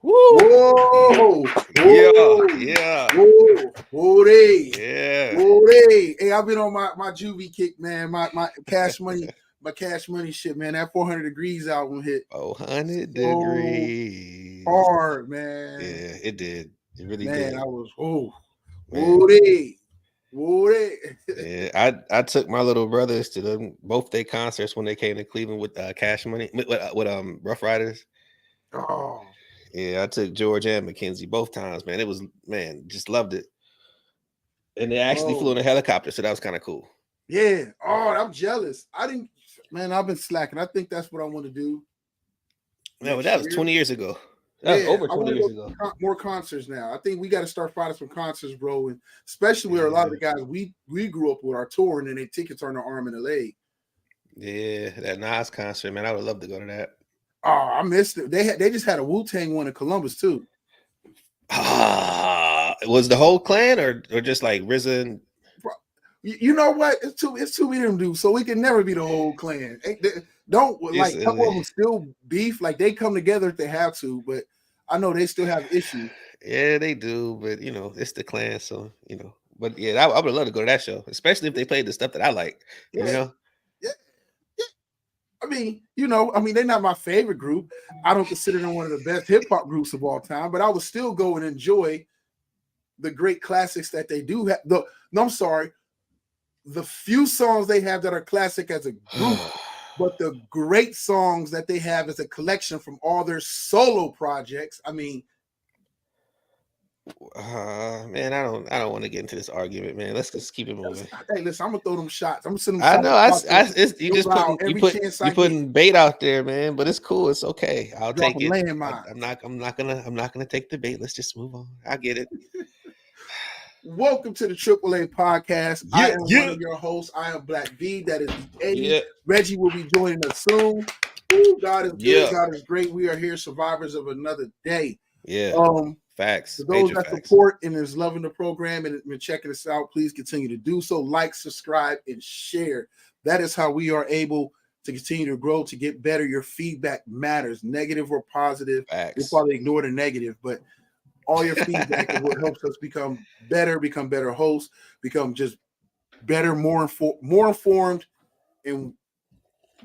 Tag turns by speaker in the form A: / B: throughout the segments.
A: Woo!
B: Whoa,
A: Yeah,
B: whoa,
A: yeah,
B: whoa, they,
A: yeah.
B: whoa, they. Hey, I've been on my juvie kick, man. My cash money shit, man. That 400 Degrees album hit
A: 400
B: so
A: degrees.
B: hard, man.
A: Yeah, it did. It really
B: Man,
A: did,
B: I was whoa,
A: man.
B: they, whoa, they.
A: Yeah, I took my little brothers to both their concerts when they came to Cleveland with Cash Money with Rough Riders.
B: Oh,
A: Yeah, I took George and Mackenzie both times, man. It was man, just loved it. And they actually flew
B: oh,
A: in a helicopter, so that was kind of cool.
B: yeah. Oh, I'm jealous. I didn't, man. I've been slacking. I think that's what I want to do
A: No, but
B: next
A: that was
B: year.
A: 20 years ago. That was
B: Yeah,
A: over
B: I
A: 20
B: want to
A: years
B: go
A: ago.
B: to more concerts now. I think we got to start finding some concerts, bro, and especially where a lot of
A: Yeah,
B: the guys we grew up with are touring and their tickets are on the arm and the leg.
A: yeah, that Nas concert, man. I would love to go to that.
B: Oh, I missed it. They just had a Wu-Tang one in Columbus too.
A: Ah, was the whole clan or just like Risen?
B: You know what? It's too many of them dudes, so we can never be the whole clan. Don't
A: It's
B: like a couple of them still beef. Like they come together if they have to, but I know they still have issues.
A: yeah, they do, but it's the clan, so But yeah, I would love to go to that show, especially if they played the stuff that I like. You
B: Yeah,
A: know,
B: yeah. They're not my favorite group. I don't consider them one of the best hip hop groups of all time, but I would still go and enjoy the great classics that they do have. No, I'm sorry, the few songs they have that are classic as a group, but the great songs that they have as a collection from all their solo projects. I mean,
A: man, I don't want to get into this argument, man. Let's just keep it moving.
B: hey, listen, I'm gonna throw them shots. I'm gonna send them
A: I
B: shots
A: know.
B: out to
A: You
B: your
A: just
B: bow
A: putting
B: every chance
A: you
B: I get.
A: putting bait out there, man. But it's cool. It's okay. I'll
B: Drop a
A: take it.
B: landmine.
A: I'm not gonna take the bait. Let's just move on. I get it.
B: Welcome to the AAA podcast. I
A: Yeah,
B: am one
A: yeah,
B: of your hosts. I am Black V. That is the Eddie.
A: yeah,
B: Reggie will be joining us soon. Ooh, God is good.
A: yeah,
B: God is great. We are here, survivors of another day.
A: yeah.
B: Um,
A: Facts.
B: for those
A: Major
B: that
A: facts.
B: support and is loving the program and been checking us out, please continue to do so. Like, subscribe, and share. That is how we are able to continue to grow, to get better. Your feedback matters, negative or positive. We'll
A: Facts.
B: probably ignore the negative, but all your feedback is what helps us become better hosts, become just better, more informed, and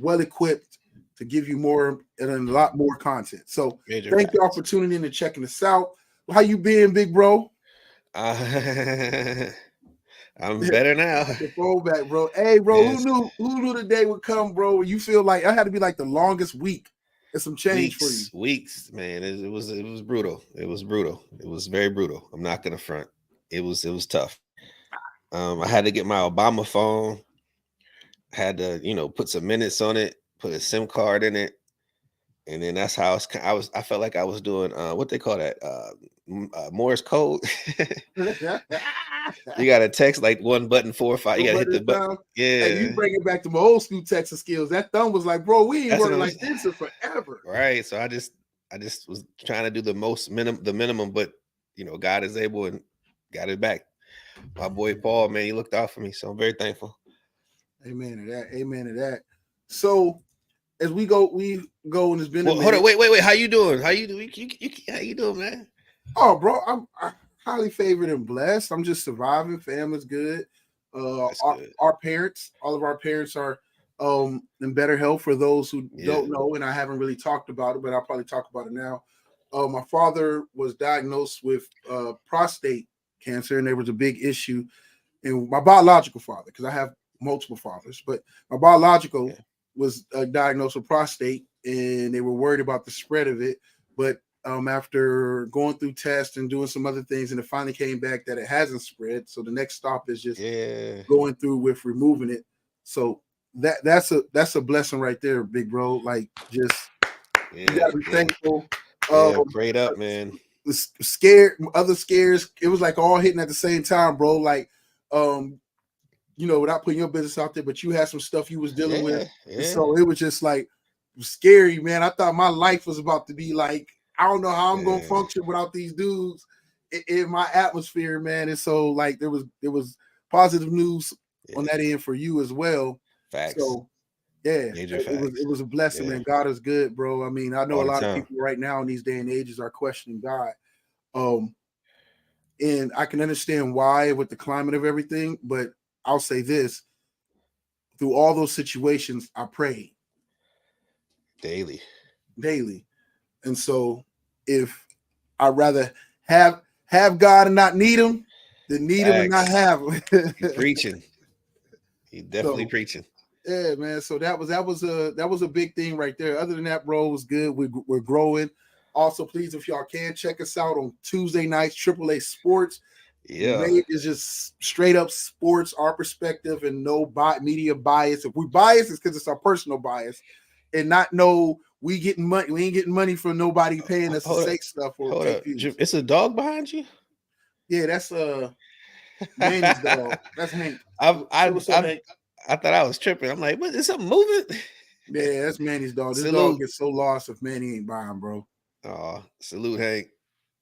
B: well equipped to give you more and a lot more content. So
A: Major
B: thank y'all
A: facts.
B: for tuning in and checking us out. How you been, big bro?
A: Uh, I'm better now.
B: The phone back, bro. Hey, bro, who
A: Yes.
B: knew the day would come, bro? You feel like I had to be like the longest week and some change for you.
A: Weeks, man. It was brutal. It was brutal. It was very brutal. I'm not gonna front. It was tough. I had to get my Obama phone. Had to, put some minutes on it, put a SIM card in it, and then that's how I felt like I was doing what they call that Morse code. You got to text like one button 4 or 5. You got to hit the button.
B: Hey, you
A: Yeah,
B: bring it back to my old school Texas skills. That thumb was like, bro, we ain't
A: that's what
B: working
A: I'm
B: like this in forever.
A: right. So I just was trying to do the minimum, but God is able and got it back. My boy Paul, man, he looked out for me, so I'm very thankful.
B: Amen to that. Amen to that. So as we go, and it's been a
A: Well, hold
B: minute.
A: on, wait. How you doing? How you doing? How you doing, man?
B: Oh, bro, I'm highly favored and blessed. I'm just surviving. Family's good.
A: That's good.
B: Our parents, all of our parents are in better health. For those who
A: Yeah.
B: don't know, and I haven't really talked about it, but I'll probably talk about it now. My father was diagnosed with prostate cancer, and there was a big issue. And my biological father, because I have multiple fathers, but my biological
A: Yeah.
B: was diagnosed with prostate, and they were worried about the spread of it. But after going through tests and doing some other things, and it finally came back that it hasn't spread. So the next stop is just
A: Yeah.
B: going through with removing it. So that's a blessing right there, big bro. Like just you
A: Yeah.
B: gotta be
A: Yeah.
B: thankful.
A: Yeah. Prayed up, man.
B: Scared, other scares. It was like all hitting at the same time, bro. Like, without putting your business out there, but you had some stuff you was dealing with,
A: Yeah.
B: and
A: Yeah.
B: so it was just like scary, man. I thought my life was about to be like, I don't know how I'm gonna
A: Yeah.
B: function without these dudes in my atmosphere, man. And so like there was positive news on
A: Yeah.
B: that end for you as well.
A: Facts.
B: So Yeah,
A: Major
B: it was a blessing,
A: Yeah.
B: man. God is good, bro. I mean, I know
A: All
B: a
A: the
B: lot of
A: time.
B: people right now in these day and ages are questioning God. And I can understand why with the climate of everything, but I'll say this: through all those situations, I prayed
A: Daily.
B: daily, and so if I'd rather have God and not need Him than need Him and not
A: Facts.
B: have Him.
A: He preaching. He definitely
B: So
A: preaching.
B: yeah, man. So that was a big thing right there. Other than that, bro, it was good. We're growing. Also, please, if y'all can check us out on Tuesday nights, AAA Sports.
A: Yeah.
B: Mate is just straight up sports, our perspective, and no media bias. If we bias, it's because it's our personal bias, and not no we getting money. We ain't getting money from nobody paying us to
A: Hold up.
B: say stuff or
A: Hold
B: take
A: up.
B: views.
A: It's a dog behind you?
B: Yeah, that's Manny's dog. That's Hank. Say what's up, Hank.
A: I thought I was tripping. I'm like, what is something moving?
B: Yeah, that's Manny's dog. This dog
A: Salute.
B: gets so lost if Manny ain't buying, bro.
A: Oh, salute, Hank.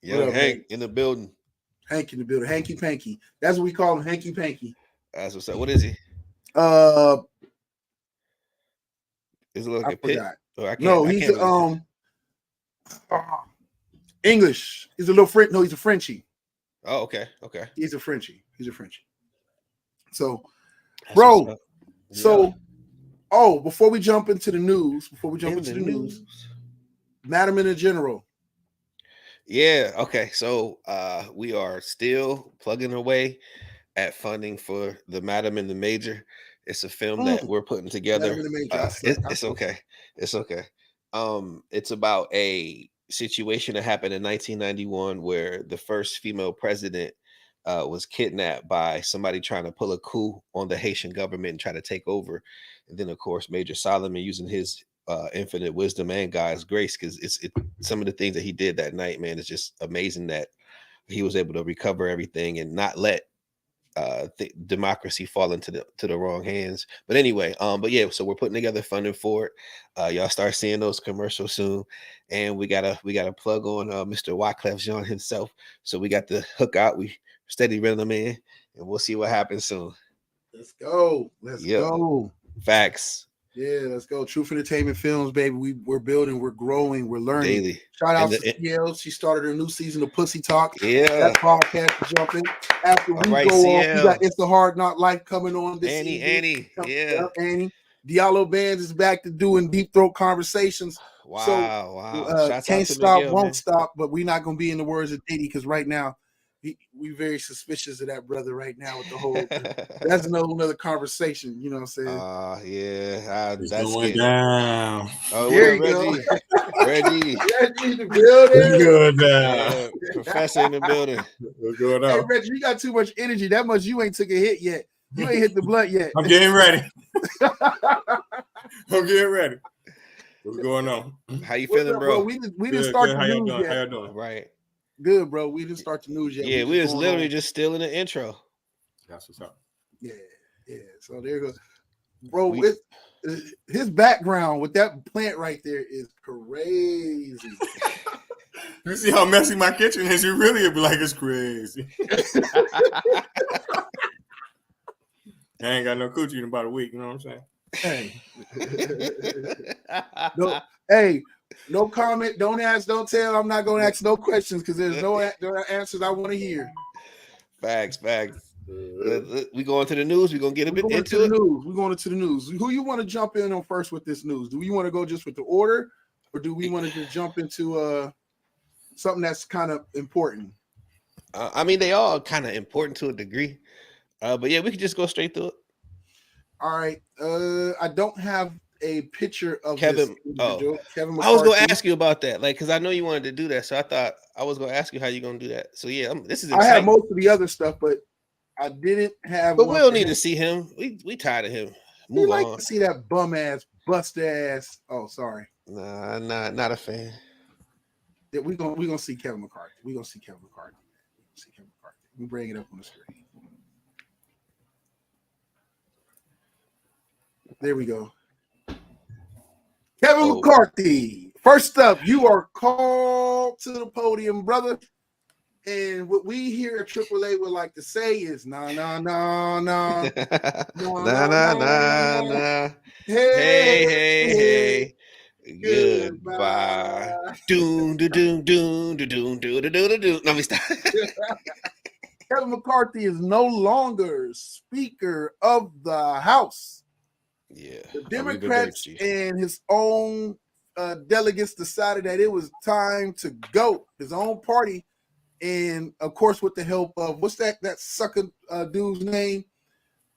B: What
A: Young
B: up,
A: Hank
B: Hank?
A: in the building.
B: Hank in the building. Hanky Panky. That's what we call him, Hanky Panky.
A: That's what's up. What is he? Is it like
B: I
A: a pit?
B: forgot.
A: Oh,
B: No,
A: I
B: he's
A: can't really.
B: English. He's a little French. No, he's a Frenchie.
A: Oh, okay. Okay.
B: He's a Frenchie. So,
A: That's
B: bro.
A: what's up.
B: So, before we jump into the news,
A: News.
B: Madam in General.
A: Yeah. Okay. So we are still plugging away at funding for the Madam in the Major. It's a film that we're putting together.
B: Madam in the Major.
A: It's okay. It's okay. It's about a situation that happened in 1991 where the first female president was kidnapped by somebody trying to pull a coup on the Haitian government and try to take over. And then, of course, Major Solomon using his infinite wisdom and God's grace, because it's some of the things that he did that night, man, it's just amazing that he was able to recover everything and not let democracy fall into the wrong hands. But anyway, but yeah, so we're putting together funding for it. Y'all start seeing those commercials soon, and we got a plug on Mr. Wyclef Jean himself. So we got the hook out. We steady reeling them in, and we'll see what happens soon.
B: Let's go. Let's go.
A: Facts.
B: Yeah, let's go. Truth Entertainment Films, baby. We're building, we're growing, we're learning.
A: Daily.
B: Shout out to CL. She started her new season of Pussy Talk.
A: Yeah.
B: That podcast is jumping. After we
A: right,
B: go
A: CL.
B: off, we got It's a Hard Knock Life coming on this season.
A: Annie. Yeah.
B: Annie. Diallo Bands is back to doing deep throat conversations.
A: Wow.
B: So can't stop, won't stop, but we're not gonna be in the words of Diddy, because right now we very suspicious of that brother right now with the whole that's another conversation, you know what I'm saying?
A: Yeah.
C: It's
A: That's
C: going
A: good.
C: down.
A: Oh,
B: there
A: what
B: you
A: up, Reggie?
B: Reggie's the building.
C: Good now.
A: Professor in the building.
C: What's going on?
B: Hey Reggie, you got too much energy. That much you ain't took a hit yet. You ain't hit the blunt yet.
C: I'm getting ready. I'm getting ready. What's going on?
A: How you feeling, bro?
B: We didn't start the news yet.
C: How you doing?
A: Right.
B: Good, bro. We didn't start the news yet.
A: Yeah, we was literally just still in the intro.
C: That's what's up.
B: Yeah. So there you go, bro. His background with that plant right there is crazy.
C: You see how messy my kitchen is? You really be like, it's crazy. I ain't got no coochie in about a week. You know what I'm saying?
B: No comment. Don't ask. Don't tell. I'm not going to ask no questions because there's no answers I want to hear.
A: Facts. We going to the news. We gonna get a bit into it.
B: We're going into the news. Who you want to jump in on first with this news? Do we want to go just with the order, or do we want to just jump into something that's kind of important?
A: I mean, they all kind of important to a degree, but yeah, we could just go straight through it.
B: All right. I don't have a picture of
A: Kevin.
B: Kevin McCarthy.
A: I was gonna ask you about that, like, because I know you wanted to do that, so I thought I was gonna ask you how you gonna do that. So yeah, this is exciting.
B: I have most of the other stuff, but I didn't have.
A: But we don't need to see him. We tired of him.
B: We like to see that bum ass, bust ass. Oh, sorry.
A: Nah, not a fan.
B: Yeah, we gonna see Kevin McCarthy. We gonna see Kevin McCarthy. We bring it up on the screen. There we go. Kevin McCarthy. First up, you are called to the podium, brother. And what we here at AAA would like to say is no, no, no, no, no,
A: Nah,
B: no,
A: nah, nah,
B: no.
A: nah.
B: Hey,
A: Hey, hey,
B: hey,
A: hey. Goodbye.
B: goodbye.
A: Doom, doom, doom, doom, doom, doom, doom, doom, doom. Let me stop.
B: Kevin McCarthy is no longer Speaker of the House.
A: Yeah.
B: The
A: Arriba
B: Democrats
A: Dirty.
B: and his own delegates decided that it was time to go. His own party, and of course, with the help of what's that sucker dude's name?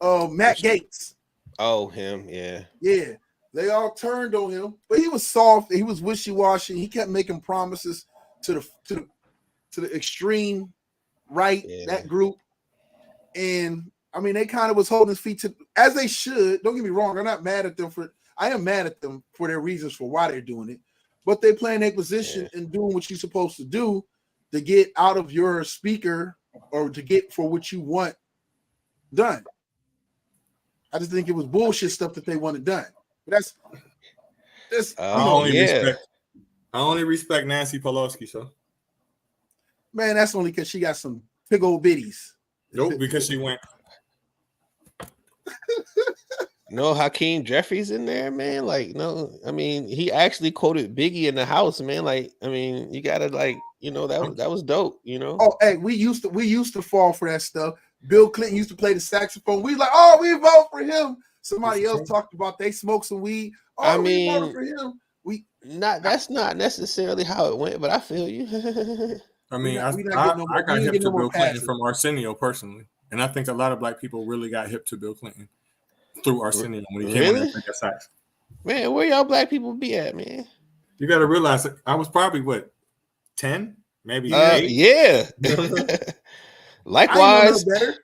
B: Matt Gaetz.
A: Oh, him. Yeah.
B: Yeah, they all turned on him, but he was soft. He was wishy-washy. He kept making promises to the extreme right,
A: Yeah.
B: that group. And I mean, they kind of was holding his feet to, as they should. Don't get me wrong. I'm not mad at them for. I am mad at them for their reasons for why they're doing it, but they're playing their position and doing what you're supposed to do to get out of your speaker or to get for what you want done. I just think it was bullshit stuff that they wanted done. But that's
C: I only respect Nancy Pelosi, so.
B: Man, that's only because she got some big old bitties.
C: Nope, because she went.
A: No, Hakeem Jeffries in there, man. Like, no, I mean, he actually quoted Biggie in the house, man. Like, I mean, you gotta that was dope,
B: Oh, hey, we used to fall for that stuff. Bill Clinton used to play the saxophone. We like, oh, we vote for him. Somebody else talked about they smoked some weed. Oh,
A: I
B: we
A: mean,
B: voted for him.
A: That's not necessarily how it went, but I feel you.
C: I mean, I got hip to Bill Clinton from Arsenio personally, and I think a lot of black people really got hip to Bill Clinton through Arsenio when he came on there to get sax.
A: Man, where y'all black people be at, man?
C: You got to realize that I was probably 10, maybe 8.
A: Yeah. Likewise.
B: I better.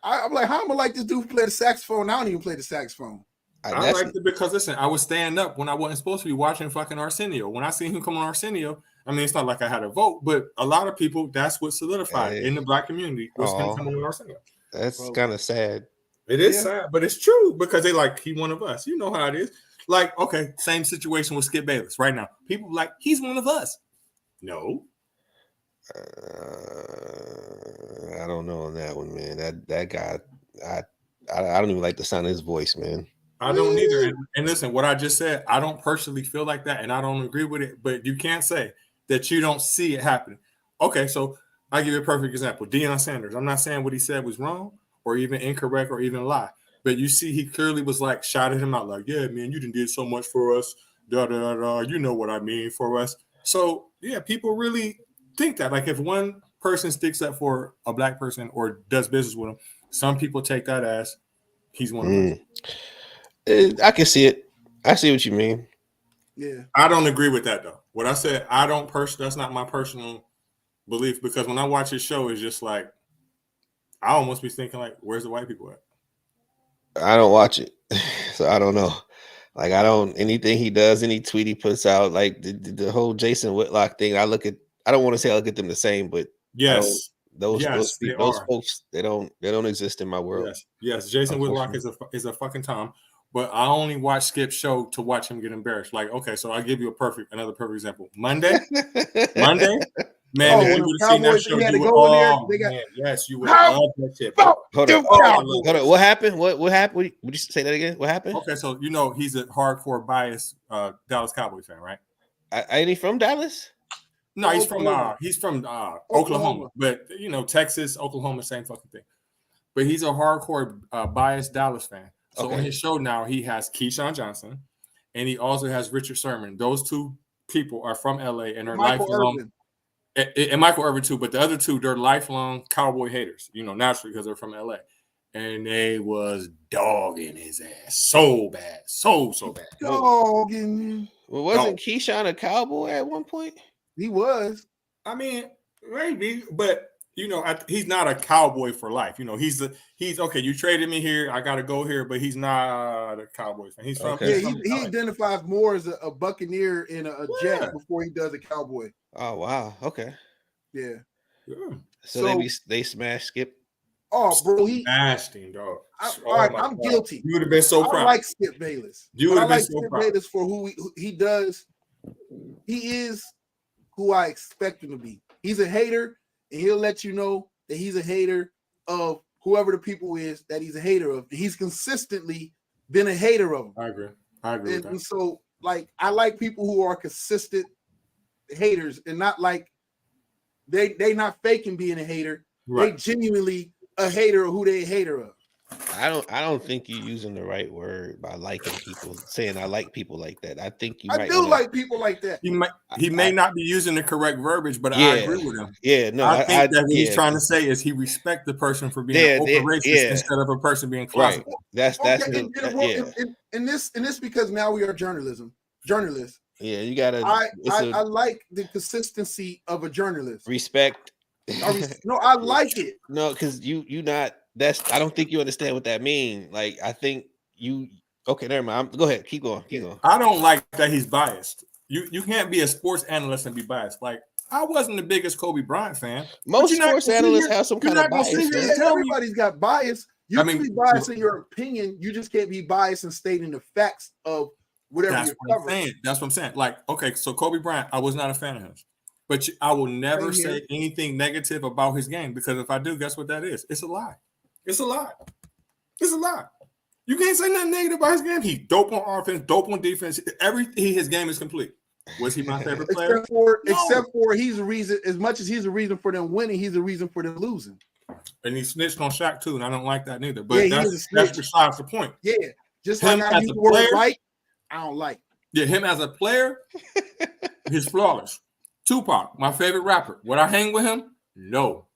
B: I'm like, how am I like this dude play the saxophone? I don't even play the saxophone.
C: I liked it because listen, I was staying up when I wasn't supposed to be watching fucking Arsenio. When I seen him come on Arsenio, I mean, it's not like I had a vote, but a lot of people, that's what solidified in the black community was him coming on Arsenio.
A: That's kind of sad.
C: It is sad, but it's true because they like, he one of us. You know how it is. Like, okay, same situation with Skip Bayless right now. People like, he's one of us. No.
A: I don't know on that one, man. That guy, I don't even like the sound of his voice, man.
C: I don't either. And listen, what I just said, I don't personally feel like that, and I don't agree with it. But you can't say that you don't see it happening. Okay, so I'll give you a perfect example. Deion Sanders. I'm not saying what he said was wrong or even incorrect or even lie. But you see, he clearly was like shouting him out, like, "Yeah, man, you done did so much for us. Da da da da. You know what I mean for us." So yeah, people really think that. Like, if one person sticks up for a black person or does business with him, some people take that as he's one of us.
A: I can see it. I see what you mean.
B: Yeah.
C: I don't agree with that though. What I said, that's not my personal belief, because when I watch his show, it's just like I almost be thinking like, where's the white people at?
A: I don't watch it, so I don't know. Like, I don't, anything he does, any tweet he puts out, like the whole Jason Whitlock thing. I don't want to say I look at them the same, but
C: yes,
A: those folks, they don't exist in my world.
C: Yes. Jason Whitlock is a fucking Tom, but I only watch Skip's show to watch him get embarrassed. Like, okay, so I'll give you another perfect example. Monday, man, if you would have seen that show, you would, yes, you would have loved that shit.
A: Hold on. What happened? What happened? Would you say that again? What happened?
C: Okay, so he's a hardcore biased Dallas Cowboys fan, right?
A: Ain't he from Dallas?
C: No, he's from Oklahoma, but Texas, Oklahoma, same fucking thing. But he's a hardcore biased Dallas fan. So on his show now, he has Keyshawn Johnson, and he also has Richard Sherman. Those two people are from LA and are lifelong. And Michael Irvin too, but the other two, they're lifelong Cowboy haters. Naturally because they're from LA, and they was dogging his ass so bad, so bad.
B: Dogging.
A: Well, wasn't Keyshawn a Cowboy at one point?
B: He was.
C: I mean, maybe, but he's not a Cowboy for life. He's okay. You traded me here, I got to go here, but he's not a Cowboy fan. He's from
B: he identifies more as a Buccaneer and a Jet before he does a Cowboy.
A: Oh wow, okay,
B: yeah.
A: So they smashed Skip.
B: Oh, bro, he
C: smashed him, dog.
B: I'm guilty.
C: You would have been so proud.
B: I like Skip Bayless.
C: You would have been so
B: Skip
C: proud.
B: Bayless for who he does. He is who I expect him to be. He's a hater. and he'll let you know that he's a hater of whoever the people is that he's a hater of. He's consistently been a hater of them.
C: I agree with that.
B: And so, like, I like people who are consistent haters and not like they not faking being a hater. Right. They genuinely a hater of who they a hater of.
A: I don't think you're using the right word by liking people, saying I like people like that. I think you
B: I do like people like that.
C: He may not be using the correct verbiage, but I agree with him.
A: Yeah, no,
C: I think that what he's trying to say is he respects the person for being open racist instead of a person being closeted.
A: Right. That's
B: and this because now we are journalists.
A: Yeah, you gotta.
B: I like the consistency of a journalist.
A: Respect.
B: No, I like it.
A: No, because you not. I don't think you understand what that means. Like, I think you. Okay, never mind. Go ahead. Keep going.
C: I don't like that he's biased. You can't be a sports analyst and be biased. Like, I wasn't the biggest Kobe Bryant fan.
A: Most sports analysts have some kind of bias.
B: Everybody's got bias. You can be biased in your opinion. You just can't be biased in stating the facts of whatever you're covering.
C: That's what I'm saying. Like, okay, so Kobe Bryant, I was not a fan of his. But I will never say anything negative about his game, because if I do, guess what that is? It's a lie. It's a lie. It's a lie. You can't say nothing negative about his game. He's dope on offense, dope on defense. His game is complete. Was he my favorite player?
B: Except for he's a reason. As much as he's a reason for them winning, he's a reason for them losing.
C: And he snitched on Shaq too, and I don't like that neither. But that's besides the point.
B: Yeah, just him like I use the word right, I don't like.
C: Yeah, him as a player, he's flawless. Tupac, my favorite rapper. Would I hang with him? No.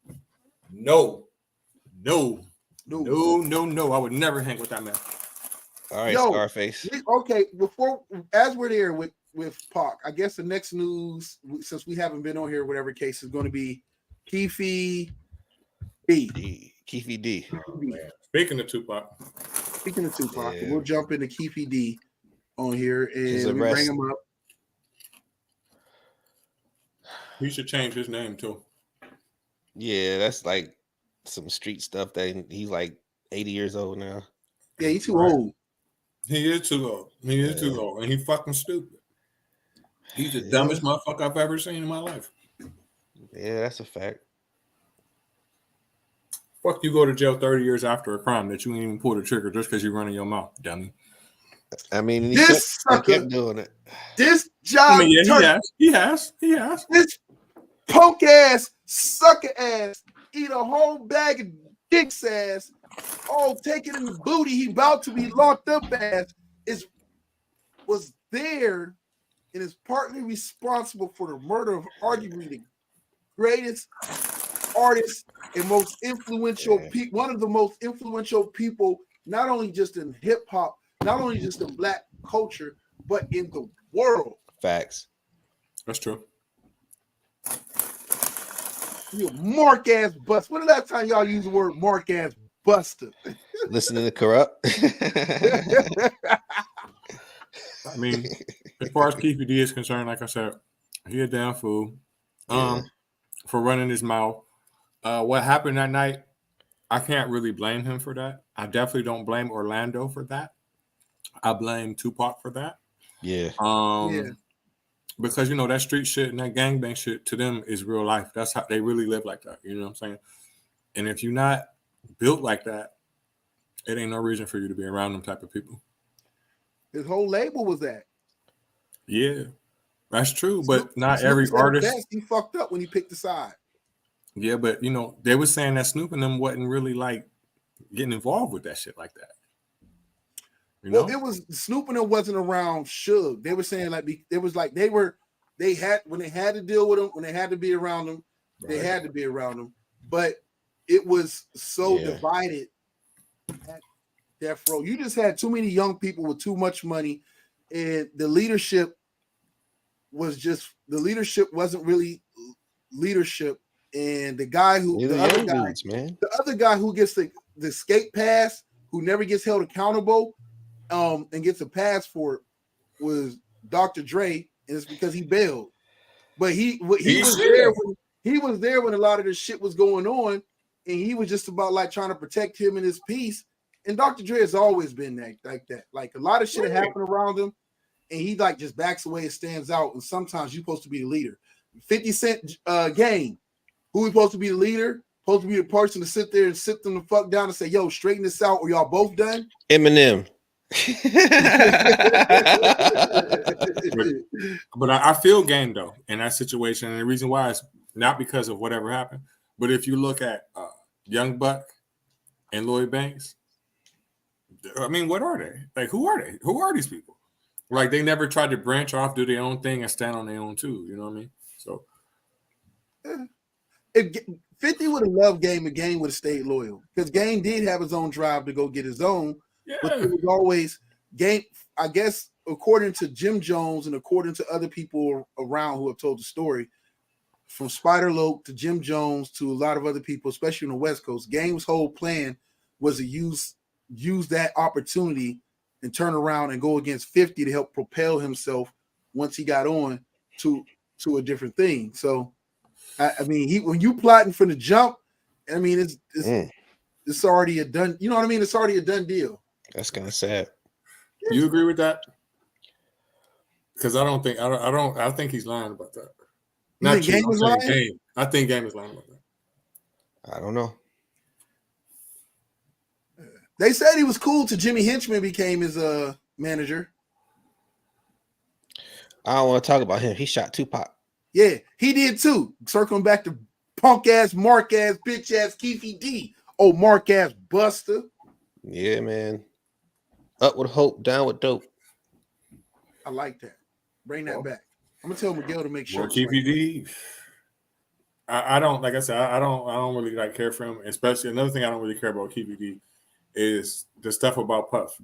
C: I would never hang with that man.
A: All right, Scarface.
B: Okay, as we're there with Pac, I guess the next news, since we haven't been on here, whatever case, is going to be Keefe D.
A: Keefe D.
C: Speaking of Tupac,
B: we'll jump into Keefe D on here and we bring him up.
C: He should change his name too.
A: Yeah, that's like some street stuff that he's like 80 years old now.
B: Yeah, he's too old.
C: He is too old. And he fucking stupid. He's the dumbest motherfucker I've ever seen in my life.
A: Yeah, that's a fact.
C: Fuck, you go to jail 30 years after a crime that you ain't even pull the trigger just because you're running your mouth, dummy.
A: I mean, he kept doing it.
B: This job.
C: He has.
B: This punk ass, sucker ass, eat a whole bag of dick's ass. Oh, take it in the booty. He about to be locked up ass was there and is partly responsible for the murder of arguably the greatest artist and most influential people, one of the most influential people, not only just in hip hop, not only just in black culture, but in the world.
A: Facts.
C: That's true.
B: You mark ass bust. When the last time y'all used the word mark ass buster?
A: Listening to Corrupt.
C: I mean, as far as Keefe D is concerned, like I said, he a damn fool. For running his mouth. What happened that night, I can't really blame him for that. I definitely don't blame Orlando for that. I blame Tupac for that.
A: Yeah.
C: Because that street shit and that gangbang shit to them is real life. That's how they really live like that. You know what I'm saying? And if you're not built like that, it ain't no reason for you to be around them type of people.
B: His whole label was that.
C: Yeah, that's true. But not every artist.
B: He fucked up when he picked the side.
C: Yeah, but they were saying that Snoop and them wasn't really like getting involved with that shit like that.
B: Well, it was Snoop and them wasn't around Suge. They were saying when they had to deal with him, when they had to be around him, they had to be around him. But it was so divided at Death Row. You just had too many young people with too much money, and the leadership wasn't really leadership. And the other guy who gets the escape pass, who never gets held accountable, and gets a pass for it, was Dr. Dre, and it's because he bailed. But he was there when a lot of this shit was going on, and he was just about like trying to protect him and his peace. And Dr. Dre has always been like that. Like a lot of shit happened around him, and he like just backs away and stands out. And sometimes you're supposed to be the leader. 50 Cent game. Who's supposed to be the leader? Supposed to be the person to sit there and sit them the fuck down and say, "Yo, straighten this out, or y'all both done."
A: Eminem.
C: But I feel game though in that situation, and the reason why is not because of whatever happened, but if you look at Young Buck and Lloyd Banks, I mean, what are they? Like, who are they? Who are these people? Like, they never tried to branch off, do their own thing, and stand on their own too. You know what I mean? So,
B: if 50 would have loved Game, and Game would have stayed loyal because Game did have his own drive to go get his own, but it was always Game. I guess according to Jim Jones and according to other people around who have told the story, from Spider Loke to Jim Jones to a lot of other people, especially on the West Coast, Game's whole plan was to use that opportunity and turn around and go against 50 to help propel himself once he got on to a different thing. So, I mean, when you plotting from the jump, I mean, it's already a done. You know what I mean? It's already a done deal.
A: That's kind of sad.
C: You agree with that? Because I think he's lying about that. Not you. Game is lying? Game. I think Game is lying about that.
A: I don't know.
B: They said he was cool till Jimmy Henchman became his manager.
A: I don't want to talk about him. He shot Tupac.
B: Yeah, he did too. Circling back to punk ass, Mark ass, bitch ass, Keefy D. Oh, Mark ass Buster.
A: Yeah, man. Up with hope, down with dope.
B: I like that. Bring that back. I'm gonna tell Miguel to make sure.
C: Keefy D. I don't, like I said, I don't really like care for him. Especially another thing I don't really care about Keefy D is the stuff about Puff.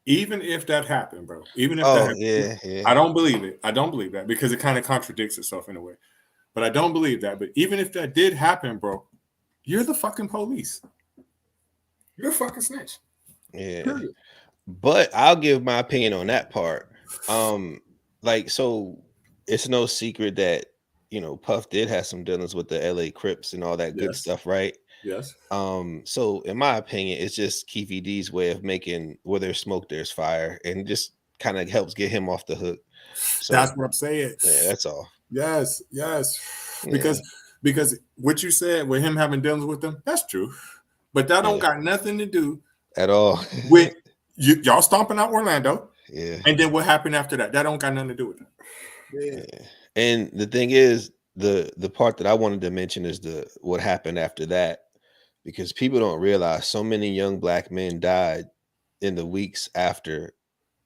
C: Even if that happened, bro. Even if that happened,
A: yeah.
C: I don't believe it. I don't believe that because it kind of contradicts itself in a way. But I don't believe that. But even if that did happen, bro, you're the fucking police. You're a fucking snitch.
A: Yeah. Period. But I'll give my opinion on that part. Like, so it's no secret that, you know, Puff did have some dealings with the LA Crips and all that good stuff, right?
C: Yes.
A: So in my opinion, it's just Keefy D's way of making where there's smoke, there's fire, and just kind of helps get him off the hook. So
C: that's what I'm saying.
A: Yeah, that's all.
C: Yes. Because what you said with him having dealings with them, that's true. But that don't got nothing to do
A: at all
C: with y'all stomping out Orlando.
A: Yeah.
C: And then what happened after that? That don't got nothing to do with it.
A: Yeah. And the thing is, the part that I wanted to mention is what happened after that. Because people don't realize so many young black men died in the weeks after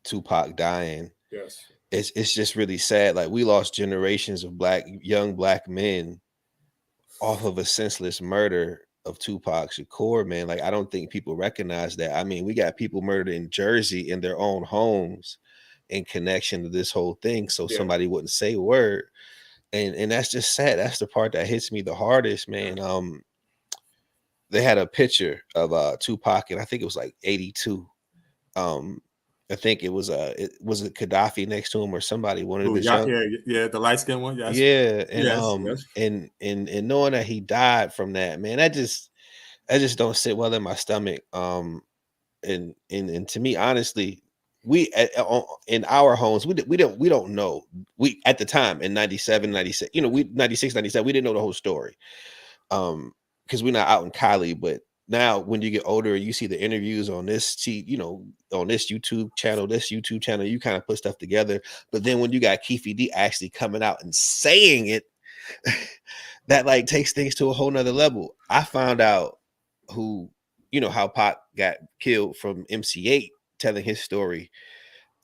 A: Tupac dying.
C: Yes.
A: It's just really sad. Like, we lost generations of young black men off of a senseless murder of Tupac Shakur, man. Like, I don't think people recognize that. I mean, we got people murdered in Jersey in their own homes in connection to this whole thing. So somebody wouldn't say a word. And that's just sad. That's the part that hits me the hardest, man. They had a picture of Tupac, and I think it was like 82. I think it was Gaddafi next to him or somebody. One of the
C: the light skinned one. Yes.
A: Yeah, and and knowing that he died from that, man, that just don't sit well in my stomach. And to me, honestly, we in our homes, we don't know. We at the time in 97, 96, 96, 97, we didn't know the whole story. Because we're not out in Cali, but now when you get older and you see the interviews on this on this YouTube channel, you kind of put stuff together. But then when you got Keefy D actually coming out and saying it, that like takes things to a whole nother level. I found out how Pac got killed from MC8 telling his story.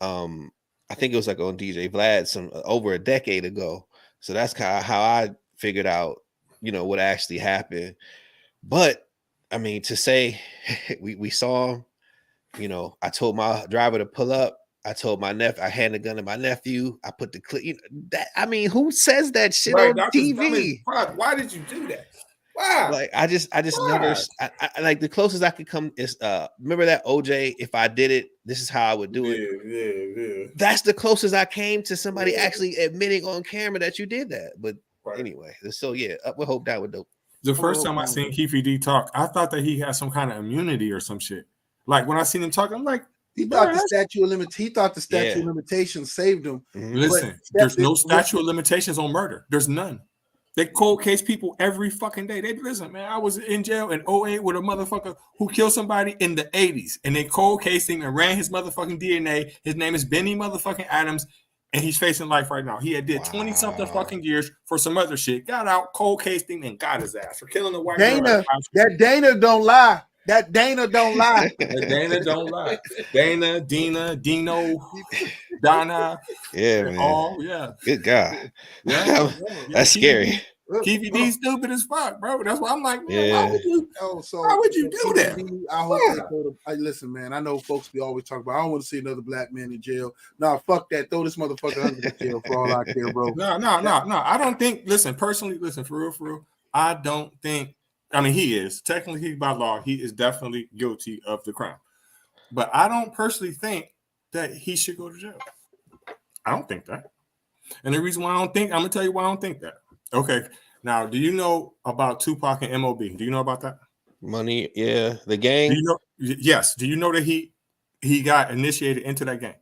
A: I think it was like on DJ Vlad over a decade ago. So that's kind of how I figured out what actually happened. But I mean, to say we saw him, I told my driver to pull up. I told my nephew, I handed the gun to my nephew. I put the clip. That, I mean, who says that shit on TV?
C: Why did you do that? Wow.
A: Like, I just never. I like, the closest I could come is remember that OJ? If I did it, this is how I would do it.
C: Yeah.
A: That's the closest I came to somebody actually admitting on camera that you did that. But anyway, so up with hope, down with dope.
C: The first time I seen Keefy D talk, I thought that he had some kind of immunity or some shit. Like, when I seen him talk, I'm like,
B: he thought the statute of limitations saved him.
C: Mm-hmm. Listen, there's no statute of limitations on murder. There's none. They cold case people every fucking day. They listen, man. I was in jail in 08 with a motherfucker who killed somebody in the 80s, and they cold cased him and ran his motherfucking DNA. His name is Benny motherfucking Adams, and he's facing life right now. He had did 20 something fucking years for some other shit. Got out, cold cased him, and got his ass for killing the white
B: Dana.
C: girl.
B: That Dana don't lie. That Dana don't lie.
C: Dana don't lie. Dana, Dina, Dino, Donna.
A: Yeah, man.
C: All, yeah.
A: Good God.
C: Yeah.
A: That's scary.
C: TVD stupid as fuck, bro. That's why I'm like, man,
A: Yeah.
C: why would you? Why would you do that?
B: I hope they go to, listen, man. I know folks be always talking about. I don't want to see another black man in jail. Nah, fuck that. Throw this motherfucker under the jail for all I care, bro.
C: No. I don't think. Listen, personally, for real. I don't think. I mean, he is technically by law. He is definitely guilty of the crime, but I don't personally think that he should go to jail. I don't think that. And the reason why I'm gonna tell you why I don't think that. Okay. Now, do you know about Tupac and MOB? Do you know about that?
A: Money, yeah. The gang.
C: Do you know? Yes. Do you know that he got initiated into that gang?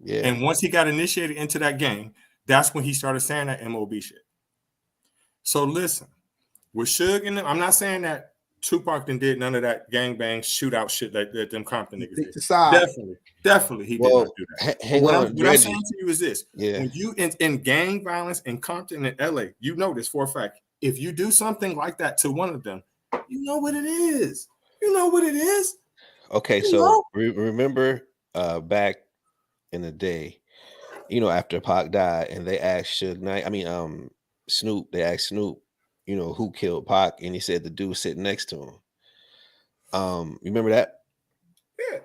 A: Yeah.
C: And once he got initiated into that gang, that's when he started saying that MOB shit. So listen, with Suge and them, I'm not saying that Tupac did none of that gangbang shootout shit that them Compton niggas did. Definitely he did not do that. What I'm saying to you is this.
A: Yeah.
C: When you in gang violence in Compton and LA, you know this for a fact. If you do something like that to one of them, you know what it is. You know what it is.
A: Okay, so remember back in the day, after Pac died and they asked Suge Knight, Snoop, they asked Snoop, who killed Pac, and he said the dude sitting next to him. You remember that?
C: Yeah.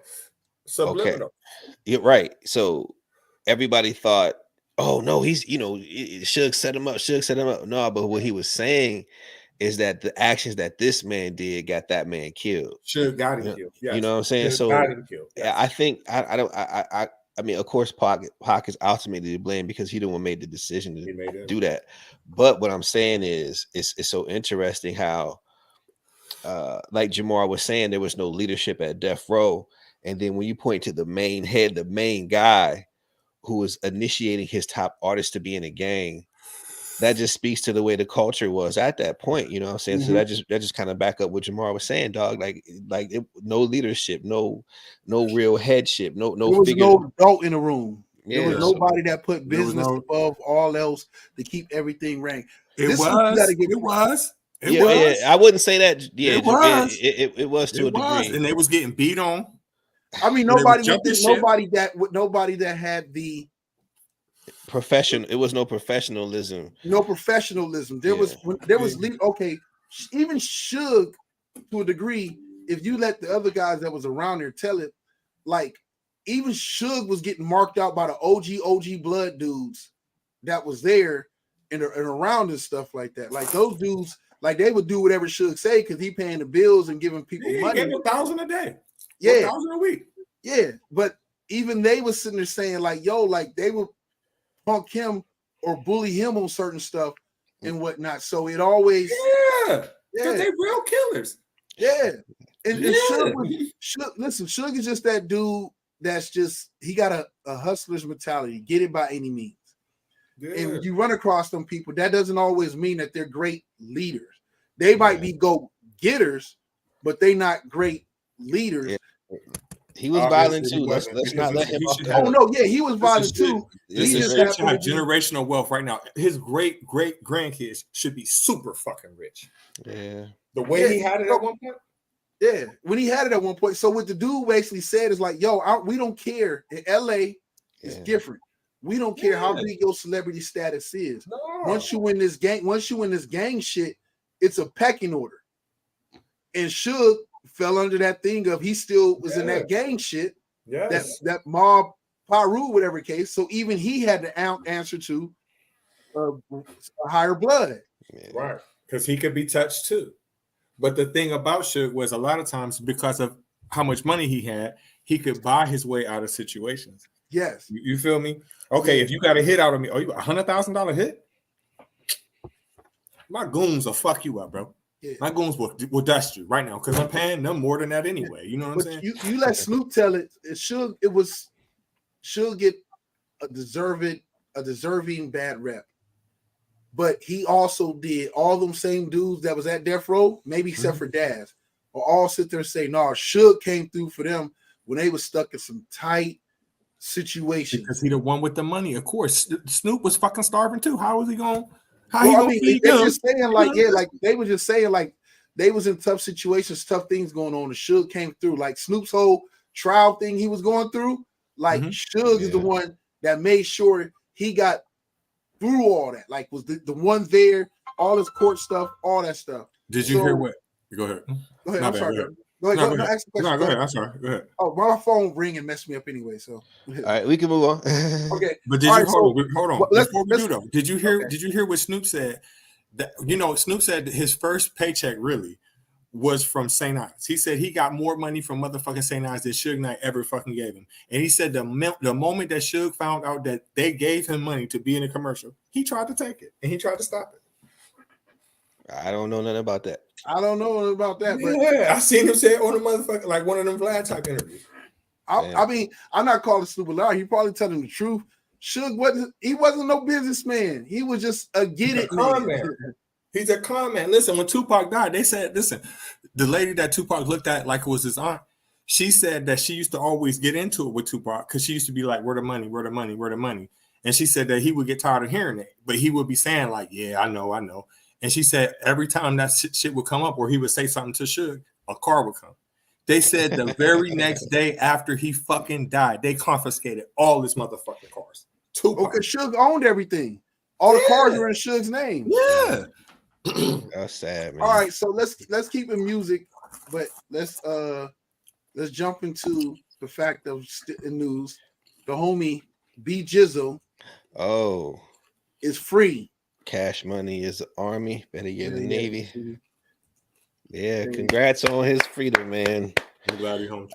C: Subliminal.
A: Okay. You're right. So everybody thought, oh no, he's Suge set him up. No, but what he was saying is that the actions that this man did got that man killed.
C: Suge got him killed. Yes.
A: You know what I'm saying?
C: Suge
A: So
C: got him killed. Yes.
A: I think I mean, of course, Pac is ultimately to blame because he the one made the decision to do that. But what I'm saying is, it's so interesting how, like Jamar was saying, there was no leadership at Death Row, and then when you point to the main head, the main guy who was initiating his top artists to be in a gang, that just speaks to the way the culture was at that point. You know what I'm saying?
B: Mm-hmm.
A: So that just kind of back up what Jamar was saying, dog. No leadership, no real headship, no
B: there was
A: figure.
B: no adult in the room.
A: Yeah,
B: there was nobody that put business above all else to keep everything rank.
C: It was.
A: Yeah, I wouldn't say that. Yeah,
C: it
A: was to a degree,
C: and they was getting beat on.
B: I mean, nobody that had the
A: profession. It was no professionalism.
B: No professionalism. There was okay. Even Suge, to a degree, if you let the other guys that was around there tell it, like even Suge was getting marked out by the OG blood dudes that was there and around and stuff like that. Like those dudes, like they would do whatever Suge say because he paying the bills and giving people money.
C: He gave $1,000 a day.
B: Yeah,
C: $1,000 a week.
B: Yeah, but even they was sitting there saying like, "Yo, like they would punk him or bully him on certain stuff and whatnot." So it always,
C: because they real killers.
B: Yeah, and Suge is just that dude that's just he got a hustler's mentality. Get it by any means. Yeah. And when you run across them people, that doesn't always mean that they're great leaders. They might be go-getters, but they not great leaders.
A: Yeah. He was violent too. Let's not let him off.
B: Oh no, yeah, he was violent too.
C: He just have generational wealth right now. His great grandkids should be super fucking rich.
A: Yeah,
C: the way he had it at one point.
B: Yeah, when he had it at one point. So what the dude basically said is like, "Yo, we don't care. In LA, it's different. We don't care how big your celebrity status is. No. Once you win this gang shit, it's a pecking order." And Suge fell under that thing of he still was in that gang shit. Yes. That mob Paru, whatever case. So even he had to answer to a higher blood.
C: Right. Because he could be touched too. But the thing about Suge was a lot of times because of how much money he had, he could buy his way out of situations.
B: Yes.
C: You feel me? Okay, if you got a hit out of me, you got $100,000 hit? My goons will fuck you up, bro. Yeah. My goons will dust you right now because I'm paying them more than that anyway. You know what I'm saying?
B: You let Snoop tell it. She'll get a deserving bad rep but he also did all them same dudes that was at Death Row, maybe except for Daz, will all sit there and say, no, Suge came through for them when they was stuck in some tight situations.
C: Because he the one with the money. Of course, Snoop was fucking starving too. How was he going?
B: They just saying like, yeah, like they were just saying like they was in tough situations, tough things going on. The Suge came through. Like Snoop's whole trial thing he was going through, like Suge is the one that made sure he got through all that. Like was the one there, all his court stuff, all that stuff.
C: Did you hear what? Go ahead.
B: Go ahead. I'm sorry.
C: Go ahead. I'm sorry. Go ahead.
B: Oh, my phone ring and messed me up anyway. So
A: all right, we can move on.
B: Okay.
C: But did you hold on? Before we do though, did you hear?
B: Okay.
C: Did you hear what Snoop said? That Snoop said that his first paycheck really was from St. Ives. He said he got more money from motherfucking St. Ives than Suge Knight ever fucking gave him. And he said the moment that Suge found out that they gave him money to be in a commercial, he tried to take it and he tried to stop it.
A: I don't know nothing about that.
B: I don't know about that, but
C: yeah, I seen him say it on the motherfucker like one of them Vlad type interviews.
B: I mean, I'm not calling Snoop a liar. He probably telling the truth. Suge wasn't no businessman. He was just a get it man.
C: He's a con man. Listen, when Tupac died, they said, listen, the lady that Tupac looked at like it was his aunt, she said that she used to always get into it with Tupac because she used to be like, where the money, where the money, where the money? And she said that he would get tired of hearing it, but he would be saying like, yeah, I know. And she said every time that shit would come up or he would say something to Suge, a car would come. They said the very next day after he fucking died, they confiscated all his motherfucking cars. Tupac.
B: Okay, Suge owned everything. All the cars were in Suge's name.
C: Yeah.
A: That's sad, man.
B: All right, so let's keep in music, but let's jump into the fact of news. The homie B Jizzle is free.
A: Cash Money is the Army, better get in the Navy. Yeah, congrats on his freedom, man.
C: I'm glad he's home.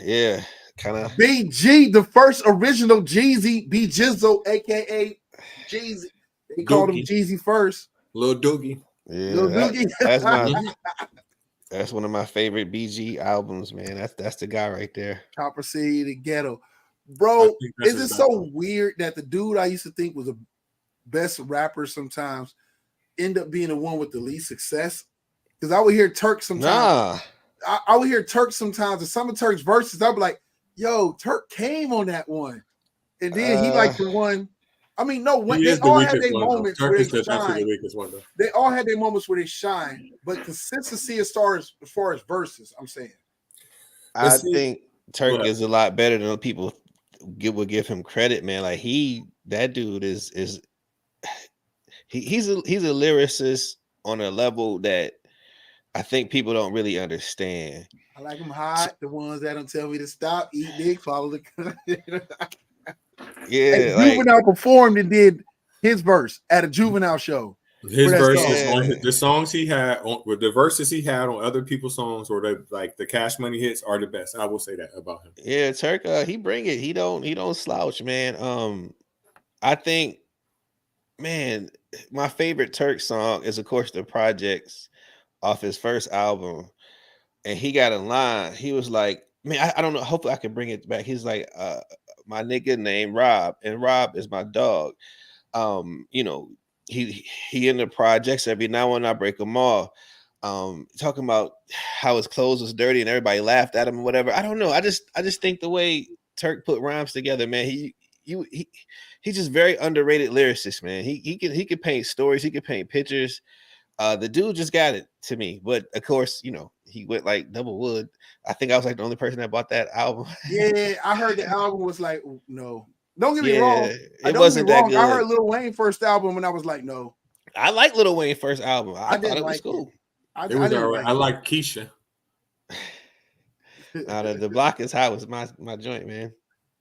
A: Yeah, kind of.
B: BG, the first original Jeezy, B Jizzle, aka Jeezy. They called him Jeezy first.
C: Lil Doogie.
A: Yeah, that's one of my favorite BG albums, man. That's the guy right there.
B: Copper City, the Ghetto. Bro, is it so weird that the dude I used to think was the best rapper sometimes end up being the one with the least success? Because I would hear Turk sometimes. I would hear Turk sometimes, and some of Turk's verses, I'd be like, yo, Turk came on that one. And then he like the one. I mean, no, they all had their moments where they shine. They all had their moments where they shine, but consistency as far as verses, I'm saying.
A: I think Turk is a lot better than people would give him credit, man. Like that dude is he's a lyricist on a level that I think people don't really understand.
B: I like them hot, the ones that don't tell me to stop, eat dick, follow the.
A: Yeah,
B: Juvenile performed and did his verse at a Juvenile show.
C: His verses on the songs he had with the verses he had on other people's songs, or the Cash Money hits are the best. I will say that about him.
A: Yeah, Turk, he bring it. He don't slouch, man. I think, man, my favorite Turk song is of course The Projects off his first album, and he got a line. He was like, man, I don't know. Hopefully I can bring it back. He's like, my nigga named Rob, and Rob is my dog. He in the projects every now and then I break them off. Talking about how his clothes was dirty and everybody laughed at him or whatever. I don't know. I just think the way Turk put rhymes together, man. He's just very underrated lyricist, man. He can paint stories. He can paint pictures. The dude just got it to me. But of course, he went like double wood. I think I was like the only person that bought that album.
B: Yeah, I heard the album was like, no. Don't get me wrong.
A: It wasn't that good.
B: I heard Lil Wayne first album and I was like, no.
A: I like Lil Wayne first album. I thought it was cool.
C: It was all right. I like Keisha.
A: The Block is Hot was my joint, man.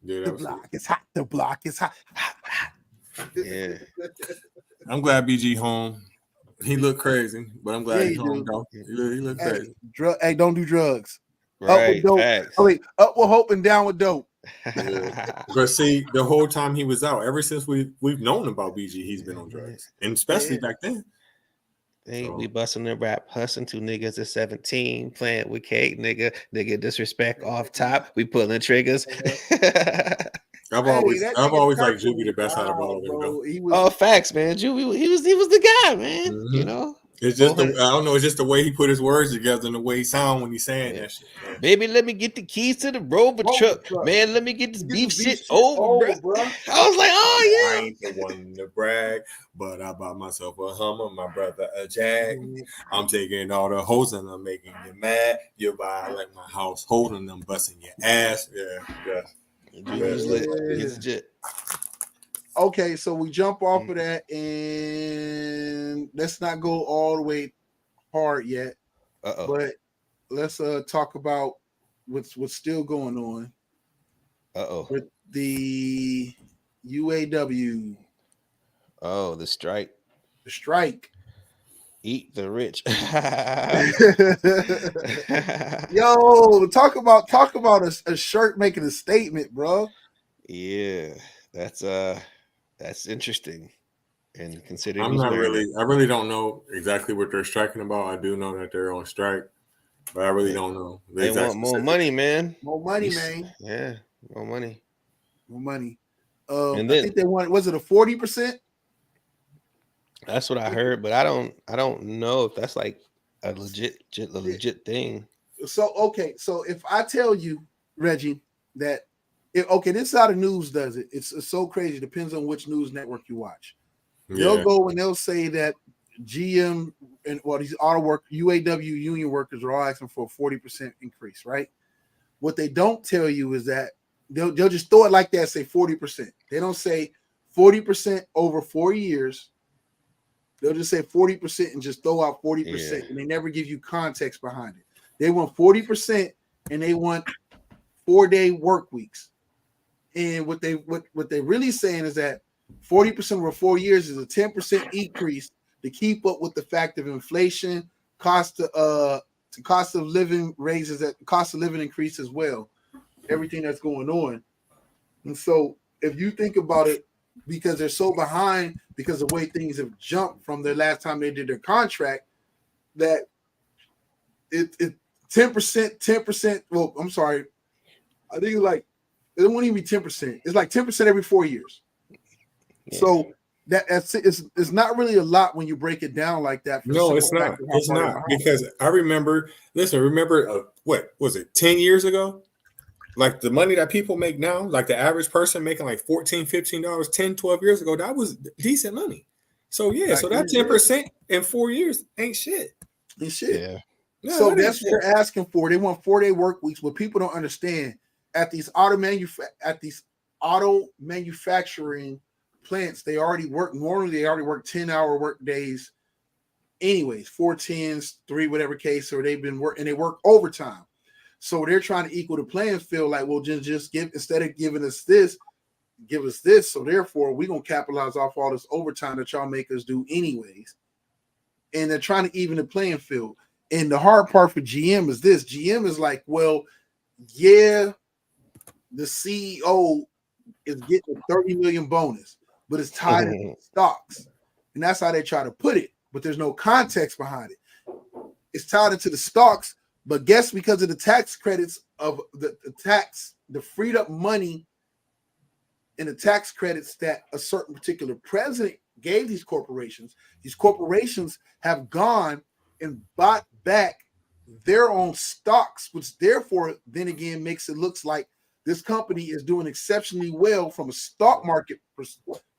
C: Yeah,
B: the block is hot. The block is hot.
A: Yeah.
C: I'm glad BG home. He looked crazy, but I'm glad he's home, though. He looked crazy.
B: Hey, don't do drugs.
A: Right.
B: Up with dope.
A: Facts.
B: Oh, wait, up with hope and down with dope.
C: Yeah. But see, the whole time he was out, ever since we've known about BG, he's been on drugs, and especially back then.
A: We busting the rap, hustling two niggas at 17, playing with cake, nigga disrespect off top. We pulling triggers.
C: I've
B: Hey,
C: always
B: that
C: I've
B: nigga
C: always liked
B: Turkle
C: Juvie the
B: was
C: best out of all
B: wild,
C: of them,
B: bro.
C: though.
B: He was
A: Oh, facts, man. Juvie, he was the guy, man. You know,
C: It's just I
A: 400.
C: don't know. It's just the way he put his words together and the way he sound when he's saying
A: Yeah.
C: that shit. Man.
A: Baby, let me get the keys to the Rover truck. Man, let me get this beef shit over, bro. I was like, oh,
C: I
A: yeah.
C: ain't the one to brag, but I bought myself a Hummer, my brother a Jag. I'm taking all the hoes and I'm making you mad. You buy like my household and I'm busting your ass. Yeah.
A: Juvie's lit. He's legit.
B: Okay, so we jump off of that and let's not go all the way hard yet. But let's talk about what's still going on. With the UAW.
A: Oh, the strike.
B: The strike.
A: Eat the rich.
B: Yo, talk about a shirt making a statement, bro.
A: Yeah, that's interesting. And considering
C: I'm
A: who's
C: not
A: wearing
C: really.
A: it.
C: I really don't know exactly what they're striking about. I do know that they're on strike, but I really don't know.
A: They want more money, man.
B: More money, man.
A: Yeah, more money.
B: More money.
A: And
B: I
A: then,
B: think they want. Was it a 40%?
A: That's what I heard, but I don't know if that's like a legit thing.
B: So okay, so if I tell you, Reggie, that this is how the news does it. It's so crazy. Depends on which news network you watch. They'll go and they'll say that GM and these UAW union workers are all asking for a 40% increase, right? What they don't tell you is that they'll just throw it like that, say 40%. They don't say 40% over 4 years. They'll just say 40% and just throw out 40%, and they never give you context behind it. They want 40% and they want 4-day work weeks. And what they're really saying is that 40% over 4 years is a 10% increase to keep up with the fact of inflation, cost of living raises, that cost of living increase as well, everything that's going on. And so if you think about it, because they're so behind because of the way things have jumped from their last time they did their contract, that it 10%. Well, I'm sorry, I think it's like it won't even be 10%. It's like 10% every 4 years. Yeah. So it's not really a lot when you break it down like that.
C: No, it's not. It's not because I remember. Listen, what was it? 10 years ago. Like the money that people make now, like the average person making like $14, $15, 10, 12 years ago, that was decent money. So yeah, so that 10% in 4 years ain't shit.
B: Ain't shit. Yeah. So that's what they're asking for. They want 4-day work weeks. What people don't understand at these auto manufacturing plants, they already work. Normally, they already work 10-hour work days. Anyways, 4 10s, 3, whatever case, or they've been working and they work overtime. So they're trying to equal the playing field. Like, well, just give, instead of giving us this, give us this. So therefore, we're gonna capitalize off all this overtime that y'all make us do anyways. And they're trying to even the playing field. And the hard part for GM is this: GM is like, well, yeah, the CEO is getting a 30 million bonus, but it's tied in stocks, and that's how they try to put it. But there's no context behind it. It's tied into the stocks. But guess because of the tax credits of the freed up money and the tax credits that a certain particular president gave these corporations have gone and bought back their own stocks, which therefore then again makes it looks like this company is doing exceptionally well from a stock market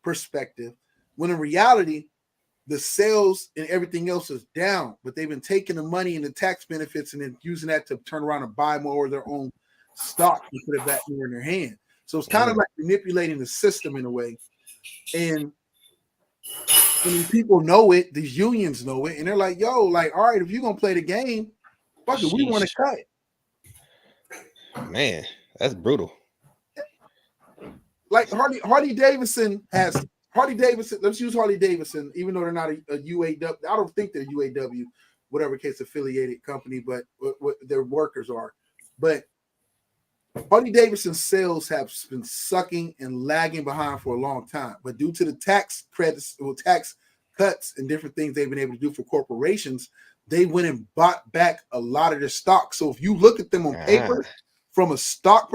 B: perspective, when in reality, the sales and everything else is down, but they've been taking the money and the tax benefits and then using that to turn around and buy more of their own stock and put it back more in their hand. So it's kind of like manipulating the system in a way. And when people know it, these unions know it, and they're like, yo, like, all right, if you're going to play the game, fuck it, we want to cut.
A: Man, that's brutal.
B: Like Harley Davidson, let's use Harley Davidson, even though they're not a UAW. I don't think they're UAW, whatever case affiliated company, but what their workers are. But Harley Davidson sales have been sucking and lagging behind for a long time. But due to the tax credits or tax cuts and different things they've been able to do for corporations, they went and bought back a lot of their stock. So if you look at them on paper from a stock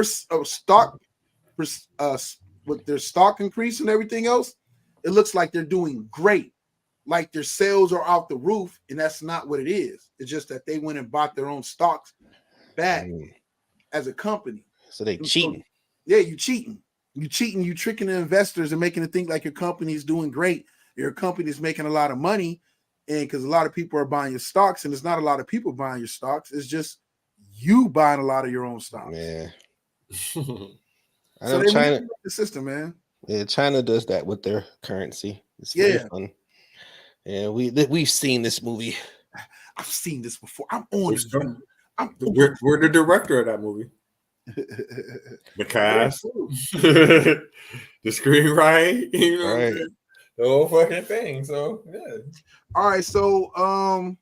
B: with their stock increase and everything else, it looks like they're doing great. Like their sales are out the roof, and that's not what it is. It's just that they went and bought their own stocks back as a company.
A: So they cheating.
B: Yeah, you cheating. You cheating, you tricking the investors and making it think like your company is doing great. Your company is making a lot of money, and because a lot of people are buying your stocks, and it's not a lot of people buying your stocks, it's just you buying a lot of your own stocks.
A: Yeah. I
B: So
A: know
B: they
A: China.
B: the system, man.
A: Yeah, China does that with their currency. It's very fun. Yeah, we've seen this movie.
B: I've seen this before. I'm on it.
C: We're the director of that movie. The cast, the screenwrite, you know,
A: Right.
C: the whole fucking thing. So yeah.
B: All right, so I'm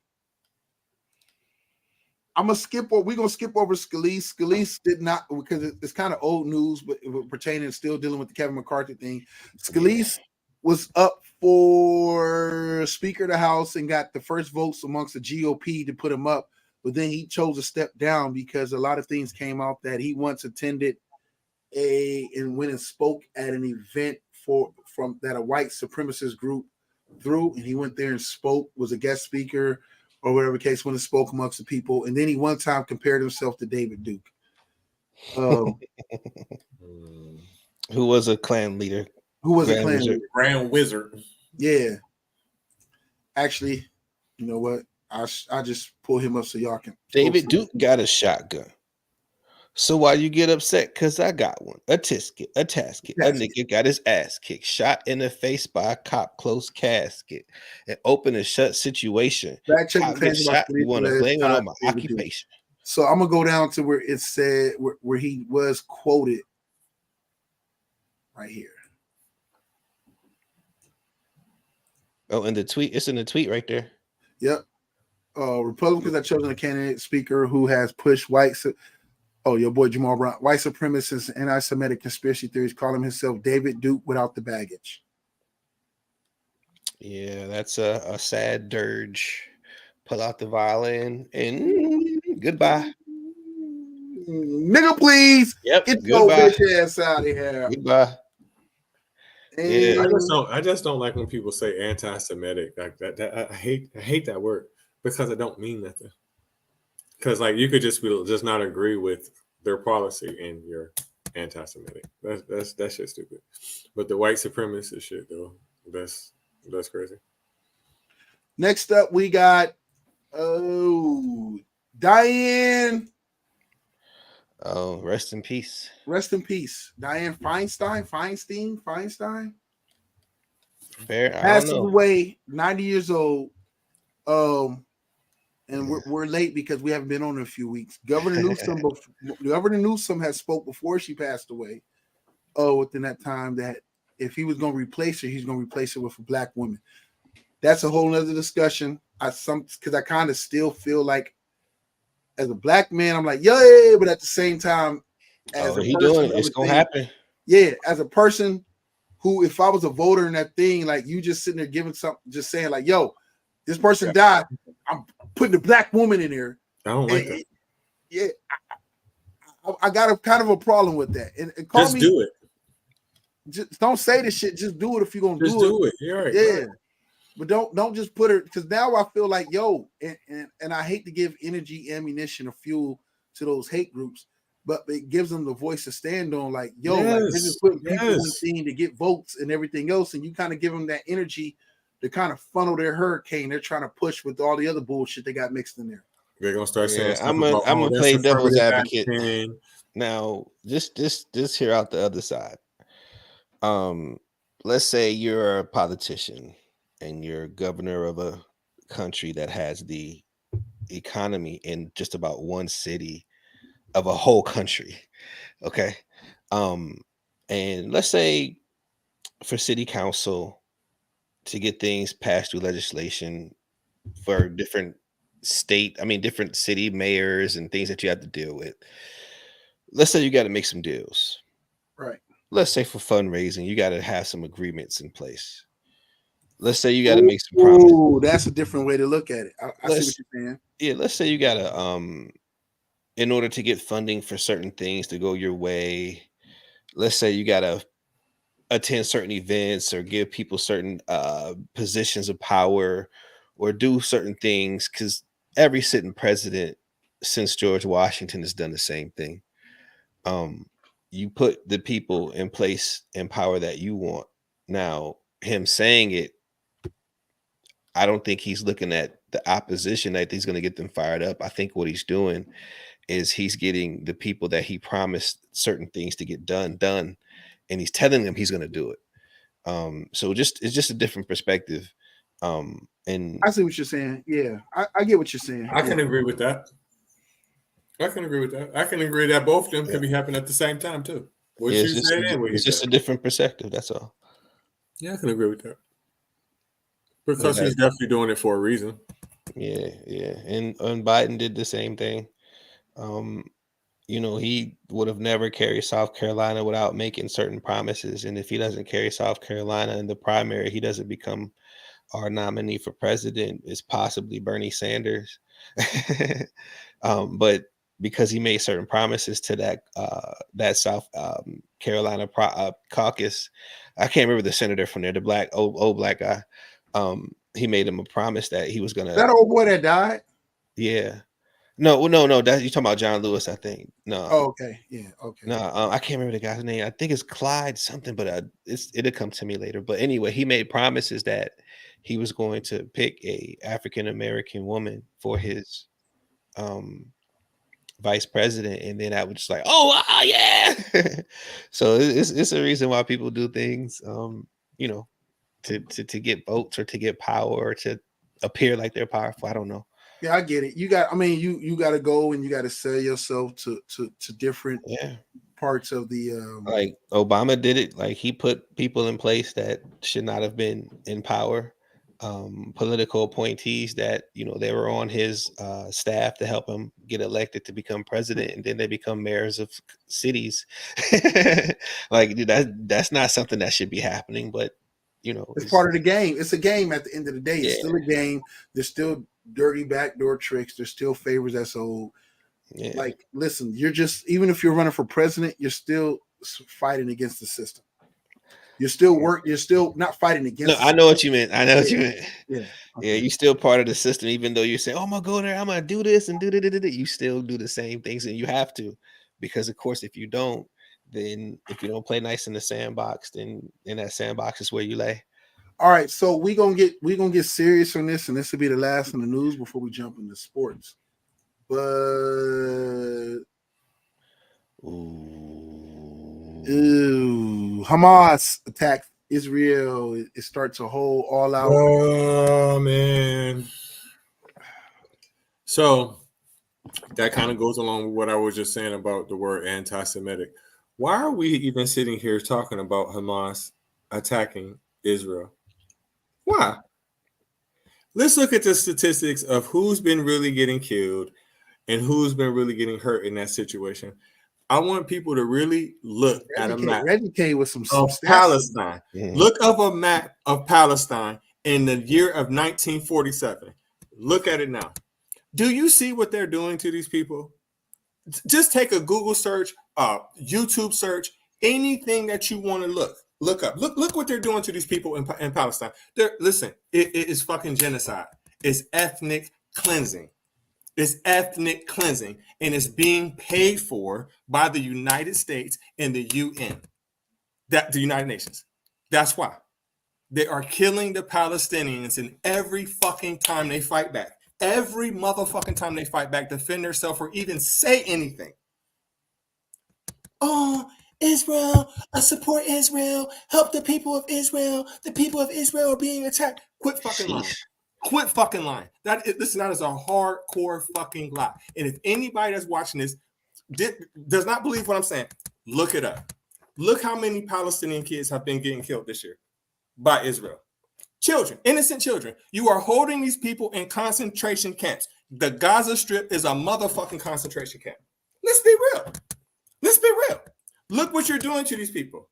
B: gonna skip over. We're gonna skip over Scalise. Scalise did not, because it's kind of old news, but pertaining still dealing with the Kevin McCarthy thing. Scalise was up for Speaker of the House and got the first votes amongst the GOP to put him up, but then he chose to step down because a lot of things came out that he once attended and went and spoke at an event from that a white supremacist group threw, and he went there and spoke, was a guest speaker or whatever the case, when he spoke amongst the people, and then he one time compared himself to David Duke,
A: who was a Klan leader.
B: Who was a Klan leader?
C: Grand Wizard.
B: Yeah. Actually, you know what? I just pull him up so y'all can.
A: David Duke got a shotgun. So why you get upset? Because I got one. A tisket, a tasket. A nigga got his ass kicked. Shot in the face by a cop. Close casket. An open and shut situation. Cop gets shot. You want to blame it on my occupation.
B: So I'm going to go down to where it said, where he was quoted. Right here.
A: Oh, in the tweet. It's in the tweet right there.
B: Yep. Republicans have chosen a candidate speaker who has pushed white. Oh, your boy Jamal Brown, white supremacist, anti-Semitic conspiracy theories, calling himself David Duke without the baggage.
A: Yeah, that's a sad dirge. Pull out the violin and goodbye.
B: Nigga, please.
A: Yep.
B: Get your bitch ass out of here.
A: Goodbye.
C: Yeah. I just don't like when people say anti-Semitic like that. I hate that word because it don't mean nothing. Because like you could just not agree with their policy and you're anti-Semitic. That shit's stupid. But the white supremacist shit though, that's crazy.
B: Next up, we got Diane.
A: Oh, rest in peace.
B: Rest in peace, Diane Feinstein.
A: Fair.
B: Passed away, 90 years old. And we're late because we haven't been on in a few weeks. Governor Newsom has spoke before she passed away. Within that time, that if he was going to replace her, he's going to replace her with a black woman. That's a whole nother discussion. Because I kind of still feel like, as a black man, I'm like, yay, but at the same time, as
A: it's gonna happen.
B: Yeah, as a person who, if I was a voter in that thing, like you just sitting there giving something, just saying like, yo, this person died. I'm putting a black woman in there.
C: I don't like that.
B: Yeah, I got a kind of a problem with that. And call
C: just do it.
B: Just don't say this shit. Just do it if you're gonna
C: just do it. You're right.
B: Yeah. Right. But don't just put her, because now I feel like, yo, and I hate to give energy, ammunition, or fuel to those hate groups, but it gives them the voice to stand on. Like, yo, like they're just putting people on the scene to get votes and everything else, and you kind of give them that energy to kind of funnel their hurricane they're trying to push with all the other bullshit they got mixed in there.
C: They're gonna start saying,
A: I'm gonna play devil's advocate now. Just hear out the other side. Let's say you're a politician and you're governor of a country that has the economy in just about one city of a whole country. Okay. And let's say for city council to get things passed through legislation for different city mayors and things that you have to deal with. Let's say you got to make some deals.
B: Right.
A: Let's say for fundraising, you got to have some agreements in place. Let's say you got to make some promises.
B: Oh, that's a different way to look at it. I see what you're saying.
A: Yeah, let's say you got to, in order to get funding for certain things to go your way, let's say you got to attend certain events or give people certain positions of power or do certain things, because every sitting president since George Washington has done the same thing. You put the people in place and power that you want. Now, him saying it, I don't think he's looking at the opposition that he's going to get them fired up. I think what he's doing is he's getting the people that he promised certain things to get done, and he's telling them he's going to do it. So it's just a different perspective. And
B: I see what you're saying. Yeah, I get what you're saying.
C: I can agree with that. I can agree with that. I can agree that both of them can be happening at the same time too. What
A: yeah,
C: you said and what
A: it's just a different perspective. That's all.
C: Yeah, I can agree with that. Because he's definitely doing it for a reason.
A: Yeah. And Biden did the same thing. He would have never carried South Carolina without making certain promises. And if he doesn't carry South Carolina in the primary, he doesn't become our nominee for president. Is possibly Bernie Sanders. But because he made certain promises to that South Carolina caucus, I can't remember the senator from there, the old black guy. He made him a promise that he was gonna.
B: That old boy that died.
A: Yeah. No. That you're talking about John Lewis, I think. No.
B: Oh, okay. Yeah. Okay.
A: No, I can't remember the guy's name. I think it's Clyde something, but it'll come to me later. But anyway, he made promises that he was going to pick a African American woman for his vice president, and then I was just like, oh yeah. So it's a reason why people do things, to get votes or to get power or to appear like they're powerful. I don't know.
B: Yeah, I get it. You got to go and you got to sell yourself to different parts of the
A: like Obama did it. Like he put people in place that should not have been in power, political appointees that they were on his staff to help him get elected to become president, and then they become mayors of cities. Like that's not something that should be happening, but
B: it's part of the game. It's a game at the end of the day. It's still a game. There's still dirty backdoor tricks. There's still favors that's old. Yeah. Like, listen, you're just, even if you're running for president, you're still fighting against the system. You're still not fighting against.
A: No, I know what you meant. What you meant.
B: Yeah.
A: Okay. Yeah, you're still part of the system, even though you say, oh, I'm gonna go there, I'm gonna do this and do that. You still do the same things, and you have to, because of course, if you don't, then if you don't play nice in the sandbox, then in that sandbox is where you lay.
B: All right, so we're gonna get serious on this, and this will be the last in the news before we jump into sports. But Hamas attacked Israel. It starts a whole all-out.
C: Oh man! So that kind of goes along with what I was just saying about the word anti-Semitic. Why are we even sitting here talking about Hamas attacking Israel? Why? Let's look at the statistics of who's been really getting killed and who's been really getting hurt in that situation. I want people to really look at a map
B: with some
C: of Palestine. Look up a map of Palestine in the year of 1947. Look at it now. Do you see what they're doing to these people? Just take a Google search, YouTube search, anything that you want to look up. Look what they're doing to these people in Palestine. Listen, it is fucking genocide. It's ethnic cleansing. It's ethnic cleansing, and it's being paid for by the United States and the UN, the United Nations. That's why they are killing the Palestinians, and every fucking time they fight back. Every motherfucking time they fight back, defend themselves, or even say anything. Oh, Israel, I support Israel, help the people of Israel. The people of Israel are being attacked. Quit fucking lying. Quit fucking lying. That is a hardcore fucking lie. And if anybody that's watching this does not believe what I'm saying, look it up. Look how many Palestinian kids have been getting killed this year by Israel. Children, innocent children. You are holding these people in concentration camps. The Gaza Strip is a motherfucking concentration camp. Let's be real. Let's be real. Look what you're doing to these people.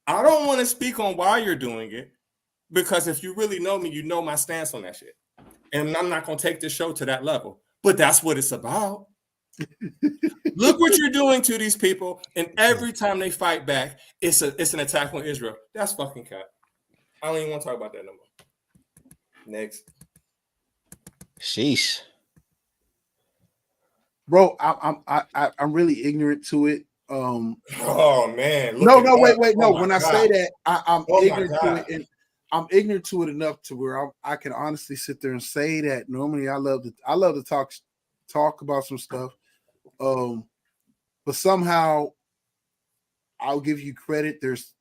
C: I don't want to speak on why you're doing it, because if you really know me, you know my stance on that shit. And I'm not going to take this show to that level. But that's what it's about. Look what you're doing to these people, and every time they fight back, it's an attack on Israel. That's fucking cap. I don't even want to talk about that no more. Next.
A: Sheesh.
B: Bro, I'm really ignorant to it.
C: Oh man.
B: No, wait.
C: Oh,
B: No, when I say that, I'm
C: Oh, my
B: ignorant to
C: God.
B: it, and I'm ignorant to it enough to where I can honestly sit there and say that. Normally, I love to talk about some stuff, but somehow I'll give you credit. There's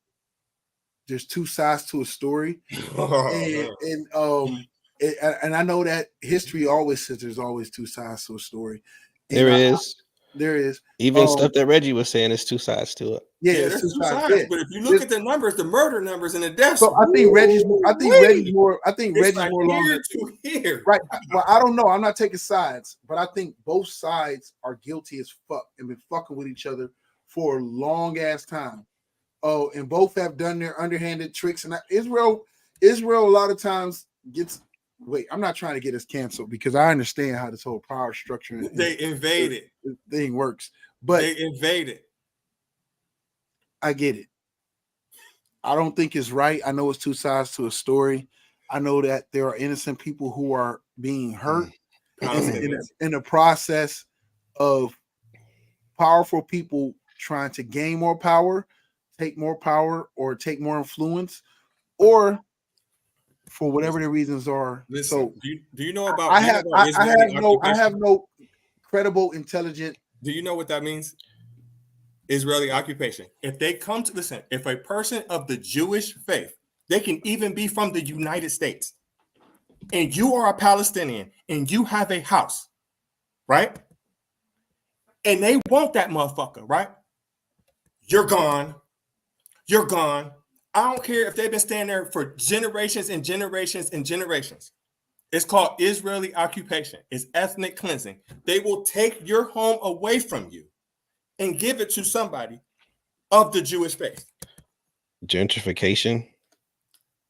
B: two sides to a story,
C: Oh,
B: and I know that history always says there's always two sides to a story. And
A: There is.
B: there is
A: Even stuff that Reggie was saying, there's two sides to it.
B: yeah,
C: yeah,
B: there's
C: there's
B: two
C: two
B: sides.
C: sides.
B: Yeah.
C: But if you look at the numbers, the murder numbers and the deaths.
B: So I think Reggie's more. I think Reggie's more
C: It's like
B: more longer.
C: here to here.
B: Right. Well, I don't know. I'm not taking sides, but I think both sides are guilty as fuck and been fucking with each other for a long ass time. Oh, and both have done their underhanded tricks. And Israel a lot of times gets. Wait, I'm not trying to get us canceled because I understand how this whole power structure
C: They invaded.
B: thing works, but
C: They invaded.
B: I get it. I don't think it's right. I know it's two sides to a story. I know that there are innocent people who are being hurt in the process of powerful people trying to gain more power, take more power, or take more influence, or for whatever the reasons are.
C: Listen,
B: So
C: do you know about?
B: I have no credible, intelligent.
C: Do you know what that means? Israeli occupation. If they come to listen, if a person of the Jewish faith, they can even be from the United States, and you are a Palestinian and you have a house, right? And they want that motherfucker, right? You're gone. You're gone. I don't care if they've been staying there for generations and generations and generations. It's called Israeli occupation. It's ethnic cleansing. They will take your home away from you and give it to somebody of the Jewish faith.
A: Gentrification.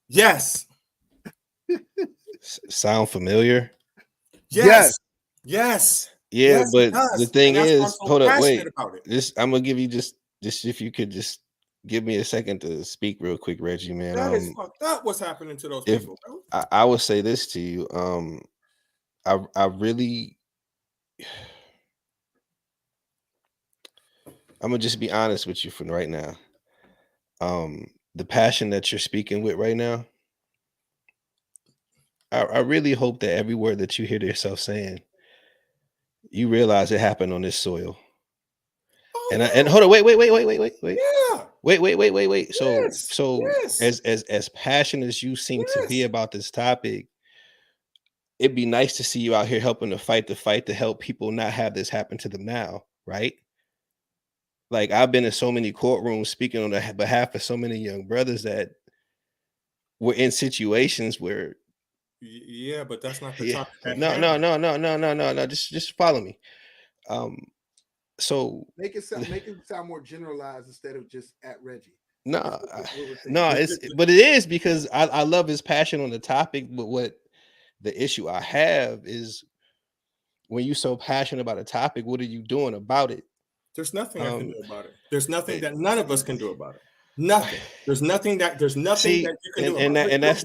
C: Yes.
A: Sound familiar?
C: Yes.
A: Yeah,
C: Yes,
A: but the thing is, hold up, wait. I'm gonna give you just if you could just give me a second to speak real quick, Reggie, man.
C: That is fucked up. What's happening to those people, bro?
A: I would say this to you, I really, I'm gonna just be honest with you from right now. The passion that you're speaking with right now, I really hope that every word that you hear yourself saying, you realize it happened on this soil. And hold on, wait.
C: Yeah.
A: Wait. So
C: Yes.
A: as passionate as you seem to be about this topic, it'd be nice to see you out here helping to fight the fight to help people not have this happen to them now, right? Like I've been in so many courtrooms speaking on the behalf of so many young brothers that were in situations where
C: Yeah, but that's not the topic.
A: No. Just follow me. So
B: Make it sound more generalized instead of just at Reggie.
A: No, but it is because I love his passion on the topic. But what the issue I have is when you're so passionate about a topic, what are you doing about it?
C: There's nothing I can do about it. There's nothing that none of us can do about it. Nothing. There's nothing that you can do about it.
B: And that's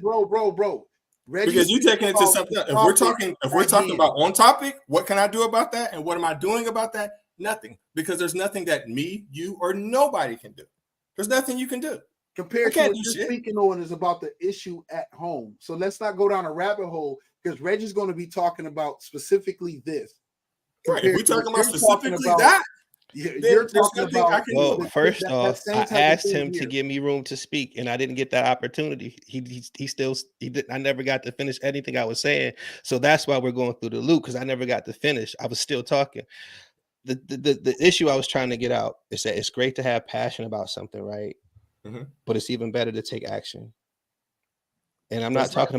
B: bro. Reggie,
C: because you're taking it to something else. If we're talking about on topic, what can I do about that? And what am I doing about that? Nothing. Because there's nothing that me, you, or nobody can do. There's nothing you can do.
B: Compared to what you're speaking on is about the issue at home. So let's not go down a rabbit hole because Reggie's going to be talking about specifically this.
C: Right. If we're talking about specifically that,
B: you're talking about.
A: Well, first off, I asked him to give me room to speak, and I didn't get that opportunity. He did. I never got to finish anything I was saying, so that's why we're going through the loop because I never got to finish. I was still talking. The issue I was trying to get out is that it's great to have passion about something, right? Mm-hmm. But it's even better to take action. And I'm not talking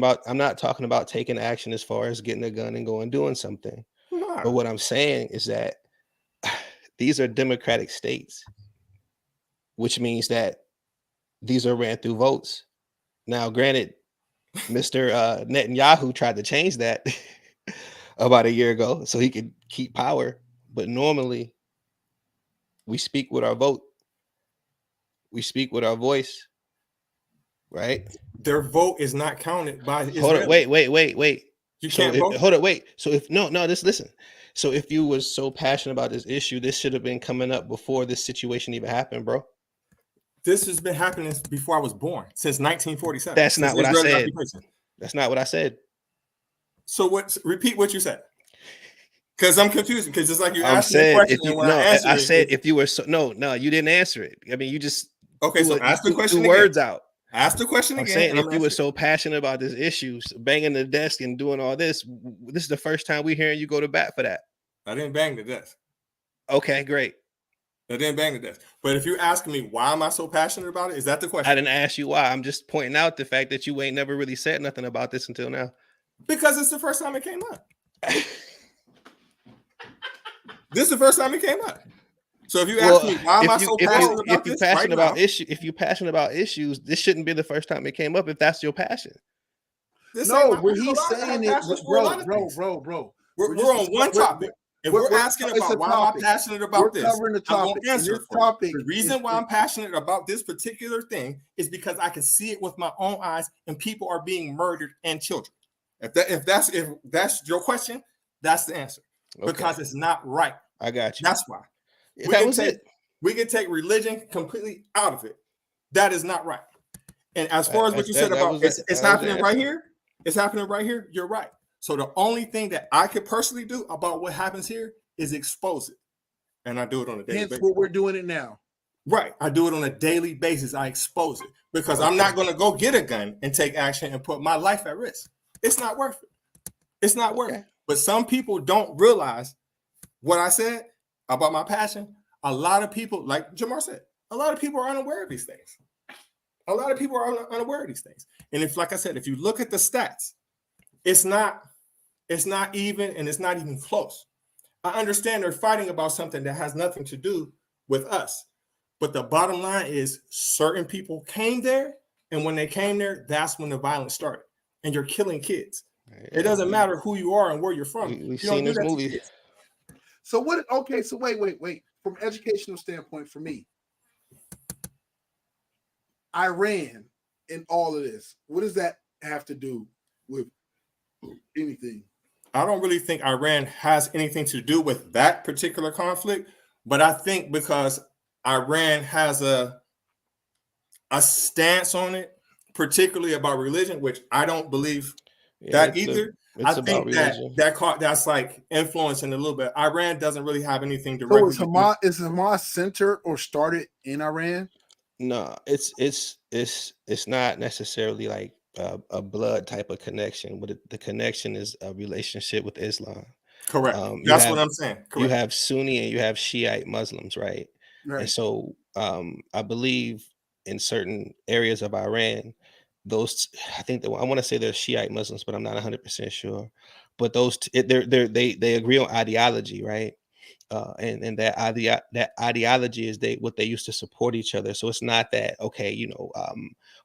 A: about taking action as far as getting a gun and going doing something. No. But what I'm saying is that these are democratic states, which means that these are ran through votes. Now, granted, Mr. Netanyahu tried to change that. about a year ago so he could keep power. But normally we speak with our vote. We speak with our voice, right?
C: Their vote is not counted by
A: Hold on,
C: Israel.
A: wait.
C: You
A: So
C: can't vote.
A: hold on, wait. So if no, just listen. So if you was so passionate about this issue, this should have been coming up before this situation even happened, bro.
C: This has been happening before I was born, since 1947.
A: That's
C: since
A: not what I
C: Israel's
A: said.
C: occupation.
A: That's not what I said.
C: So what? Repeat what you said. Because I'm confused. Because it's like you
A: I'm
C: asked me a
A: saying
C: question,
A: if you
C: and when I answer
A: I
C: it,
A: said if you were so no, you didn't answer it. I mean, you just
C: okay. So ask the question
A: threw
C: again.
A: words out.
C: Ask the question
A: I'm
C: again.
A: saying if you were so passionate about this issue, banging the desk and doing all this, this is the first time we're hearing you go to bat for that.
C: I didn't bang the desk.
A: Okay, great.
C: I didn't bang the desk. But if you're asking me why am I so passionate about it, is that the question?
A: I didn't ask you why. I'm just pointing out the fact that you ain't never really said nothing about this until now.
C: Because it's the first time it came up. This is the first time it came up. So if you ask me why am I so passionate about this,
A: if you're passionate about issues, this shouldn't be the first time it came up. If that's your passion,
B: no, when he's saying it, bro.
C: We're on one topic. If we're asking about why am I passionate about this,
B: covering the topic.
C: Answer topic. The reason why I'm passionate about this particular thing is because I can see it with my own eyes, and people are being murdered and children. If that's your question, that's the answer. Okay. Because it's not right.
A: I got you.
C: That's why. We can take religion completely out of it. That is not right. And as far as what you said about it's happening right here, it's happening right here. You're right. So the only thing that I could personally do about what happens here is expose it. And I do it on a daily basis.
B: That's what we're doing it now.
C: Right. I do it on a daily basis. I expose it because I'm not going to go get a gun and take action and put my life at risk. It's not worth it. It's not worth it. But some people don't realize what I said about my passion. A lot of people, like Jamar said, a lot of people are unaware of these things. A lot of people are unaware of these things. And if, like I said, if you look at the stats, it's not even, and it's not even close. I understand they're fighting about something that has nothing to do with us. But the bottom line is certain people came there, and when they came there, that's when the violence started. And you're killing kids. It doesn't matter who you are and where you're from.
A: We've seen this movie.
B: So what? Okay, so wait. From an educational standpoint, for me, Iran and all of this, what does that have to do with anything?
C: I don't really think Iran has anything to do with that particular conflict, but I think because Iran has a stance on it, particularly about religion, which I don't believe that either. I think that's like influencing a little bit. Iran doesn't really have anything directly.
B: So is Hamas centered or started in Iran?
A: No, it's not necessarily like a blood type of connection, but the connection is a relationship with Islam.
C: Correct. That's what I'm saying. Correct.
A: You have Sunni and you have Shiite Muslims, right? And so I believe in certain areas of Iran, I want to say they're Shiite Muslims, but I'm not 100% sure. But they agree on ideology, right? And that ideology is what they used to support each other. So it's not that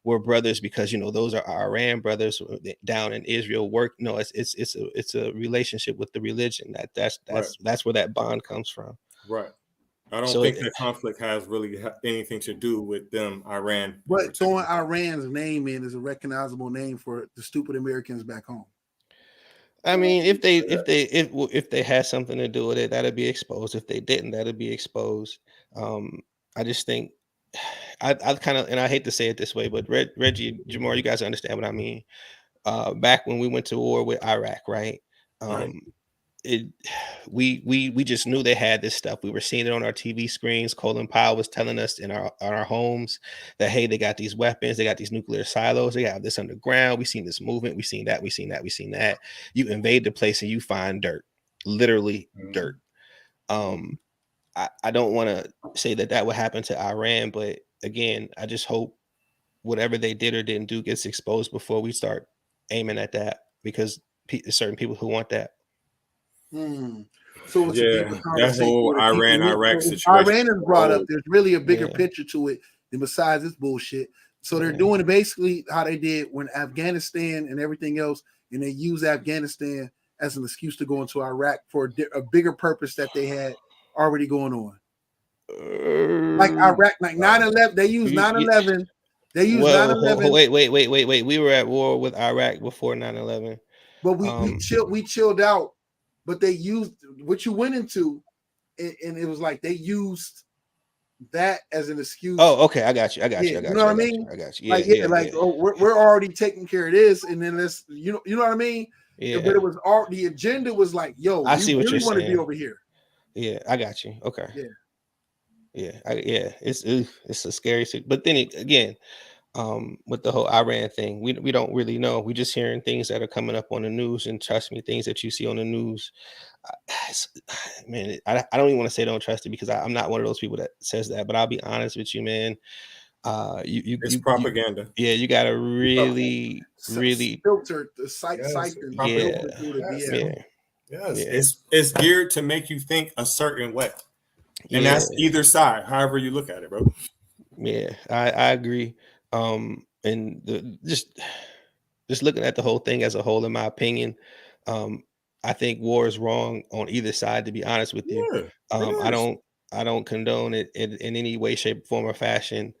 A: we're brothers because those are Iran brothers down in Israel work. No, it's a relationship with the religion that's where that bond comes from.
C: Right. I don't think the conflict has really anything to do with them, Iran.
B: But throwing Iran's name in is a recognizable name for the stupid Americans back home.
A: I mean, if they had something to do with it, that'd be exposed. If they didn't, that'd be exposed. I just think I kind of, and I hate to say it this way, but Reggie, Jamar, you guys understand what I mean. Back when we went to war with Iraq, right? We just knew they had this stuff. We were seeing it on our TV screens. Colin Powell was telling us in our homes that, hey, they got these weapons, they got these nuclear silos, they got this underground. We seen this movement, we seen that. You invade the place and you find dirt, literally dirt. I don't want to say that would happen to Iran, but again, I just hope whatever they did or didn't do gets exposed before we start aiming at that, because certain people who want that.
B: So it's
C: that whole Iran-Iraq situation.
B: Iran is brought up. There's really a bigger picture to it than besides this bullshit. So they're doing it basically how they did when Afghanistan and everything else, and they use Afghanistan as an excuse to go into Iraq for a bigger purpose that they had already going on. Like Iraq, like 9/11, they used 9/11. They used 9/11.
A: Wait. We were at war with Iraq before 9/11.
B: But we chilled out. But they used what you went into, and it was like they used that as an excuse.
A: Oh, okay, I got you.
B: You know what I mean?
A: I got you.
B: Yeah, oh, we're already taking care of this, and then let's you know what I mean?
A: Yeah.
B: But it was all the agenda was like, yo,
A: I see what
B: really
A: you're
B: want
A: saying.
B: to be over here.
A: Yeah, I got you. Okay.
B: Yeah.
A: It's a scary thing. But then again, with the whole Iran thing, we don't really know. We just hearing things that are coming up on the news, and trust me, things that you see on the news, man, I don't even want to say don't trust it because I'm not one of those people that says that. But I'll be honest with you, man.
C: It's propaganda.
A: You gotta really
B: filter the siphon.
C: It's geared to make you think a certain way, and that's either side, however you look at it, bro.
A: Yeah, I agree. And just looking at the whole thing as a whole, in my opinion, I think war is wrong on either side. To be honest with you, I don't condone it in any way, shape, form, or fashion.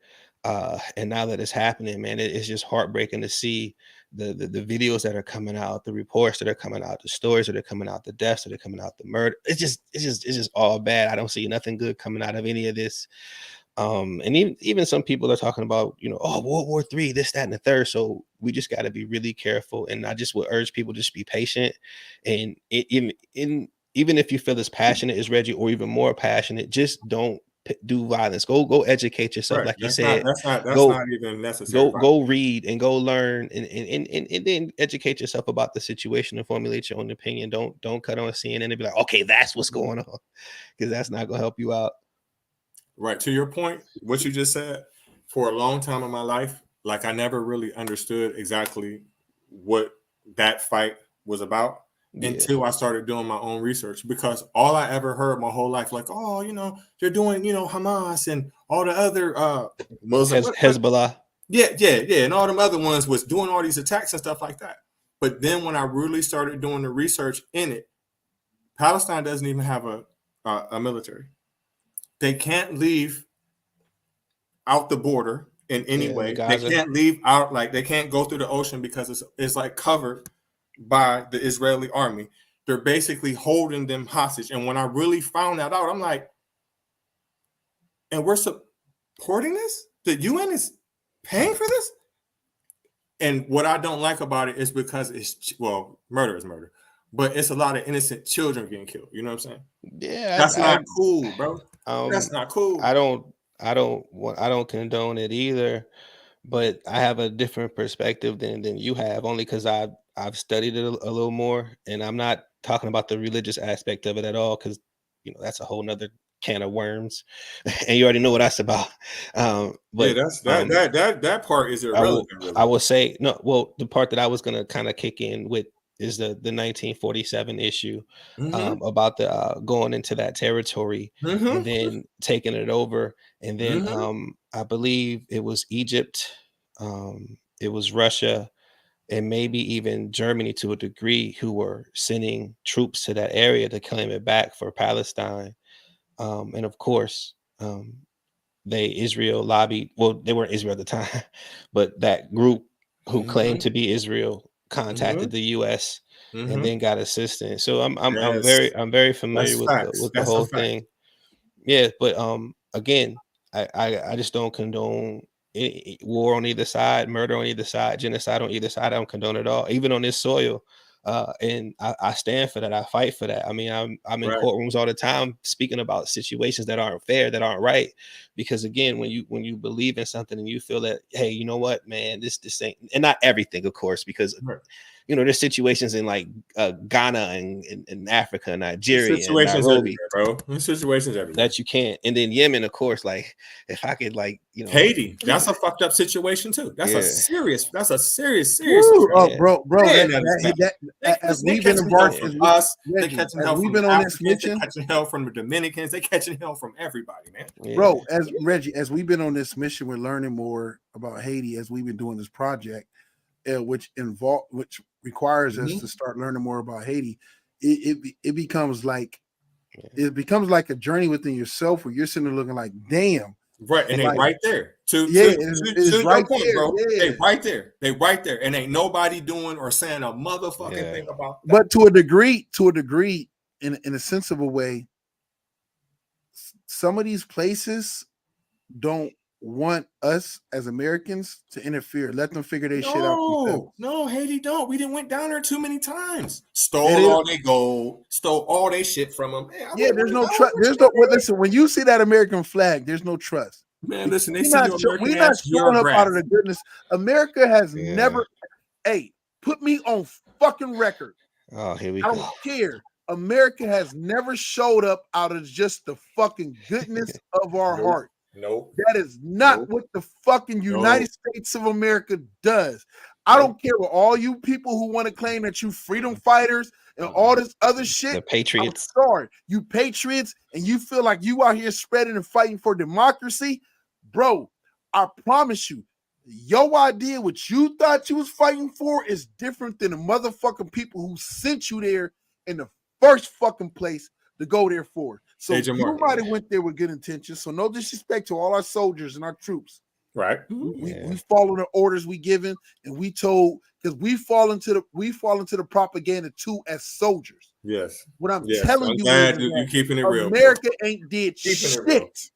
A: And now that it's happening, man, it's just heartbreaking to see the videos that are coming out, the reports that are coming out, the stories that are coming out, the deaths that are coming out, the murder. It's just all bad. I don't see nothing good coming out of any of this. And even some people are talking about, World War III, this, that, and the third. So we just got to be really careful. And I just would urge people to just be patient. And even if you feel as passionate as Reggie, or even more passionate, just don't do violence. Go educate yourself, right. Like you said.
C: That's not even necessary.
A: Go read and go learn, and then educate yourself about the situation and formulate your own opinion. Don't cut on CNN and be like, okay, that's what's going on, because that's not gonna help you out.
C: Right. To your point, what you just said, for a long time in my life, like I never really understood exactly what that fight was about until I started doing my own research, because all I ever heard my whole life, like, oh, they're doing, Hamas and all the other Muslim
A: Hezbollah.
C: Yeah. And all them other ones was doing all these attacks and stuff like that. But then when I really started doing the research in it, Palestine doesn't even have a military. They can't leave out the border in any way. They can't leave out, like they can't go through the ocean because it's like covered by the Israeli army. They're basically holding them hostage. And when I really found that out, I'm like, and we're supporting this? The UN is paying for this? And what I don't like about it is because murder is murder, but it's a lot of innocent children getting killed. You know what I'm saying?
A: Yeah,
C: that's not cool, bro. That's not cool.
A: I don't condone it either, but I have a different perspective than you have, only because I've studied it a little more, and I'm not talking about the religious aspect of it at all, because that's a whole nother can of worms, and you already know what that's about. But
C: that part is irrelevant.
A: I will say no. Well, the part that I was gonna kind of kick in with is the 1947 issue, about the going into that territory and then taking it over, and then I believe it was Egypt, it was Russia, and maybe even Germany to a degree, who were sending troops to that area to claim it back for Palestine. And of course, Israel lobbied. Well, they weren't Israel at the time, but that group who claimed to be Israel contacted the U.S. and then got assistance. So I'm very familiar with the whole thing. Yeah, but again, I just don't condone war on either side, murder on either side, genocide on either side. I don't condone it all, even on this soil. And I stand for that. I fight for that. I mean, I'm in courtrooms all the time speaking about situations that aren't fair, that aren't right. Because again, when you believe in something and you feel that, hey, you know what, man, this ain't, and not everything, of course, because there's situations in like Ghana and Africa, Nigeria,
C: situations
A: and Nairobi,
C: bro. There's situations everywhere
A: that you can't. And then Yemen, of course, like if I could, like,
C: Haiti, that's a fucked up situation too. That's a serious.
B: Oh, bro. As we've been embarked from us,
C: they catching hell from Africans, they catching hell from the Dominicans, they catching hell from everybody, man.
B: Yeah. Bro, as we've been on this mission, we're learning more about Haiti as we've been doing this project. which requires us to start learning more about Haiti, it becomes like a journey within yourself where you're sitting there looking like, damn.
C: Right, and they
B: like,
C: right there. To
B: it's
C: your
B: right
C: point,
B: there,
C: bro.
B: yeah.
C: They right there. They right there, and ain't nobody doing or saying a motherfucking thing about that.
B: But to a degree, in a sense of a way, some of these places don't want us as Americans to interfere. Let them figure their shit out themselves.
C: No, Haiti don't. We didn't went down there too many times. Stole all their gold, stole all their shit from them.
B: Yeah, there's no trust. Listen, when you see that American flag, there's no trust.
C: Man, listen,
B: we're not showing up out of the goodness. America has never. Hey, put me on fucking record.
A: Oh, here we go.
B: I don't care. America has never showed up out of just the fucking goodness of our heart.
C: Nope.
B: That is not what the fucking United States of America does. I don't care what all you people who want to claim that you freedom fighters and all this other shit.
A: The patriots.
B: I'm sorry, you patriots, and you feel like you out here spreading and fighting for democracy, bro. I promise you, your idea what you thought you was fighting for is different than the motherfucking people who sent you there in the first fucking place to go there for. So you might have went there with good intentions. So no disrespect to all our soldiers and our troops.
C: Right.
B: We follow the orders we given, and we told because we fall into the propaganda too as soldiers.
C: Yes.
B: What I'm telling you is
C: you keeping it real.
B: America ain't did shit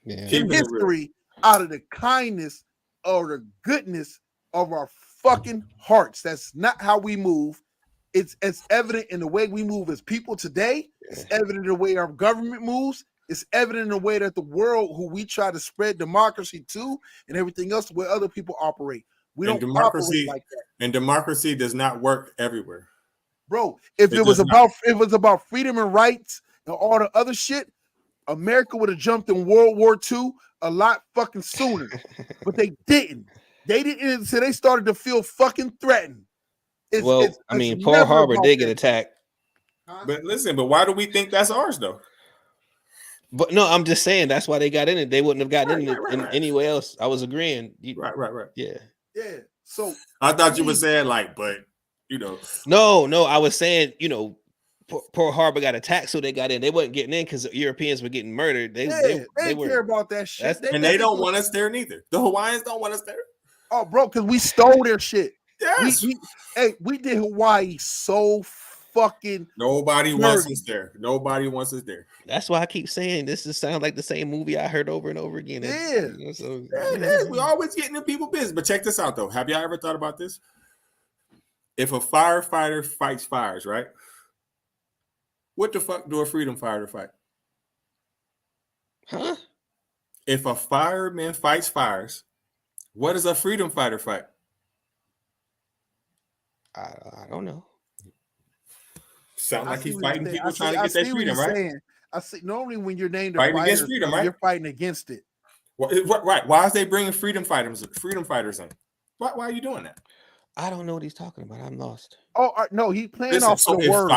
B: in history out of the kindness or the goodness of our fucking hearts. That's not how we move. It's evident in the way we move as people today. It's evident in the way our government moves. It's evident in the way that the world, who we try to spread democracy to, and everything else, where other people operate. We don't operate like that.
C: And democracy does not work everywhere,
B: bro. If it was about freedom and rights and all the other shit, America would have jumped in World War II a lot fucking sooner. But they didn't. They didn't until they started to feel fucking threatened.
A: Pearl Harbor did get attacked.
C: But listen, but why do we think that's ours though?
A: But no, I'm just saying that's why they got in it. They wouldn't have gotten in it anywhere else. I was agreeing.
C: Right.
B: Yeah. So
C: I thought you were saying but
A: No, I was saying, Pearl Harbor got attacked, so they got in. They wasn't getting in because Europeans were getting murdered. They
B: didn't care about that shit.
C: They don't want us there neither. The Hawaiians don't want us there.
B: Oh, bro, because we stole their shit.
C: Yes.
B: We did Hawaii so fucking.
C: Nobody wants us there. Nobody wants us there.
A: That's why I keep saying this sounds like the same movie I heard over and over again.
C: It is. We always getting in people's business. But check this out though. Have y'all ever thought about this? If a firefighter fights fires, right? What the fuck do a freedom fighter fight?
A: Huh?
C: If a fireman fights fires, what does a freedom fighter fight?
A: I don't know.
C: Sound like he's fighting people trying to get their freedom, right?
B: I see. Normally, when you're named a
C: fighting
B: fighter,
C: against freedom, right?
B: You're fighting against it.
C: Right. Why is they bringing freedom fighters in? Why are you doing that?
A: I don't know what he's talking about. I'm lost.
B: Oh no, he's playing off the word.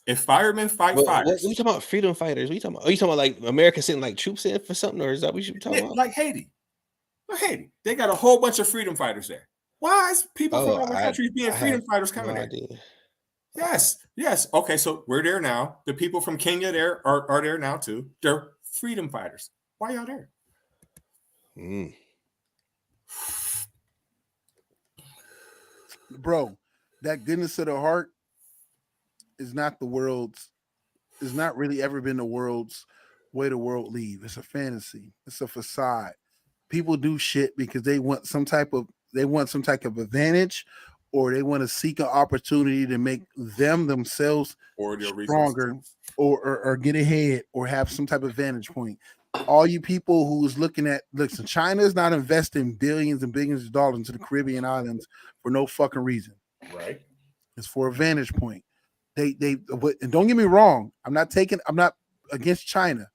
C: If firemen fight fires,
A: what are you talking about? Freedom fighters? What are you talking about? Are you talking about like America sending like troops in for something, or is that what you're talking about?
C: Like Haiti. Haiti, they got a whole bunch of freedom fighters there. Why is people from other countries being freedom fighters coming there? Yes. Okay, so we're there now. The people from Kenya there are there now too. They're freedom fighters. Why y'all there?
B: Bro, that goodness of the heart is not really ever been the world's way the world leave. It's a fantasy. It's a facade. People do shit because they want some type of advantage, or they want to seek an opportunity to make themselves stronger or get ahead or have some type of vantage point. All you people who's listen, China is not investing billions and billions of dollars into the Caribbean islands for no fucking reason.
C: Right.
B: It's for a vantage point. And don't get me wrong, I'm not against China.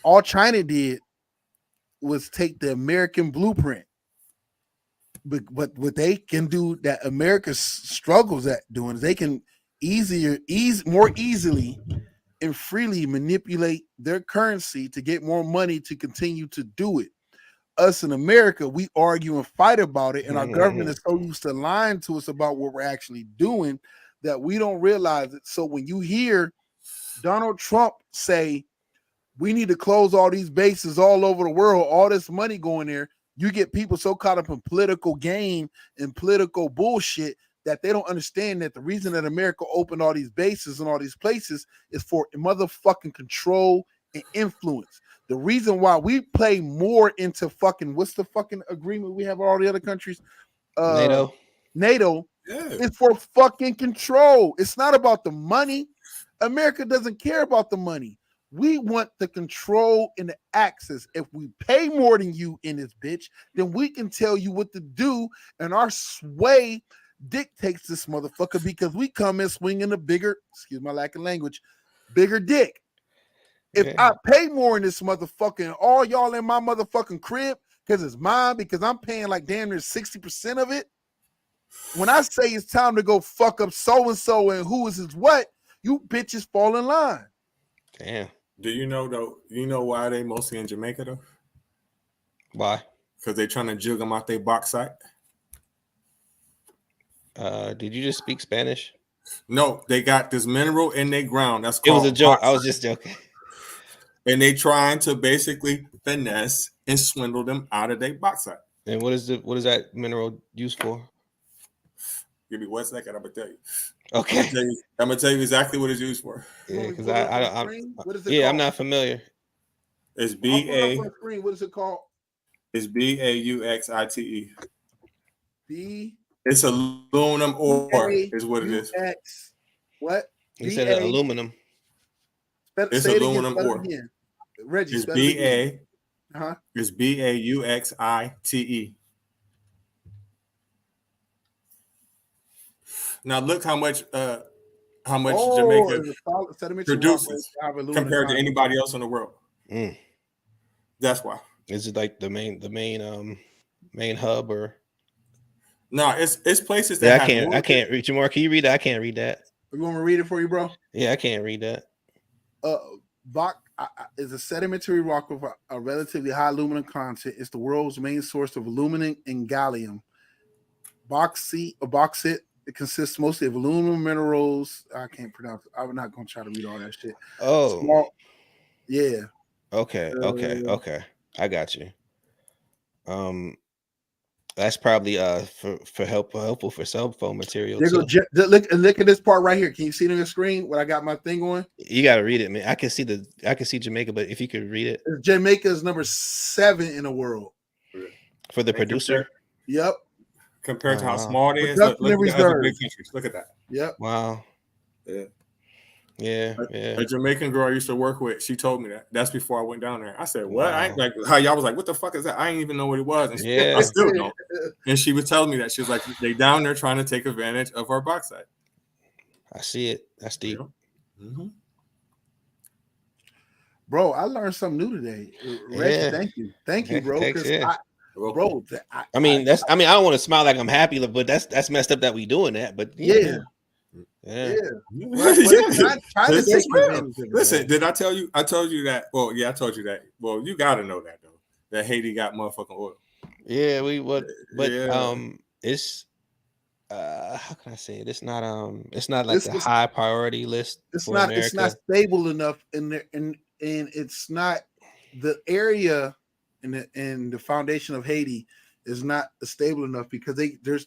B: All China did was take the American blueprint. But what they can do that America struggles at doing is they can more easily and freely manipulate their currency to get more money to continue to do it. us in America, we argue and fight about it, and our government is so used to lying to us about what we're actually doing that we don't realize it. So when you hear Donald Trump say we need to close all these bases all over the world, all this money going there, you get people so caught up in political gain and political bullshit that they don't understand that the reason that America opened all these bases and all these places is for motherfucking control and influence. The reason why we play more into fucking, what's the fucking agreement we have with all the other countries? NATO is for fucking control. It's not about the money. America doesn't care about the money. We want the control and the access. If we pay more than you in this bitch, then we can tell you what to do, and our sway dictates this motherfucker because we come in swinging a bigger, excuse my lack of language, bigger dick. If I pay more in this motherfucker and all y'all in my motherfucking crib because it's mine, because I'm paying like damn near 60% of it, when I say it's time to go fuck up so-and-so and who is his what, you bitches fall in line.
A: Damn.
C: Do you know though? You know why they mostly in Jamaica though?
A: Why?
C: Because they trying to jug them out their bauxite.
A: Did you just speak Spanish?
C: No, they got this mineral in their ground. That's
A: it
C: called
A: was a joke.
C: bauxite.
A: I was just joking.
C: And they trying to basically finesse and swindle them out of their bauxite.
A: And what is that mineral used for?
C: Give me 1 second. I'm gonna tell you.
A: Okay.
C: I'm gonna tell you exactly what it's used for.
A: Yeah, because
B: what is it called?
A: I'm not familiar.
C: It's B-A.
B: What is it called?
C: It's BAUXITE.
B: B.
C: It's aluminum ore, is what it is.
B: What?
A: You said aluminum.
C: It's aluminum ore.
B: Reggie,
C: it's B-A.
B: Uh-huh.
C: It's BAUXITE. Now look how much Jamaica produces compared to anybody else in the world. That's why.
A: Is it like the main hub or?
C: No, it's places that
A: I can't read you more. Can you read that? I can't read that.
B: You want me to read it for you, bro?
A: Yeah, I can't read that.
B: Bach is a sedimentary rock with a relatively high aluminum content. It's the world's main source of aluminum and gallium. Bauxite. It consists mostly of aluminum minerals. I can't pronounce it. I'm not going to try to read all that shit.
A: Oh.
B: Yeah.
A: Okay. I got you. That's probably helpful for cell phone material too.
B: Look at this part right here. Can you see it on the screen when I got my thing on?
A: You got to read it, man. I can see Jamaica, but if you could read it.
B: Jamaica is number 7 in the world
A: for the producer.
B: Yep.
C: Compared to how small it is, look at the other big countries. Look at that.
B: Yep.
A: Wow. Yeah.
C: A Jamaican girl I used to work with, she told me that. That's before I went down there. I said, "What?" Wow. I ain't like how y'all was like, "What the fuck is that?" I didn't even know what it was. And I still don't. And she was telling me that she was like, "They down there trying to take advantage of our bauxite."
A: I see it. That's deep.
C: Mm-hmm.
B: Bro, I learned something new today. Reggie, thank you, bro.
A: I mean, I don't want to smile like I'm happy, but that's messed up that we doing that. But yeah.
C: Listen, did I tell you? I told you that. Well, yeah, I told you that. Well, you got to know that though. That Haiti got motherfucking oil.
A: Yeah, it's how can I say it? It's not like the high priority list.
B: It's not stable enough and it's not the area and the foundation of Haiti is not stable enough because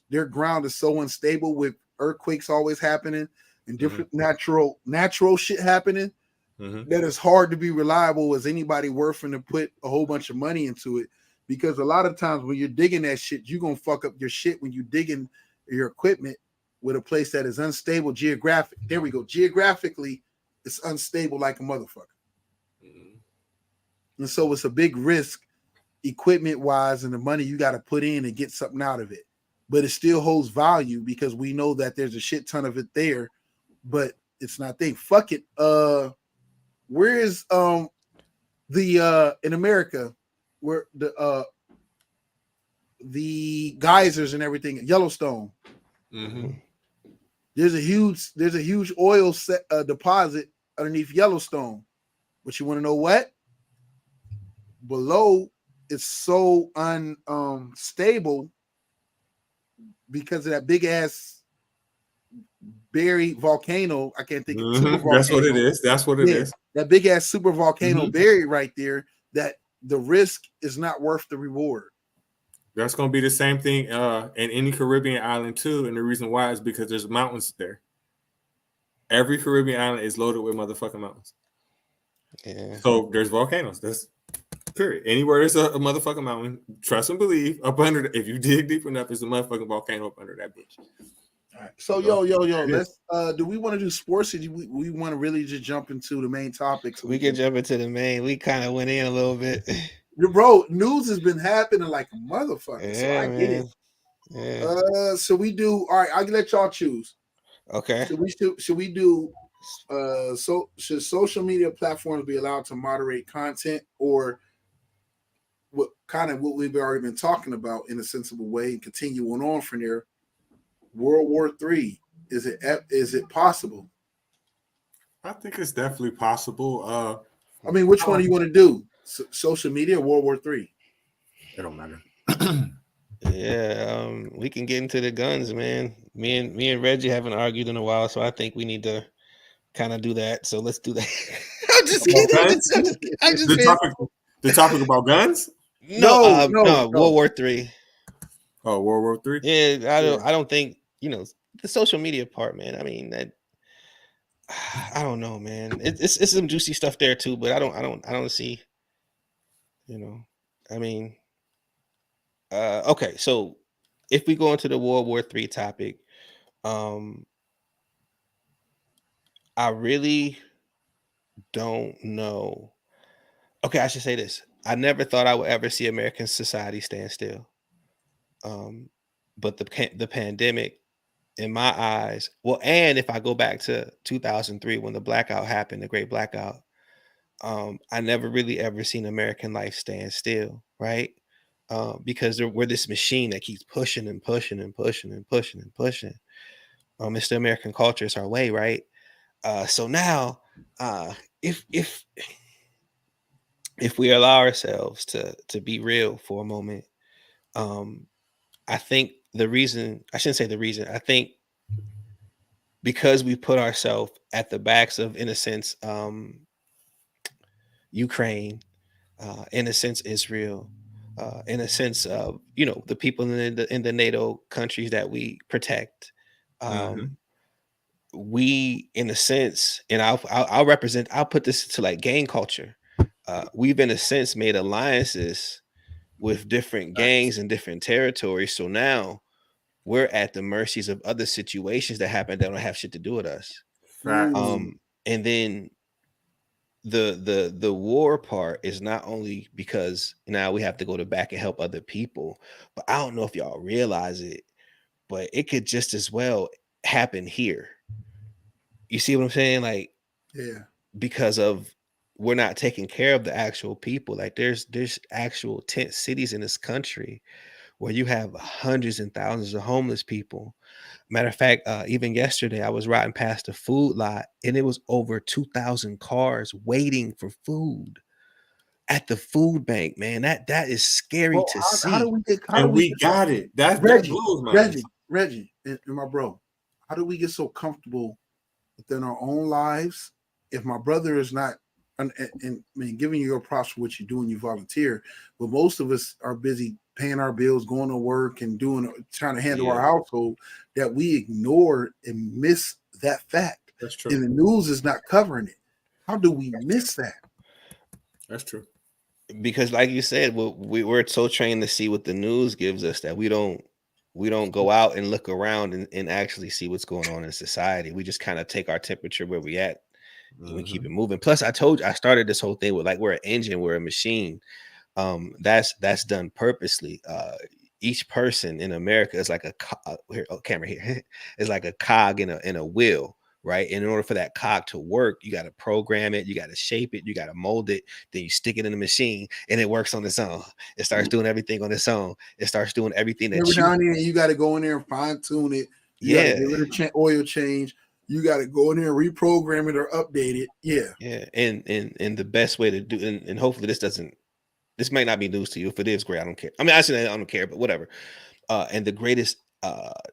B: their ground is so unstable with earthquakes always happening and different natural shit happening that it's hard to be reliable as anybody worthing to put a whole bunch of money into it, because a lot of times when you're digging that shit, you're gonna fuck up your shit when you digging your equipment with a place that is unstable geographically it's unstable like a motherfucker. And so it's a big risk equipment wise and the money you got to put in and get something out of it, but it still holds value because we know that there's a shit ton of it there, but it's not there. Fuck it. Where is in America where the geysers and everything, Yellowstone. There's a huge oil deposit underneath Yellowstone, but you want to know what? Below is so unstable because of that big ass buried volcano. I can't think of super volcano.
C: That's what it is. That's what it is.
B: That big ass super volcano buried right there. That the risk is not worth the reward.
C: That's going to be the same thing in any Caribbean island too, and the reason why is because there's mountains there. Every Caribbean island is loaded with motherfucking mountains.
A: Yeah.
C: So there's volcanoes. That's period. Anywhere there's a motherfucking mountain, trust and believe, up under if you dig deep enough, there's a motherfucking volcano up under that bitch.
B: All right. So yo, let's do we want to do sports or do we want to really just jump into the main topics?
A: We can jump into the main. We kind of went in a little bit.
B: Bro, news has been happening like a motherfucker.
A: Yeah,
B: so I get it.
A: Yeah.
B: So we do all right, I'll let y'all choose.
A: Okay.
B: Should we do should social media platforms be allowed to moderate content, or what we've already been talking about in a sensible way and continue on from there? World War III, is it possible?
C: I think it's definitely possible.
B: I mean, which one do you want to do? Social media or World War III?
C: It don't matter.
A: Yeah, we can get into the guns, man. Me and Reggie haven't argued in a while, so I think we need to kind of do that. So let's do that. I'm just kidding. I'm just
C: the topic about guns?
A: No, World War III.
C: Oh, World War III?
A: Yeah, I don't think, the social media part, man. I mean, that I don't know, man. It's some juicy stuff there too, but I don't see, I mean, okay, so if we go into the World War III topic, I really don't know. Okay, I should say this. I never thought I would ever see American society stand still. But the pandemic, in my eyes, and if I go back to 2003 when the blackout happened, the Great Blackout, I never really ever seen American life stand still, right? Because we're this machine that keeps pushing and pushing and pushing and pushing and pushing. It's the American culture, it's our way, right? So now, if we allow ourselves to be real for a moment, I think I think because we put ourselves at the backs of, in a sense, Ukraine, in a sense, Israel, in a sense of, the people in the NATO countries that we protect. We, in a sense, and I'll put this to like gang culture. We've in a sense made alliances with different gangs and different territories. So now we're at the mercies of other situations that happen that don't have shit to do with us. And then the war part is not only because now we have to go to back and help other people, but I don't know if y'all realize it, but it could just as well happen here. You see what I'm saying? Like,
B: yeah,
A: because of we're not taking care of the actual people. Like there's actual tent cities in this country where you have hundreds and thousands of homeless people. Matter of fact, even yesterday I was riding past a food lot and it was over 2,000 cars waiting for food at the food bank. Man, that is scary to see.
B: How do we
C: got it? That blows my
B: Reggie, and my bro. How do we get so comfortable within our own lives? If my brother is not, and I mean, giving you your props for what you do and you volunteer, but most of us are busy paying our bills, going to work, and trying to handle our household, that we ignore and miss that fact.
C: That's true.
B: And the news is not covering it. How do we miss that?
C: That's true.
A: Because, like you said, we're so trained to see what the news gives us that we don't go out and look around and actually see what's going on in society. We just kind of take our temperature where we at and we keep it moving. Plus, I told you, I started this whole thing with like, we're an engine, we're a machine. That's done purposely. Each person in America is like camera here is like a cog in a wheel, right? And in order for that cog to work, you got to program it, you got to shape it, you got to mold it, then you stick it in the machine and it works on its own. It starts doing everything on its own. It starts doing everything that
B: you got to go in there and fine tune it. You got to get rid of oil change. You got to go in there and reprogram it or update it. Yeah.
A: Yeah. And the best way to do, and hopefully this doesn't this might not be news to you. If it is, great. I don't care. I mean, actually, I don't care, but whatever. And the greatest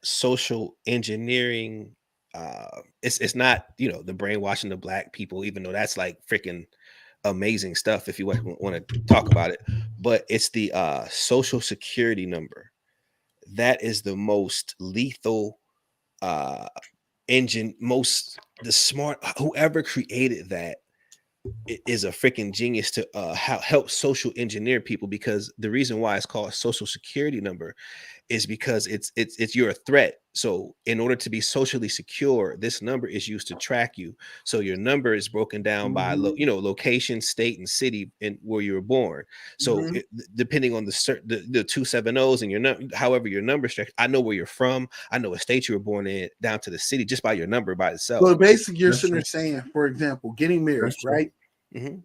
A: social engineering, it's not, you know, the brainwashing of black people, even though that's like freaking amazing stuff if you want to talk about it. But it's the social security number that is the most lethal engine, the smart, whoever created that is a freaking genius to help social engineer people, because the reason why it's called a social security number is because it's you're a threat. So in order to be socially secure, this number is used to track you. So your number is broken down by location, state, and city, and where you were born. So depending on the 270s and your however your number structure, I know where you're from. I know what state you were born in, down to the city, just by your number by itself.
B: So basically, you're sitting there saying, for example, getting married, right? You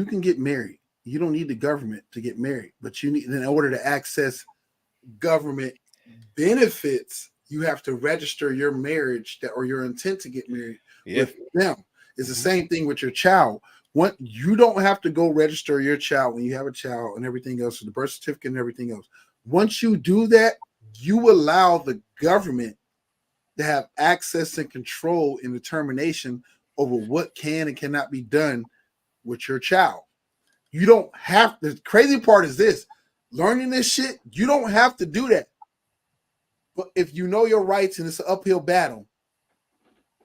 B: can get married. You don't need the government to get married, but you need, in order to access government benefits, you have to register your marriage or your intent to get married with them. It's the same thing with your child. You don't have to go register your child when you have a child and everything else, the birth certificate and everything else. Once you do that, you allow the government to have access and control and determination over what can and cannot be done with your child. You don't have, the crazy part is this, learning this shit, you don't have to do that. But if you know your rights, and it's an uphill battle,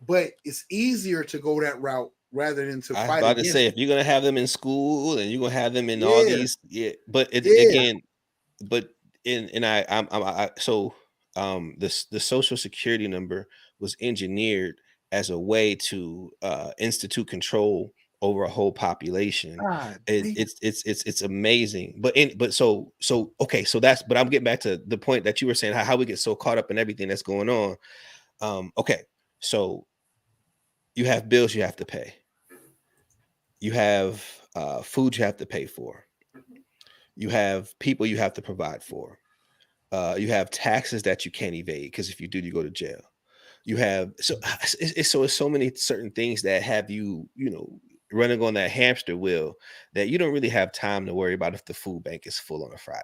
B: but it's easier to go that route rather than to fight. I was
A: about to say, if you're gonna have them in school and you're gonna have them in all these, but again, but the social security number was engineered as a way to institute control over a whole population. It's amazing. But so okay, so that's, but I'm getting back to the point that you were saying, how we get so caught up in everything that's going on. Okay, so you have bills you have to pay. You have food you have to pay for. You have people you have to provide for. You have taxes that you can't evade, because if you do, you go to jail. You have it's so many certain things that have you running on that hamster wheel that you don't really have time to worry about if the food bank is full on a Friday.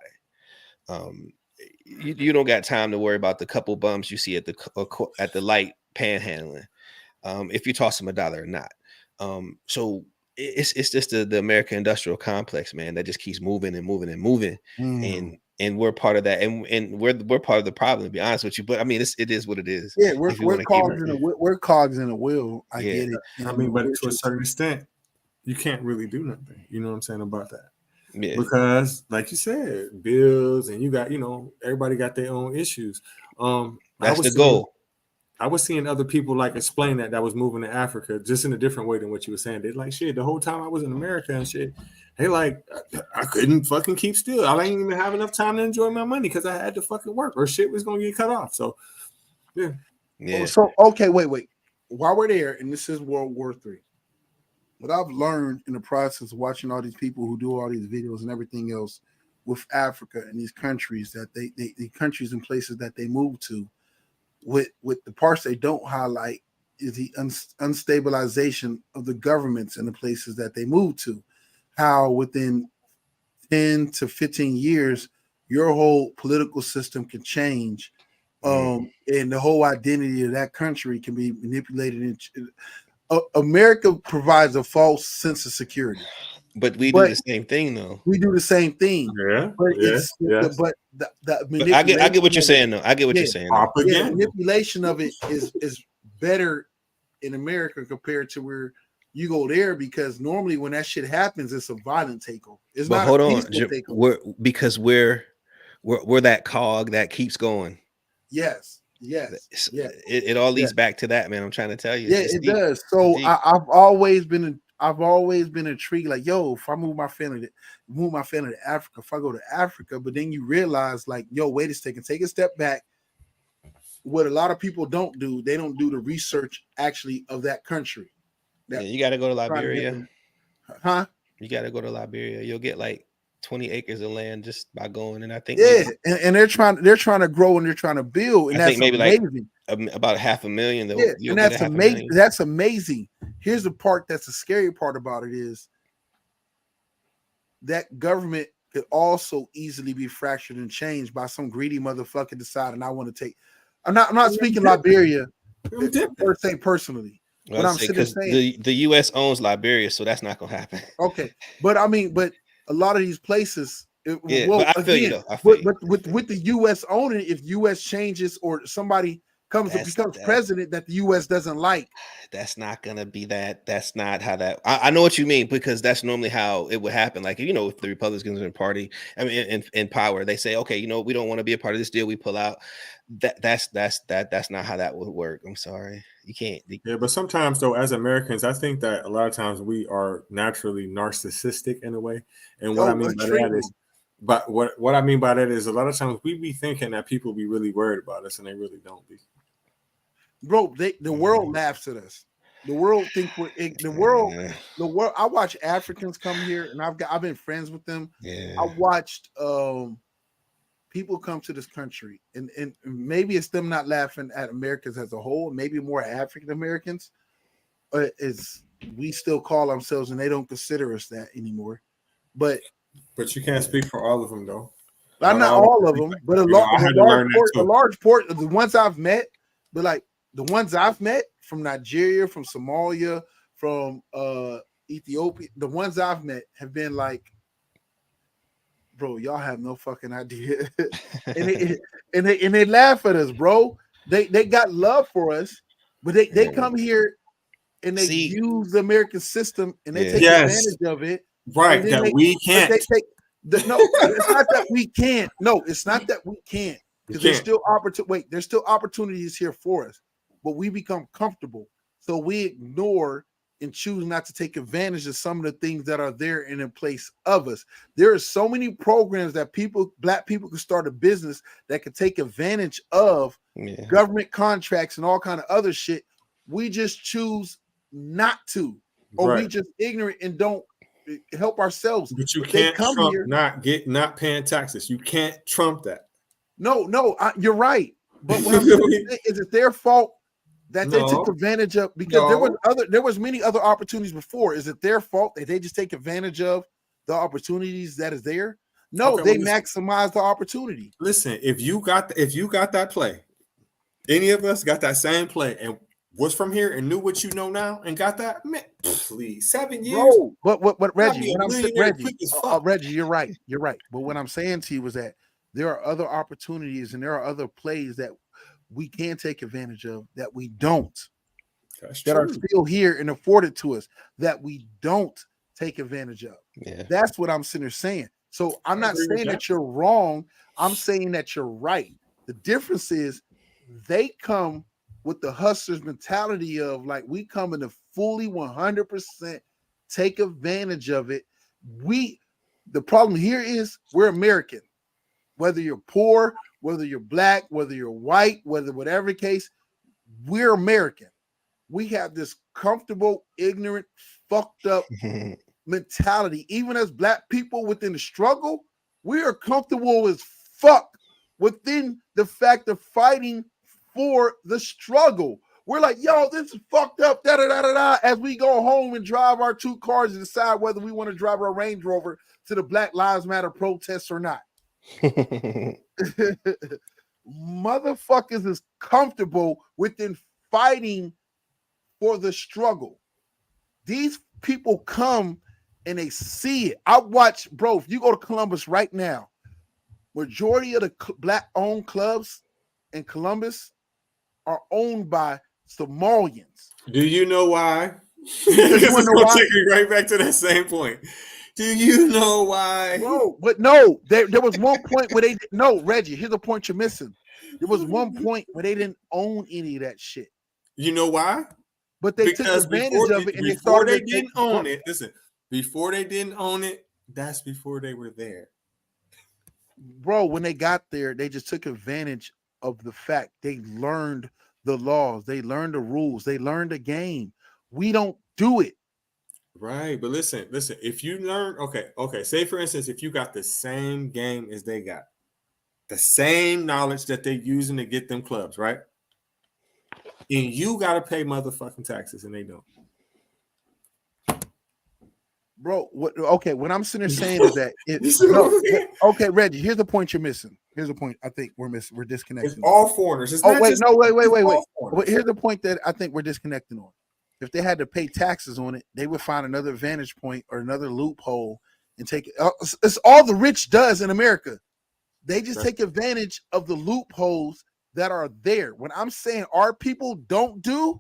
A: You don't got time to worry about the couple bums you see at the light panhandling, if you toss them $1 or not. So it's just the American industrial complex, man, that just keeps moving and moving and moving. And we're part of that, and we're part of the problem, to be honest with you. But I mean, it is what it is.
B: Yeah, we're cogs in a wheel. I get it.
C: I mean, but to a certain extent, you can't really do nothing. You know what I'm saying about that? Yeah. Because, like you said, bills, and you got, everybody got their own issues.
A: That's the goal.
C: I was seeing other people like explain that was moving to Africa just in a different way than what you were saying. They're like, shit, the whole time I was in America and shit, they like, I couldn't fucking keep still. I didn't even have enough time to enjoy my money because I had to fucking work, or shit was going to get cut off. So, yeah.
B: So, okay, wait. While we're there, and this is World War III, what I've learned in the process of watching all these people who do all these videos and everything else with Africa and these countries that the countries and places that they move to, with the parts they don't highlight is the unstabilization of the governments in the places that they move to. How within 10 to 15 years, your whole political system can change, and the whole identity of that country can be manipulated. America provides a false sense of security.
A: But we do the same thing, though.
B: We do the same thing.
C: Yeah.
B: But
A: I get what you're saying, though. I get what you're saying.
B: The manipulation of it is better in America compared to where you go there, because normally when that shit happens, it's a violent takeover. It's not a peaceful takeover.
A: Because we're that cog that keeps going.
B: Yes.
A: It all leads back to that, man. I'm trying to tell you.
B: It does. So I've always been intrigued. Like, yo, if I move my family to Africa, if I go to Africa, but then you realize, like, yo, wait a second, take a step back. What a lot of people don't do, they don't do the research actually of that country.
A: You got to go to Liberia.
B: Huh?
A: You got to go to Liberia. You'll get like 20 acres of land just by going. And I think
B: and they're trying to grow and they're trying to build. And that's maybe amazing.
A: Like about 500,000.
B: And that's amazing. That's amazing. Here's the part that's the scary part about it is that government could also easily be fractured and changed by some greedy motherfucker deciding I want to take. I'm not speaking Liberia per se personally. But I'm sitting
A: because
B: saying
A: the U.S. owns Liberia, so that's not gonna happen.
B: okay, but I mean, but a lot of these places,
A: Yeah,
B: well,
A: but I feel you
B: again,
A: though. I feel you.
B: but with the U.S. owning, if U.S. changes or somebody becomes president that the U.S. doesn't like,
A: that's not gonna be that. That's not how that. I know what you mean, because that's normally how it would happen. Like, you know, if the Republicans are in party, I mean, in power, they say, okay, you know, we don't want to be a part of this deal, we pull out. That's not how that would work. I'm sorry, you can't.
C: Yeah, but sometimes though, as Americans, I think that a lot of times we are naturally narcissistic in a way, and what I mean by that is, but what I mean by that is, a lot of times we be thinking that people be really worried about us, and they really don't be.
B: Bro, the world laughs at us. The world think we're the world. I watch Africans come here, and I've been friends with them.
A: Yeah.
B: I watched people come to this country, and maybe it's them not laughing at Americans as a whole, maybe more African Americans. It's we still call ourselves, and they don't consider us that anymore. But
C: you can't speak for all of them, though.
B: Not all of them, but a large port of the ones I've met. But like the ones I've met from Nigeria, from Somalia, from Ethiopia, the ones I've met have been like, bro, y'all have no fucking idea. and they laugh at us, bro. They got love for us, but they come here and they use the American system and they take advantage of it.
C: Right, that we can't.
B: No, it's not that we can't. No, it's not that we can't. Because there's still there's still opportunities here for us, but we become comfortable. So we ignore and choose not to take advantage of some of the things that are there and in place of us. There are so many programs that black people can start a business that can take advantage of government contracts and all kind of other shit. We just choose not to, or we just ignorant and don't help ourselves.
C: But you can't trump here, not paying taxes. You can't trump that.
B: No, you're right. But what I'm saying is it their fault that they took advantage of? Because there was many other opportunities before. Is it their fault that they just take advantage of the opportunities that is there? No, they maximize the opportunity.
C: Listen, if you got that play, any of us got that same play and was from here and knew what you know now and got that, man, please, 7 years.
B: Bro, what Reggie, Reggie, you're right. You're right. But what I'm saying to you was that there are other opportunities and there are other plays that we can take advantage of that we don't. That are still here and afforded to us that we don't take advantage of.
A: Yeah.
B: That's what I'm sitting there saying. So I'm not saying that you're wrong. I'm saying that you're right. The difference is they come with the hustler's mentality of like we come in to fully 100% take advantage of it. The problem here is we're American. Whether you're poor, whether you're black, whether you're white, whatever the case, we're American. We have this comfortable, ignorant, fucked up mentality. Even as black people within the struggle, we are comfortable as fuck within the fact of fighting for the struggle. We're like, yo, this is fucked up, da-da-da-da-da, as we go home and drive our 2 cars and decide whether we want to drive our Range Rover to the Black Lives Matter protests or not. Motherfuckers is comfortable within fighting for the struggle. These people come and they see it. I watch, bro, if you go to Columbus right now, majority of the black-owned clubs in Columbus are owned by Somalians.
C: Do you know why? This is going to take you right back to that same point. Do you know why?
B: No, but no, there was one point where Reggie, here's the point you're missing. There was one point where they didn't own any of that shit.
C: You know why?
B: But they took advantage of it and they started.
C: They didn't own it. Listen, before they didn't own it, that's before they were there.
B: Bro, when they got there, they just took advantage of the fact they learned the laws, they learned the rules, they learned the game. We don't do it.
C: Right, but listen, if you learn, okay, say for instance, if you got the same game as they got, the same knowledge that they're using to get them clubs, right? And you got to pay motherfucking taxes and they don't.
B: bro. What? Okay, what I'm sitting there saying is that
C: You see what I'm saying?
B: okay, Reggie. Here's the point you're missing. Here's the point I think we're missing. We're
C: It's
B: disconnecting.
C: all foreigners. It's
B: Oh
C: not
B: wait,
C: just
B: no, wait.
C: it's all
B: Wait,
C: foreigners.
B: here's the point that I think we're disconnecting on. If they had to pay taxes on it, they would find another vantage point or another loophole and take it. It's all the rich does in America. They just take advantage of the loopholes that are there. When I'm saying our people don't do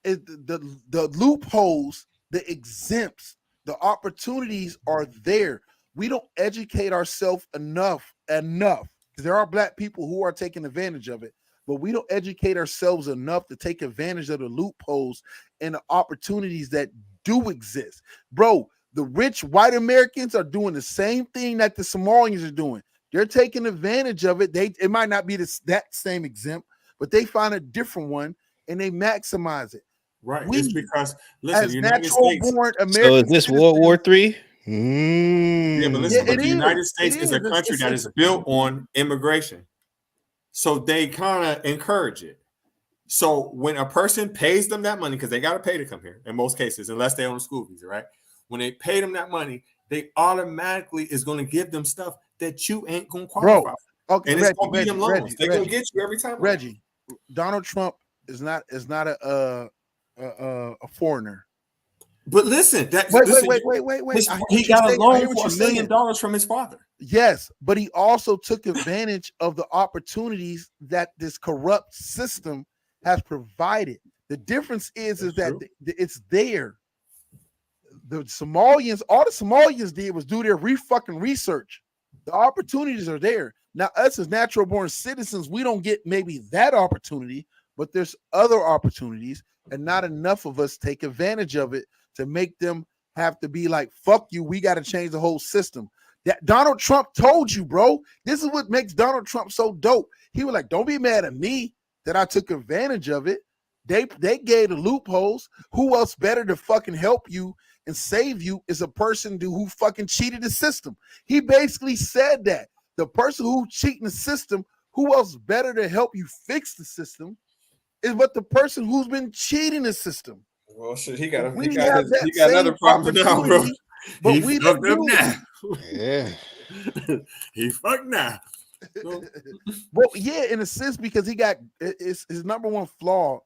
B: is the loopholes, the exempts, the opportunities are there. We don't educate ourselves enough because there are black people who are taking advantage of it, but we don't educate ourselves enough to take advantage of the loopholes and the opportunities that do exist. Bro, the rich white Americans are doing the same thing that the Somalians are doing. They're taking advantage of it. It might not be that same exempt, but they find a different one and they maximize it.
C: Right.
B: We,
C: it's because listen,
B: as
C: the United
B: natural
C: States.
B: born
A: So
B: American
A: is this World War III?
C: Yeah, but listen, but
B: it
C: the United
B: is.
C: States
B: It
C: is a
B: is.
C: country that is built on immigration. So they kind of encourage it. So when a person pays them that money, because they got to pay to come here in most cases, unless they own a school visa, right? When they pay them that money, they automatically is going to give them stuff that you ain't going to qualify
B: Bro,
C: for.
B: okay,
C: And it's going to be them loans. They're going to get you every time.
B: Reggie, Donald Trump is not a foreigner.
C: But listen,
B: wait.
C: He got a loan for $1 million from his father.
B: Yes, but he also took advantage of the opportunities that this corrupt system has provided. The difference is that it's there. The Somalians, all the Somalians did was do their fucking research. The opportunities are there. Now, us as natural born citizens, we don't get maybe that opportunity, but there's other opportunities, and not enough of us take advantage of it to make them have to be like, fuck you, we got to change the whole system. That Donald Trump told you, bro. This is what makes Donald Trump so dope. He was like, don't be mad at me that I took advantage of it. They gave the loopholes. Who else better to fucking help you and save you is a person who fucking cheated the system. He basically said that. The person who cheating the system, who else better to help you fix the system is but the person who's been cheating the system.
C: Well, shit, he got
B: another
C: problem now, bro.
B: But
C: he
B: we
C: fucked
B: don't
C: up
B: do
C: now.
A: Yeah.
C: He fucked now.
B: Well, yeah, in a sense, because his number one flaw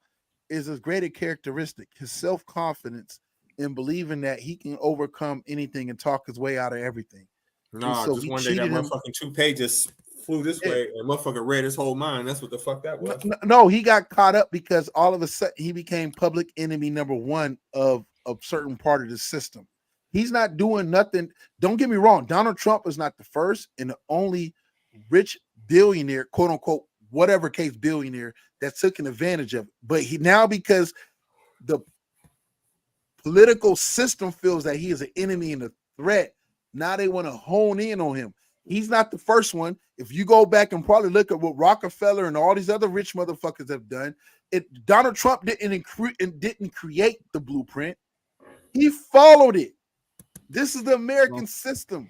B: is his greater characteristic, his self-confidence in believing that he can overcome anything and talk his way out of everything.
C: No, just one day that motherfucking 2 pages flew this way and motherfucker read his whole mind. That's what the fuck that was.
B: No, he got caught up because all of a sudden he became public enemy number one of a certain part of the system. He's not doing nothing. Don't get me wrong. Donald Trump is not the first and the only rich billionaire, quote unquote, whatever case billionaire that's taken advantage of it. But he now, because the political system feels that he is an enemy and a threat, now they want to hone in on him. He's not the first one. If you go back and probably look at what Rockefeller and all these other rich motherfuckers have done, Donald Trump didn't create the blueprint. He followed it. This is the American system.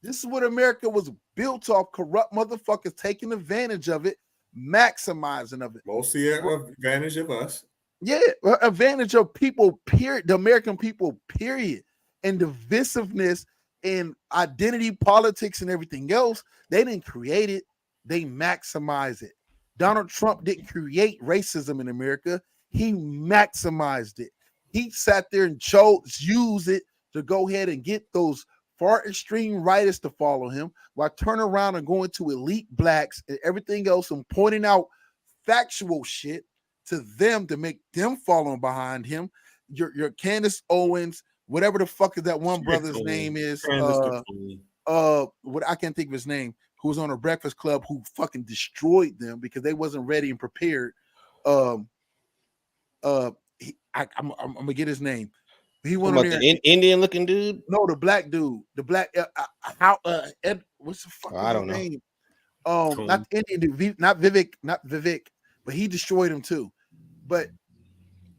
B: This is what America was built off: corrupt motherfuckers taking advantage of it, maximizing of it.
C: Mostly advantage of us.
B: Yeah, advantage of people, period. The American people, period. And divisiveness and identity politics and everything else, they didn't create it. They maximize it. Donald Trump didn't create racism in America. He maximized it. He sat there and used it to go ahead and get those far extreme rightists to follow him, while turning around and going to elite blacks and everything else and pointing out factual shit to them to make them following behind him. Your Candace Owens, whatever the fuck is that one brother's name is, what I can't think of his name, who was on a Breakfast Club, who fucking destroyed them because they wasn't ready and prepared. I'm gonna get his name. He went on there.
A: The Indian looking dude?
B: No, the black dude. The black Ed, what's the fuck?
A: I don't know.
B: Name? Not the Indian dude, not Vivek, but he destroyed him too. But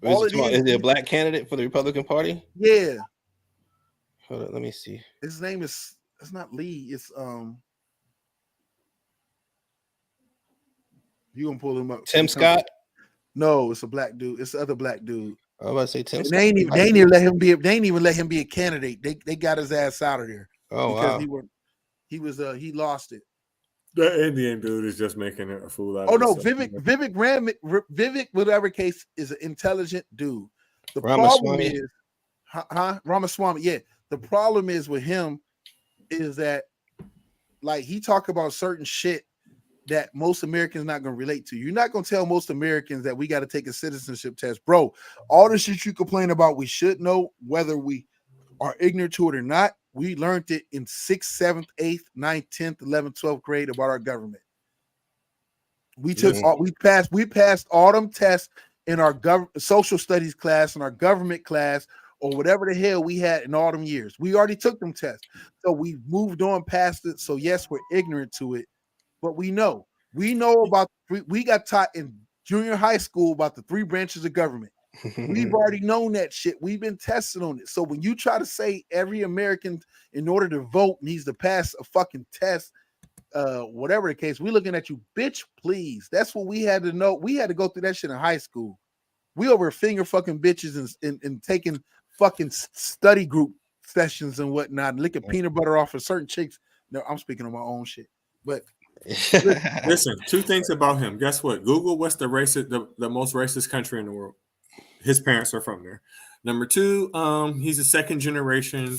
A: is it a black candidate for the Republican Party?
B: Yeah.
A: Hold on, let me see.
B: His name is, it's not Lee. It's you gonna pull him up?
A: Tim Scott?
B: No, it's a black dude. It's the other black dude.
A: I was about to say Tim
B: And
A: Scott.
B: they ain't even let him be. They ain't even let him be a candidate. They got his ass out of there
A: Oh
B: because
A: wow.
B: he lost it.
C: The Indian dude is just making a fool out
B: Oh
C: of
B: no,
C: himself.
B: Vivek, whatever case, is an intelligent dude. The problem
A: Ramaswamy.
B: is, Ramaswamy. Yeah, the problem is with him is that like he talk about certain shit that most Americans not going to relate to. You're not going to tell most Americans that we got to take a citizenship test, bro. All the shit you complain about, we should know whether we are ignorant to it or not. We learned it in 6th, 7th, 8th, 9th, 10th, 11th, 12th grade about our government. We passed all them tests in our social studies class, in our government class, or whatever the hell we had in all them years. We already took them tests. So we moved on past it. So yes, we're ignorant to it, but we know about we got taught in junior high school about the 3 branches of government. We've already known that shit. We've been tested on it. So when you try to say every American in order to vote needs to pass a fucking test, whatever the case, we looking at you, bitch, please. That's what we had to know. We had to go through that shit in high school. We over finger fucking bitches and taking fucking study group sessions and whatnot, licking peanut butter off of certain chicks. No, I'm speaking on my own shit. But
C: listen, 2 things about him. Guess what? Google what's the most racist country in the world. His parents are from there. Number 2, he's a second generation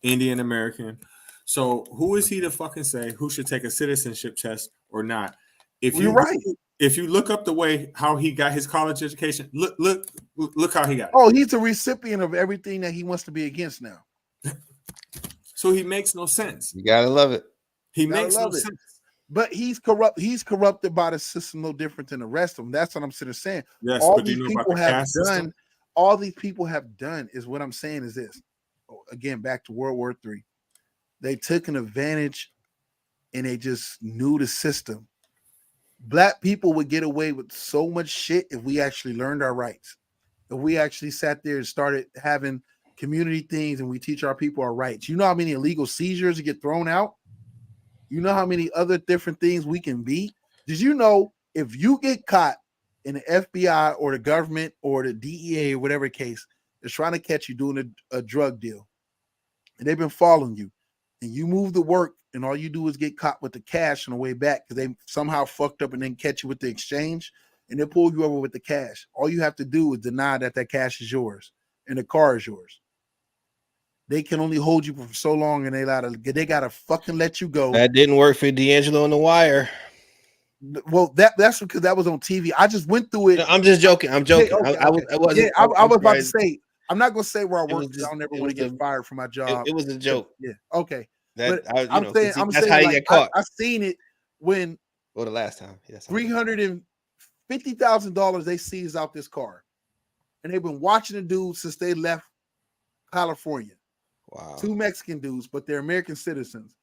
C: Indian American. So who is he to fucking say who should take a citizenship test or not?
B: You're right.
C: If you look up the way how he got his college education, look how he got it.
B: Oh, he's a recipient of everything that he wants to be against now.
C: So he makes no sense.
A: You gotta love it.
C: He makes no sense.
B: But he's corrupt. He's corrupted by the system, no different than the rest of them. That's what I'm sitting saying.
C: Yes,
B: all
C: but
B: these
C: you know
B: people
C: about the
B: have
C: caste
B: done.
C: system?
B: All these people have done is what I'm saying is this. Again, back to World War III. They took an advantage, and they just knew the system. Black people would get away with so much shit if we actually learned our rights. If we actually sat there and started having community things, and we teach our people our rights. You know how many illegal seizures get thrown out? You know how many other different things we can be? Did you know if you get caught in the FBI or the government or the DEA or whatever case is trying to catch you doing a drug deal, and they've been following you, and you move to work, and all you do is get caught with the cash on the way back because they somehow fucked up and then catch you with the exchange, and they pull you over with the cash. All you have to do is deny that cash is yours and the car is yours. They can only hold you for so long, and they gotta fucking let you go.
A: That didn't work for D'Angelo on The Wire.
B: Well, that's because that was on TV. I just went through it.
A: No, I'm just joking. I'm joking.
B: Yeah, okay,
A: I wasn't.
B: I was about to say. I'm not gonna say where I work because I don't never want to get fired from my job.
A: It was a joke.
B: Yeah. Okay.
A: That
B: but
A: I'm saying
B: that's how you get caught. I seen it when.
A: Well, the last time. Yes.
B: $350,000 they seized out this car, and they've been watching the dude since they left California.
A: Wow.
B: 2 Mexican dudes, but they're American citizens,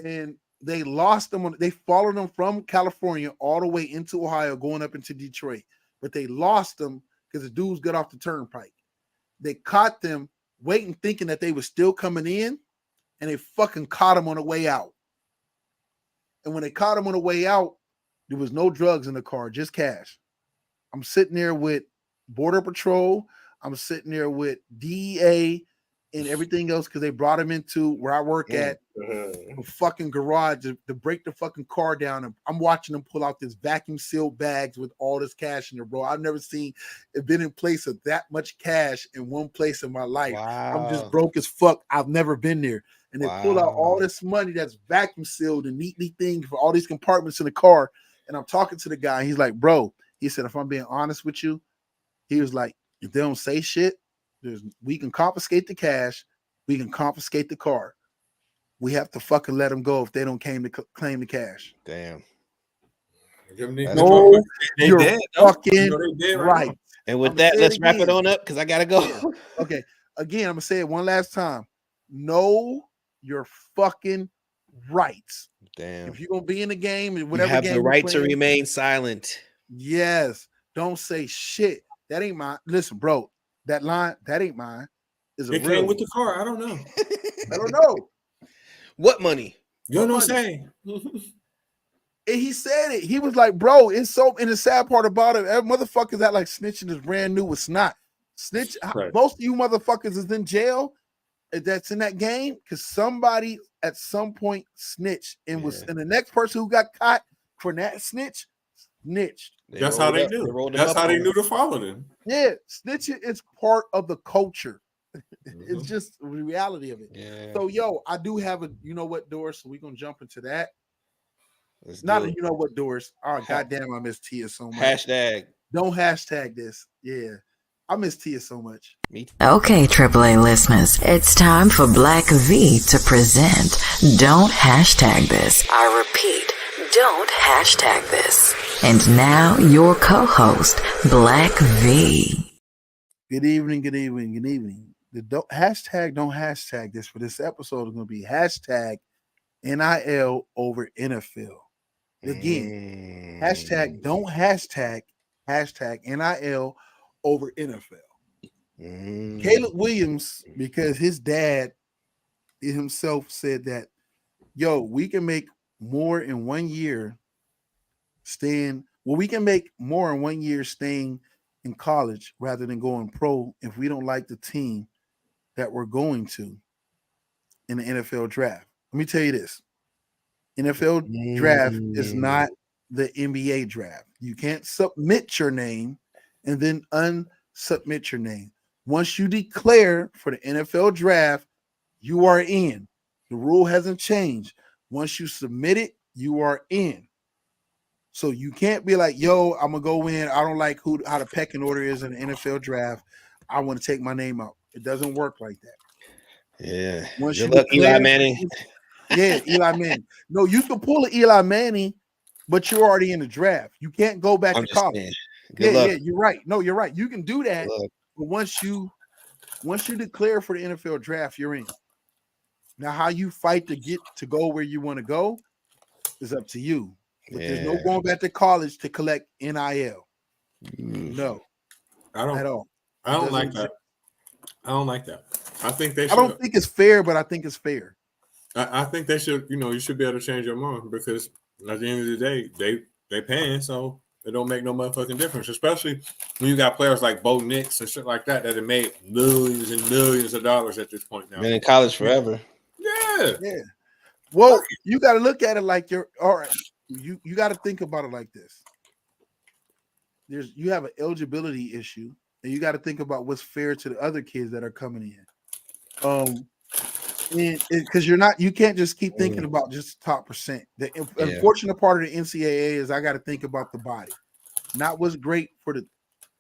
B: and they lost them. They followed them from California all the way into Ohio, going up into Detroit, but they lost them because the dudes got off the turnpike. They caught them waiting, thinking that they were still coming in, and they fucking caught them on the way out. And when they caught them on the way out, there was no drugs in the car, just cash. I'm sitting there with Border Patrol. I'm sitting there with DEA and everything else because they brought him into where I work at a fucking garage to break the fucking car down. And I'm watching them pull out this vacuum sealed bags with all this cash in there, bro. I've never seen it been in place of that much cash in one place in my life.
A: Wow.
B: I'm just broke as fuck. I've never been there. And they pull out all this money that's vacuum sealed and neatly things for all these compartments in the car. And I'm talking to the guy. And he's like, bro, he said, if I'm being honest with you, he was like, if they don't say shit, we can confiscate the cash. We can confiscate the car. We have to fucking let them go if they don't claim the cash.
A: Damn.
B: No, you're fucking right.
A: And with that, let's wrap it on up because I gotta go.
B: Okay. Again, I'm gonna say it one last time. Know your fucking rights.
A: Damn.
B: If you're gonna be in the game and whatever,
A: you have the right to remain silent.
B: Yes. Don't say shit. That ain't mine. Listen, bro. That line, that ain't mine.
C: It came with the car. I don't know.
B: I don't know.
A: What money?
C: You don't know what I'm saying.
B: And he said it. He was like, bro, it's so, and the sad part about it, motherfuckers that like snitching is brand new. It's not. Snitch,
C: Right.
B: most of you motherfuckers is in jail that's in that game because somebody at some point snitched and was, and the next person who got caught for that snitched.
C: That's how they do. That's how they knew to follow them.
B: Yeah, snitching is part of the culture. It's just the reality of it.
A: Yeah.
B: So, yo, I do have a, you know what, Doris? So we're gonna jump into that.
A: Let's
B: Not
A: do
B: a,
A: it.
B: you know what, Doris? Oh, goddamn, I miss Tia so much.
A: Hashtag.
B: Don't hashtag this. Yeah, I miss Tia so much.
A: Me too.
D: Okay, AAA listeners, it's time for Black V to present Don't Hashtag This. I repeat, don't hashtag this. And now your co-host, Black V.
B: Good evening, good evening, good evening. The don't hashtag this for this episode is going to be hashtag NIL over NFL. Again, hashtag don't hashtag NIL over NFL. Caleb Williams, because his dad himself said that, yo, we can make more in 1 year we can make more in 1 year staying in college rather than going pro if we don't like the team that we're going to in the NFL draft. Let me tell you this. NFL draft is not the NBA draft. You can't submit your name and then unsubmit your name. Once you declare for the NFL draft, you are in. The rule hasn't changed. Once you submit it, you are in. So you can't be like, yo, I'm gonna go in. I don't like how the pecking order is in the NFL draft. I want to take my name out. It doesn't work like that.
A: Yeah.
B: Once
A: Good
B: you
A: luck,
B: declare,
A: Eli Manning.
B: Yeah, Eli Manning. No, you can pull an Eli Manning, but you're already in the draft. You can't go back to college.
A: Saying. Good
B: Yeah,
A: luck.
B: yeah, you're right. No, you're right. You can do that, but once you declare for the NFL draft, you're in. Now, how you fight to get to go where you want to go is up to you. But there's no going back to college to collect NIL. No, at all.
C: I don't like that. I don't like that. I think they should.
B: I don't think it's fair, but I think it's fair.
C: I think they should, you should be able to change your mind because at the end of the day, they paying, so it don't make no motherfucking difference. Especially when you got players like Bo Nix and shit like that have made millions and millions of dollars at this point now.
A: Been in college forever.
B: Yeah. Well, you got to look at it like you're all right. You got to think about it like this. You have an eligibility issue, and you got to think about what's fair to the other kids that are coming in. Because you can't just keep thinking about just top percent. The unfortunate part of the NCAA is I got to think about the body, not what's great for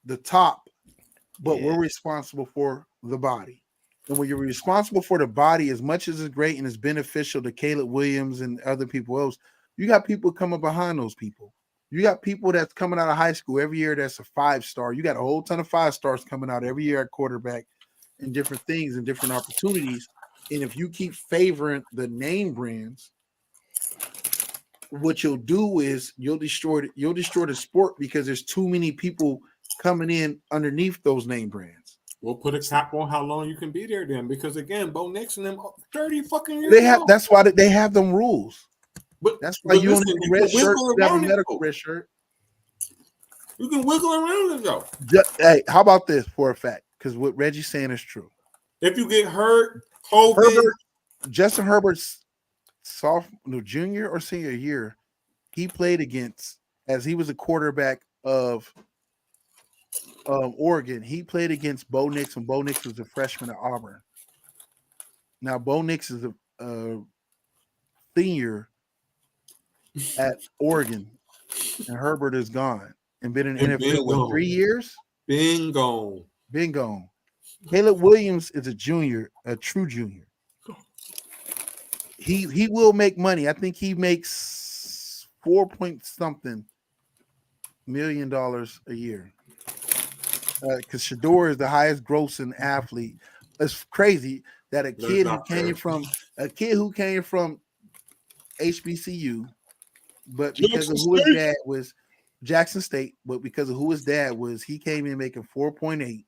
B: the top, but we're responsible for the body. And when you're responsible for the body, as much as it's great and it's beneficial to Caleb Williams and other people else, you got people coming behind those people. You got people that's coming out of high school every year that's a 5-star. You got a whole ton of 5-stars coming out every year at quarterback and different things and different opportunities. And if you keep favoring the name brands, what you'll do is you'll destroy the sport because there's too many people coming in underneath those name brands.
C: We'll put a cap on how long you can be there then, because again, Bo Nix and them 30 fucking years.
B: That's why they have them rules.
C: But
B: that's why you don't need a red shirt. You have a medical red shirt.
C: You can wiggle around it though.
B: Hey, how about this for a fact? Because what Reggie's saying is true.
C: If you get hurt,
B: Justin Herbert's junior or senior year, he played against, as he was a quarterback of Oregon, he played against Bo Nix, and Bo Nix was a freshman at Auburn. Now, Bo Nix is a senior at Oregon, and Herbert is gone and been in the NFL for 3 years.
C: Been gone.
B: Caleb Williams is a junior, a true junior. He will make money. I think he makes $4 million a year. Because Shador is the highest grossing athlete. It's crazy that a kid who came from HBCU, but because of who his dad was, Jackson State, but because of who his dad was, he came in making 4.8.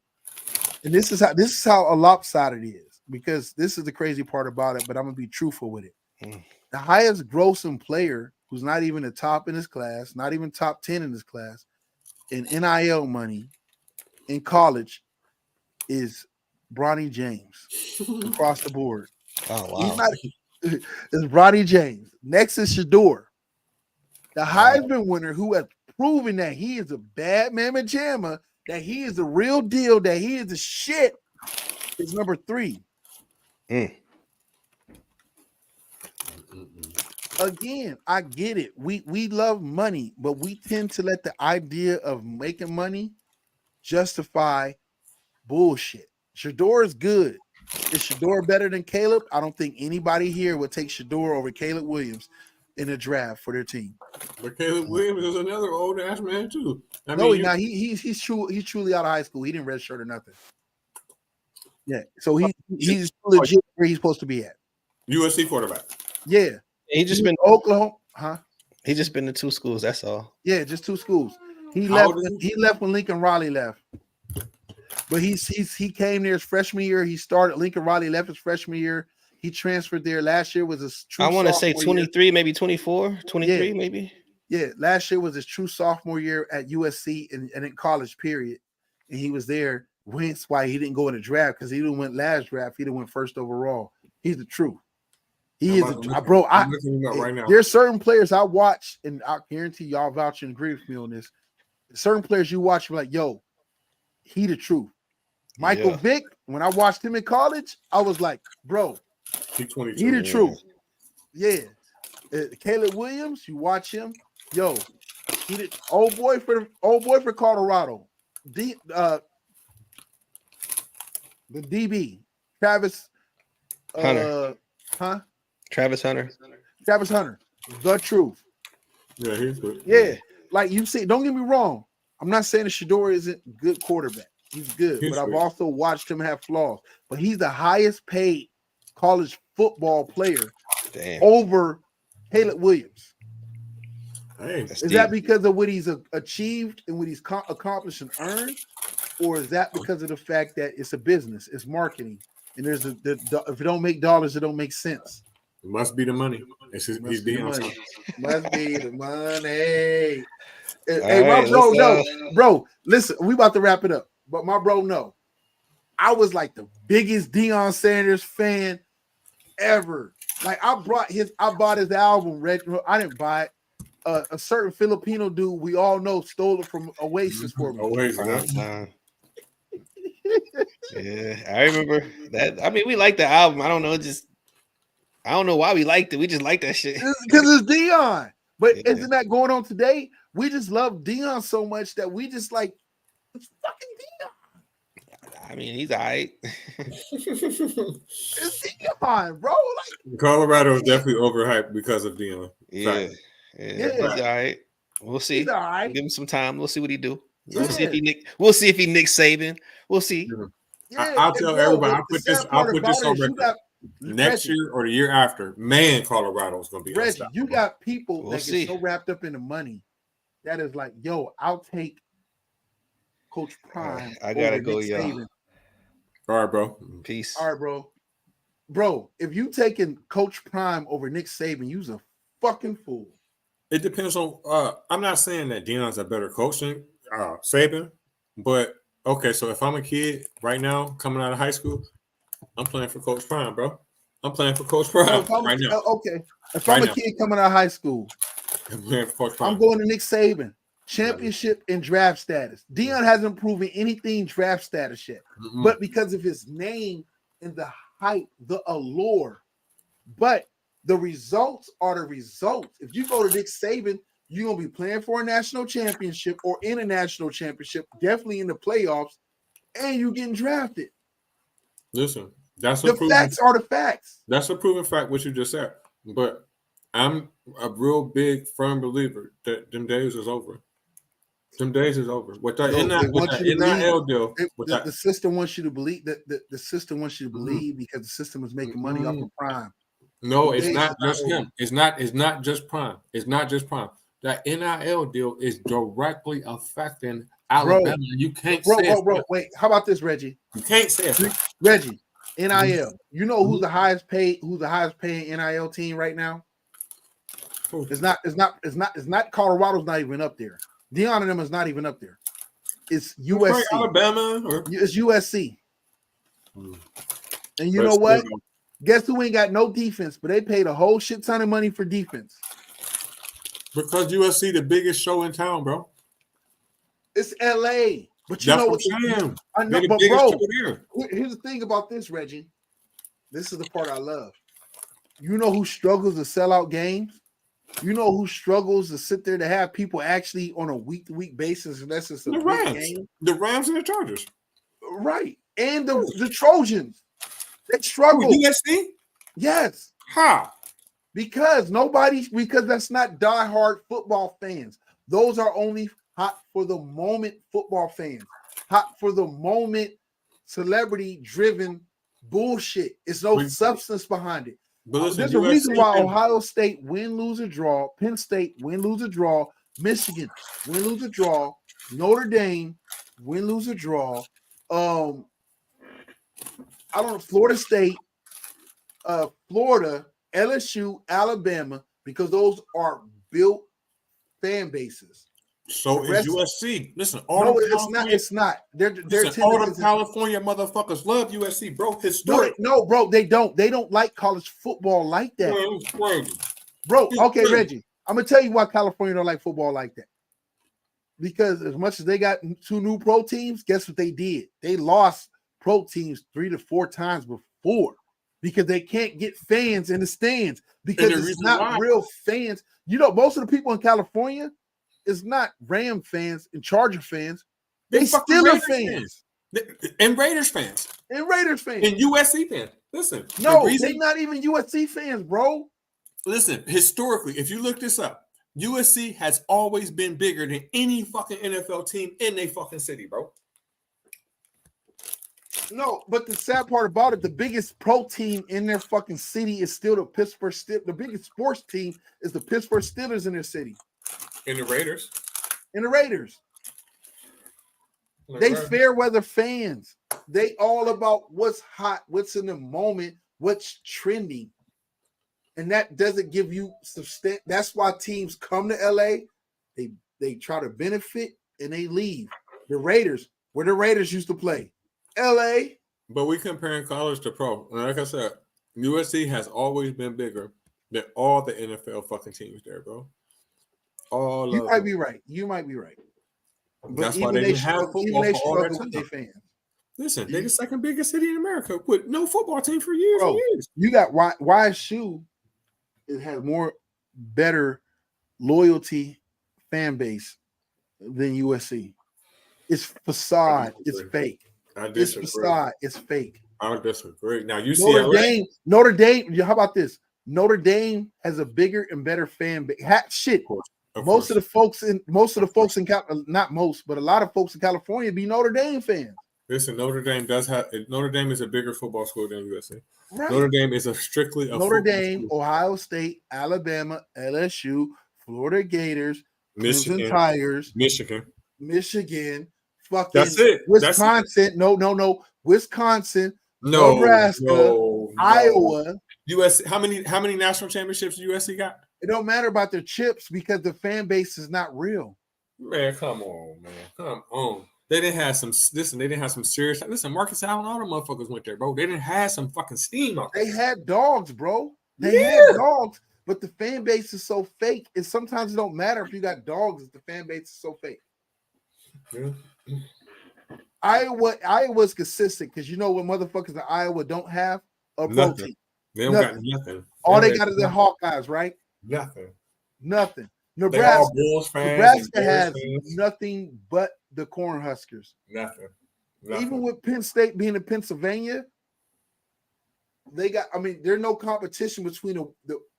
B: And this is how a lopsided it is, because this is the crazy part about it, but I'm gonna be truthful with it. The highest grossing player who's not even the top in his class, not even top 10 in his class, in NIL money in college is Bronny James across the board.
A: Oh
B: He's
A: wow.
B: not. It's Bronny James. Next is Shador, the Heisman winner, who has proven that he is a bad mamma jamma, that he is the real deal, that he is the shit. Is number 3. Again, I get it. We love money, but we tend to let the idea of making money justify bullshit. Shador is good. Is Shador better than Caleb? I don't think anybody here would take Shador over Caleb Williams in a draft for their team.
C: But Caleb Williams is another old ass man too.
B: He's truly out of high school. He didn't redshirt or nothing. Yeah, so he's legit where he's supposed to be at.
C: USC quarterback.
B: Yeah,
A: He just been
B: Oklahoma, huh?
A: He just been to 2 schools. That's all.
B: Yeah, just 2 schools. He
C: How
B: left.
C: old is he?
B: He left when Lincoln Riley left. But he came there his freshman year. He started. Lincoln Riley left his freshman year. He transferred there. Last year was his true.
A: I want to say
B: sophomore year.
A: 23, maybe 24, 23,
B: Yeah.
A: maybe.
B: Yeah, last year was his true sophomore year at USC and in college, period. And he was there. Hence why he didn't go in the draft, because he didn't went last draft. He didn't went first overall. He's the truth. He is, bro.
C: I'm looking him up right now.
B: There's certain players I watch, and I guarantee y'all vouch and agree with me on this. Certain players you watch, you're like, yo, he the truth. Michael Vick, when I watched him in college, I was like, bro,
C: He 22.
B: he the truth. Yeah. Caleb Williams, you watch him, yo, he the old boy for Colorado. The DB, Travis
A: Hunter. Travis Hunter.
B: Travis Hunter, the truth.
C: Yeah, he's good.
B: Yeah, like you see, don't get me wrong. I'm not saying that Shador isn't a good quarterback. He's good, but I've also watched him have flaws. But he's the highest paid college football player over Caleb Williams.
C: Hey,
B: is that because of what he's achieved and what he's accomplished and earned, or is that because of the fact that it's a business, it's marketing, and there's if it don't make dollars, it don't make sense.
C: It must be the money. He's being
B: must be the money.
A: Hey,
B: my bro, bro, listen, we about to wrap it up. But my bro, no. I was like the biggest Deion Sanders fan ever. Like I bought his album, Reggie. I didn't buy it. A certain Filipino dude we all know stole it from Oasis for me.
C: Oasis.
A: Yeah, I remember that. I mean, we liked the album. I don't know, I don't know why we liked it. We just like that shit.
B: Because it's Deion. But isn't that going on today? We just love Deion so much that we just like, it's fucking Deion.
A: I mean, he's all right.
B: It's Deion, bro. Like,
C: Colorado is definitely overhyped because of Deion.
A: Yeah, he's all right. We'll see.
B: He's all right.
A: Give him some time. We'll see what he do. We'll see if he Nick Saban. We'll see.
B: Yeah,
C: I'll tell everybody. I'll put this on record. Next
B: Reggie,
C: year or the year after, man, Colorado is going to be
B: Reggie, you got people that
A: see.
B: get so wrapped up in the money that is like, yo, I'll take Coach Prime.
A: I gotta
B: over
A: go,
B: Nick
A: y'all.
B: Saban.
C: All right, bro.
A: Peace.
B: All right, bro. Bro, if you taking Coach Prime over Nick Saban, you's a fucking fool.
C: It depends on. I'm not saying that Deion's a better coach than Saban, but okay. So if I'm a kid right now coming out of high school, I'm playing for Coach Prime, bro. I'm playing for Coach Prime right now.
B: Okay. If I'm a kid coming out of high school,
C: I'm playing for Coach Prime.
B: I'm going to Nick Saban. Championship and draft status. Deion hasn't proven anything draft status yet, but because of his name and the hype, the allure. But the results are the results. If you go to Nick Saban, you're gonna be playing for a national championship or in a national championship, definitely in the playoffs, and you getting drafted.
C: Listen, that's
B: the facts are the facts.
C: That's a proven fact what you just said. But I'm a real big firm believer that them days is over. Them days is over. With that NIL deal,
B: the system wants you to believe that the system wants you to believe because the system is making money off of Prime.
C: No, it's not just him. It's not just Prime. It's not just Prime. That NIL deal is directly affecting Alabama. You can't say it.
B: Bro, wait. How about this, Reggie?
C: You can't say it.
B: Reggie, NIL. You know who's the highest paying NIL team right now? It's not. Colorado's not even up there. Deion and them is not even up there. It's USC.
C: Alabama.
B: It's USC.
C: Mm.
B: And you know what? Guess who ain't got no defense, but they paid a whole shit ton of money for defense.
C: Because USC the biggest show in town, bro.
B: It's LA. But you
C: That's
B: know
C: what I'm saying.
B: I know,
C: They're the
B: but
C: biggest
B: bro,
C: show there.
B: here's the thing about this, Reggie. This is the part I love. You know who struggles to sell out games? You know who struggles to sit there to have people actually on a week-to-week basis unless it's a
C: The
B: big
C: Rams.
B: game?
C: The Rams and the Chargers.
B: Right. And the Trojans. They struggle.
C: USC?
B: Yes.
C: How?
B: Because that's not diehard football fans. Those are only hot for the moment football fans. Hot for the moment celebrity driven bullshit. It's no substance behind it.
C: But listen,
B: there's a reason why Ohio State win, lose, or draw, Penn State win, lose, or draw, Michigan win, lose, or draw, Notre Dame win, lose, or draw. I don't know, Florida State, Florida, LSU, Alabama, because those are built fan bases.
C: So is USC. Listen,
B: no, it's not.
C: All the California motherfuckers love USC, bro. Historic.
B: No, bro, they don't. They don't like college football like that. Bro, okay, Reggie. I'm gonna tell you why California don't like football like that. Because as much as they got 2 new pro teams, guess what they did? They lost pro teams 3 to 4 times before because they can't get fans in the stands because it's not real fans. You know, most of the people in California is not Ram fans and Charger fans. They Steelers fans.
C: And Raiders fans.
B: And
C: USC fans. Listen.
B: No, they're not even USC fans, bro.
C: Listen, historically, if you look this up, USC has always been bigger than any fucking NFL team in their fucking city, bro.
B: No, but the sad part about it, the biggest pro team in their fucking city is still the Pittsburgh Steelers. The biggest sports team is the Pittsburgh Steelers in their city.
C: And the Raiders.
B: They fair weather fans. They all about what's hot, what's in the moment, what's trending. And that doesn't give you substance. That's why teams come to LA. They try to benefit and they leave. The Raiders, where the Raiders used to play. LA.
C: But we comparing college to pro. And like I said, USC has always been bigger than all the NFL fucking teams there, bro. You
B: might be right. But
C: that's why they didn't have football for all that time.
B: Fans.
C: Listen, they're the second biggest city in America with no football team for years and years.
B: You got YSU. It has better loyalty fan base than USC. It's facade. It's fake. It's facade. It's fake.
C: I disagree. Now you see
B: Notre Dame. How about this? Notre Dame has a bigger and better fan base. Most of the folks in not most, but a lot of folks in California be Notre Dame fans.
C: Listen, Notre Dame is a bigger football school than USC. Right. Notre Dame is strictly a
B: Notre Dame, school. Ohio State, Alabama, LSU, Florida Gators, Michigan Tigers, Michigan, fucking
C: that's it.
B: Wisconsin. No. Wisconsin, Nebraska, Iowa.
C: USC. How many national championships USC got?
B: It don't matter about their chips because the fan base is not real.
C: Man, come on, man. Come on. They didn't have some serious. Listen, Marcus Allen, all the motherfuckers went there, bro. They didn't have some fucking steam out there.
B: They had dogs, bro. They had dogs, but the fan base is so fake. And sometimes it don't matter if you got dogs if the fan base is so fake.
C: Yeah.
B: Iowa's consistent because you know what motherfuckers in Iowa don't have? A protein.
C: They don't got nothing.
B: All they got is their Hawkeyes, right?
C: Nothing.
B: Nebraska has nothing but the Cornhuskers.
C: Nothing.
B: Even with Penn State being in Pennsylvania, there's no competition between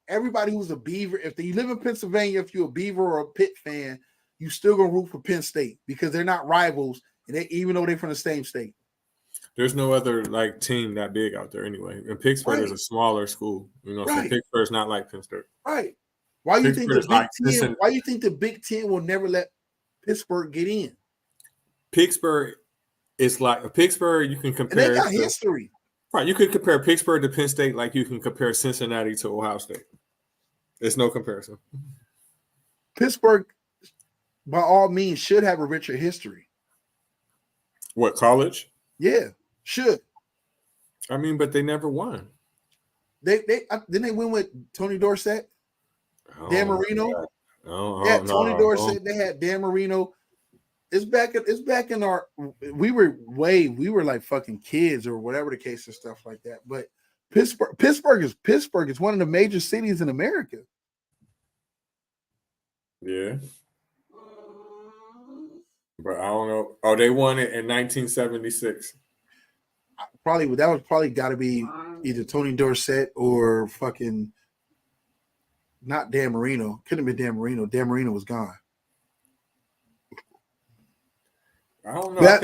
B: everybody who's a Beaver. If you live in Pennsylvania, if you're a Beaver or a Pitt fan, you still gonna root for Penn State because they're not rivals, and even though they're from the same state.
C: There's no other team that big out there anyway. And Pittsburgh is a smaller school, so Pittsburgh's not like Penn State.
B: Right. Why do you think the Big Ten will never let Pittsburgh get in?
C: Pittsburgh is Pittsburgh. You can compare.
B: And they got history.
C: Right. You could compare Pittsburgh to Penn State like you can compare Cincinnati to Ohio State. It's no comparison.
B: Pittsburgh, by all means, should have a richer history.
C: What, college?
B: Yeah, should.
C: I mean, but they never won.
B: Didn't they win with Tony Dorsett, Dan Marino? Yeah, Tony Dorsett. They had Dan Marino. It's back in our. We were like fucking kids or whatever the case and stuff like that. But Pittsburgh is one of the major cities in America.
C: Yeah. But I don't know. Oh, they won it in 1976.
B: That was probably got to be either Tony Dorsett or fucking not Dan Marino. Couldn't have been Dan Marino. Dan Marino was gone.
C: I don't know. I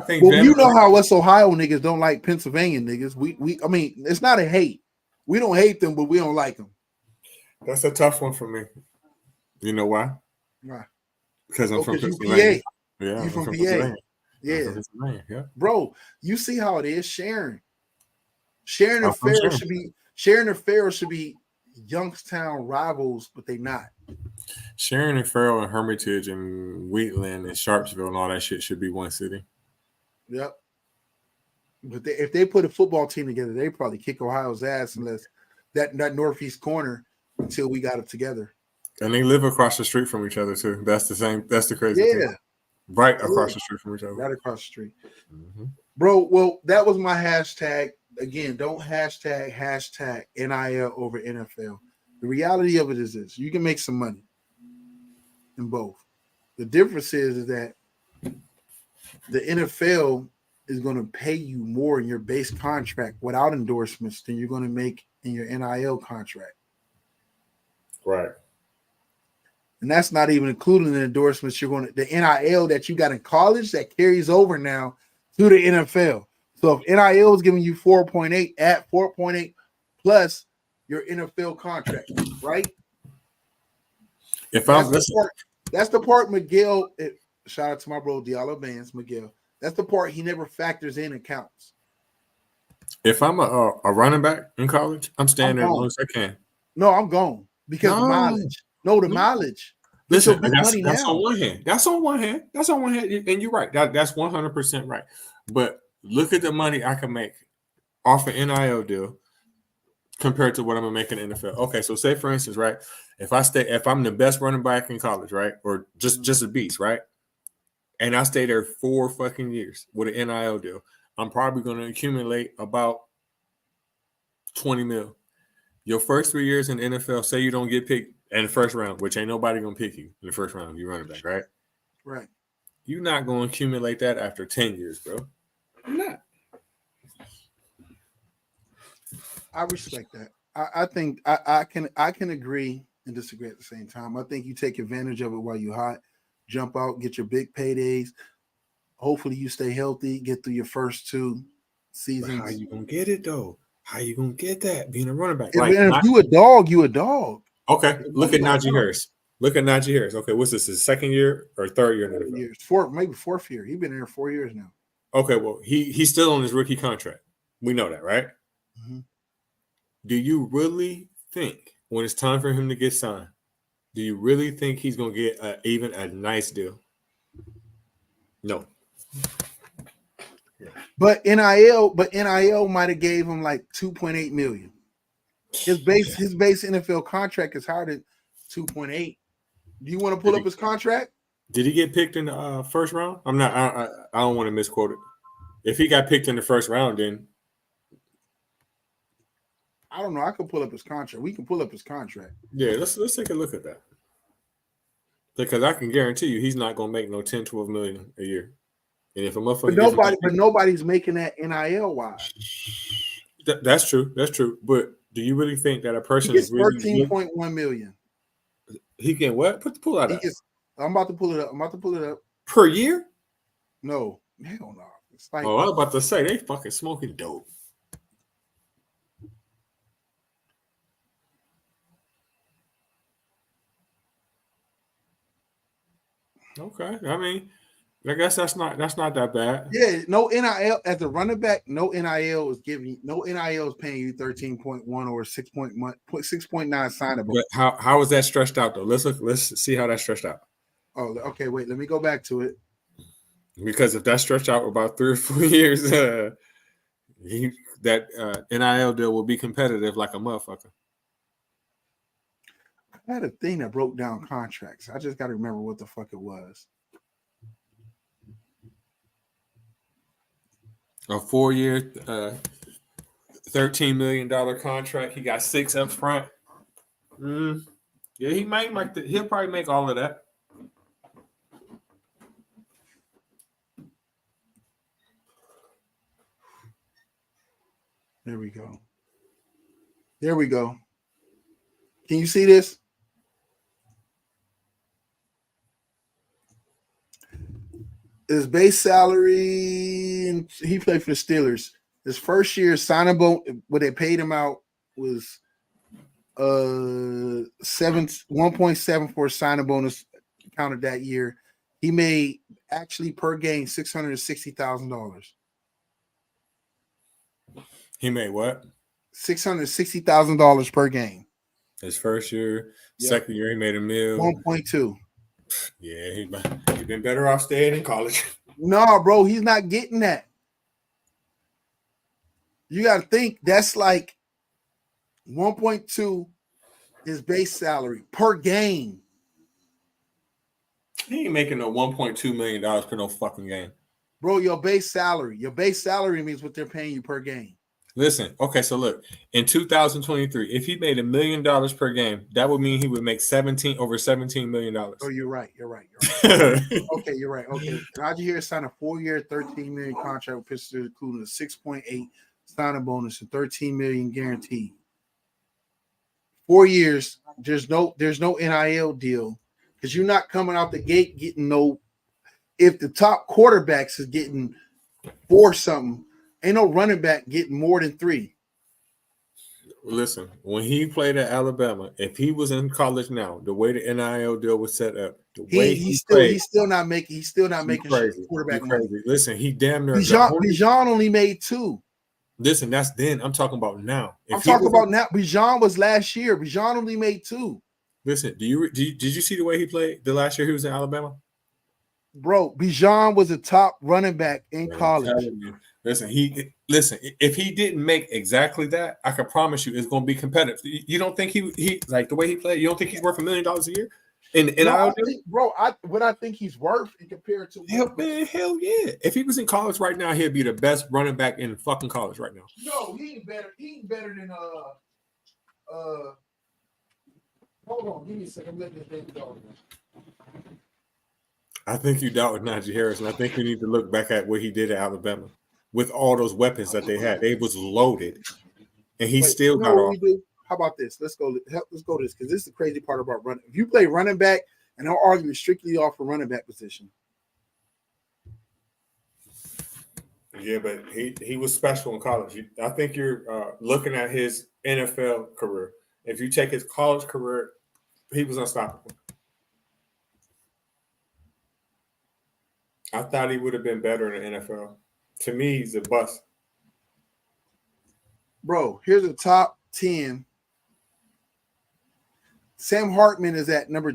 C: think
B: well, you know how us Ohio niggas don't like Pennsylvania niggas. I mean, it's not a hate. We don't hate them, but we don't like them.
C: That's a tough one for me. You know why?
B: Why?
C: Because I'm from Pennsylvania.
B: Yeah, you from PA. Yeah.
C: Yeah.
B: Bro, you see how it is. Sharon and Farrell should be Youngstown rivals, but they not.
C: Sharon and Farrell and Hermitage and Wheatland and Sharpsville and all that shit should be one city.
B: Yep. But if they put a football team together, they probably kick Ohio's ass unless that northeast corner until we got it together.
C: And they live across the street from each other too. That's the crazy thing. Right across the street from each other.
B: Right across the street. Mm-hmm. Bro, well, that was my hashtag. Again, don't hashtag NIL over NFL. The reality of it is this. You can make some money in both. The difference is that the NFL is going to pay you more in your base contract without endorsements than you're going to make in your NIL contract.
C: Right.
B: And that's not even including the endorsements the NIL that you got in college that carries over now to the NFL. So if NIL is giving you 4.8 at 4.8 plus your NFL contract, right? That's the part Miguel. Shout out to my bro Diallo Vance, Miguel. That's the part he never factors in and counts.
C: If I'm a running back in college, I'm staying there as long as I can.
B: No, I'm gone because of mileage. No, the mileage.
C: Listen, that's on one hand. That's on one hand. And you're right. That's 100% right. But look at the money I can make off an NIL deal compared to what I'm gonna make in the NFL. Okay, so say for instance, right? If I'm the best running back in college, right, or just a beast, right, and I stay there 4 fucking years with an NIL deal, I'm probably gonna accumulate about 20 mil. Your first 3 years in the NFL, say you don't get picked in the first round, which ain't nobody gonna pick you in the first round. You running back, right?
B: Right.
C: You're not gonna accumulate that after 10 years, bro. I'm not.
B: I respect that. I think I can agree and disagree at the same time. I think you take advantage of it while you're hot, jump out, get your big paydays. Hopefully you stay healthy, get through your first 2 seasons.
C: But how you gonna get it though? How you gonna get that being a running back?
B: If you a dog, you a dog.
C: Okay, look at Najee Harris. Okay, what's this? His second year or third year? In the
B: NFL? Maybe 4th year. He's been there 4 years now.
C: Okay, well, he's still on his rookie contract. We know that, right?
B: Mm-hmm.
C: Do you really think when it's time for him to get signed, do you really think he's going to get even a nice deal? No.
B: But NIL might have gave him like 2.8 million. His base NFL contract is higher than 2.8. Do you want to pull up his contract?
C: Did he get picked in the first round? I don't want to misquote it. If he got picked in the first round, then
B: I don't know. I can pull up his contract. We can pull up his contract.
C: Yeah, let's take a look at that. Because I can guarantee you he's not going to make no 10, 12 million a year. And if a motherfucker
B: nobody's making that NIL wise.
C: That's true. But do you really think that a person
B: is 13.1 million?
C: He can what? Pull that up.
B: I'm about to pull it up.
C: Per year?
B: No. Hell no. It's like,
C: I was about to say they fucking smoking dope. Okay. I mean, I guess that's not that bad.
B: Yeah, no NIL as a running back. No NIL is giving. No NIL is paying you 13.1 or 6.9 signable.
C: But how is that stretched out though? Let's see how that's stretched out.
B: Oh, okay. Wait, let me go back to it.
C: Because if that's stretched out about 3 or 4 years, that NIL deal will be competitive like a motherfucker.
B: I had a thing that broke down contracts. I just got to remember what the fuck it was.
C: A 4-year, $13 million contract. He got 6 up front. Yeah, he might make he'll probably make all of that.
B: There we go. There we go. Can you see this? His base salary, and he played for the Steelers. His first year signing bonus, what they paid him out was 1.7 signing bonus counted that year. He made actually per game $660,000.
C: He made what?
B: $660,000 per game.
C: His first year,
B: Yep.
C: Second year, he made $1 million.
B: 1.2.
C: Yeah, he been better off staying in college.
B: No, bro, he's not getting that. You got to think that's like 1.2 his base salary per game.
C: He ain't making no $1.2 million per no fucking game.
B: Bro, your base salary means what they're paying you per game.
C: Listen, okay, so look, in 2023, if he made $1 million per game, that would mean he would make over $17 million.
B: Oh, you're right. Okay, you're right. Okay, Reggie here signed a 4-year, $13 million contract with Pittsburgh, including a 6.8 signing bonus and $13 million guaranteed. 4 years. There's no NIL deal because you're not coming out the gate getting no. If the top quarterbacks is getting 4 something. Ain't no running back getting more than 3.
C: Listen, when he played at Alabama, if he was in college now, the way the NIL deal was set up,
B: he's still not making quarterback money.
C: Listen, he damn near.
B: Bijan only made 2.
C: Listen, that's then. I'm talking about now.
B: I'm talking about now. Bijan was last year. Bijan only made 2.
C: Listen, did you see the way he played the last year he was in Alabama?
B: Bro, Bijan was a top running back in college.
C: Listen, if he didn't make exactly that, I can promise you it's going to be competitive. You don't think he like the way he played? You don't think he's worth $1 million a year?
B: What I think he's worth in compared to
C: hell yeah. If he was in college right now, he'd be the best running back in fucking college right now.
B: No, he ain't better. He ain't better than hold on, give me a second. I'm letting this baby go.
C: I think you doubt with Najee Harris, and I think you need to look back at what he did at Alabama with all those weapons that they had. They was loaded, and he still got off.
B: How about this? Let's go this because this is the crazy part about running. If you play running back, and I'll argue strictly off a running back position.
C: Yeah, but he was special in college. I think you're looking at his NFL career. If you take his college career, he was unstoppable. I thought he would have been better in the NFL. To me, he's a bust.
B: Bro, here's the top 10. Sam Hartman is at number.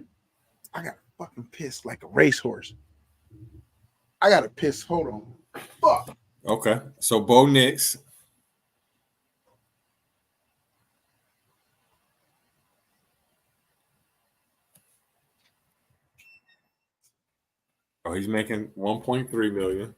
B: I got fucking pissed like a racehorse. I got to piss. Hold on. Fuck.
C: Okay. So Bo Nix. Oh, he's making $1.3 million.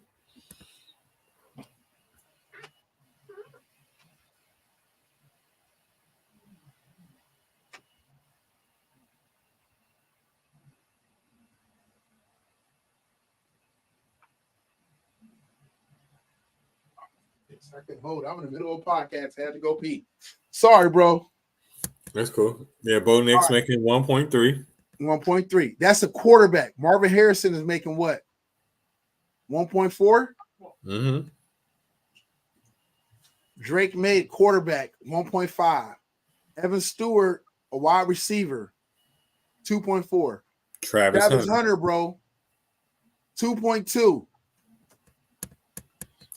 B: I can hold. I'm in the middle of a podcast. I had to go pee. Sorry, bro.
C: That's cool. Yeah, Bo Nix making 1.3.
B: 1.3. That's a quarterback. Marvin Harrison is making what? 1.4?
C: Mm-hmm.
B: Drake made quarterback 1.5. Evan Stewart, a wide receiver, 2.4.
C: Travis
B: Hunter, bro. 2.2.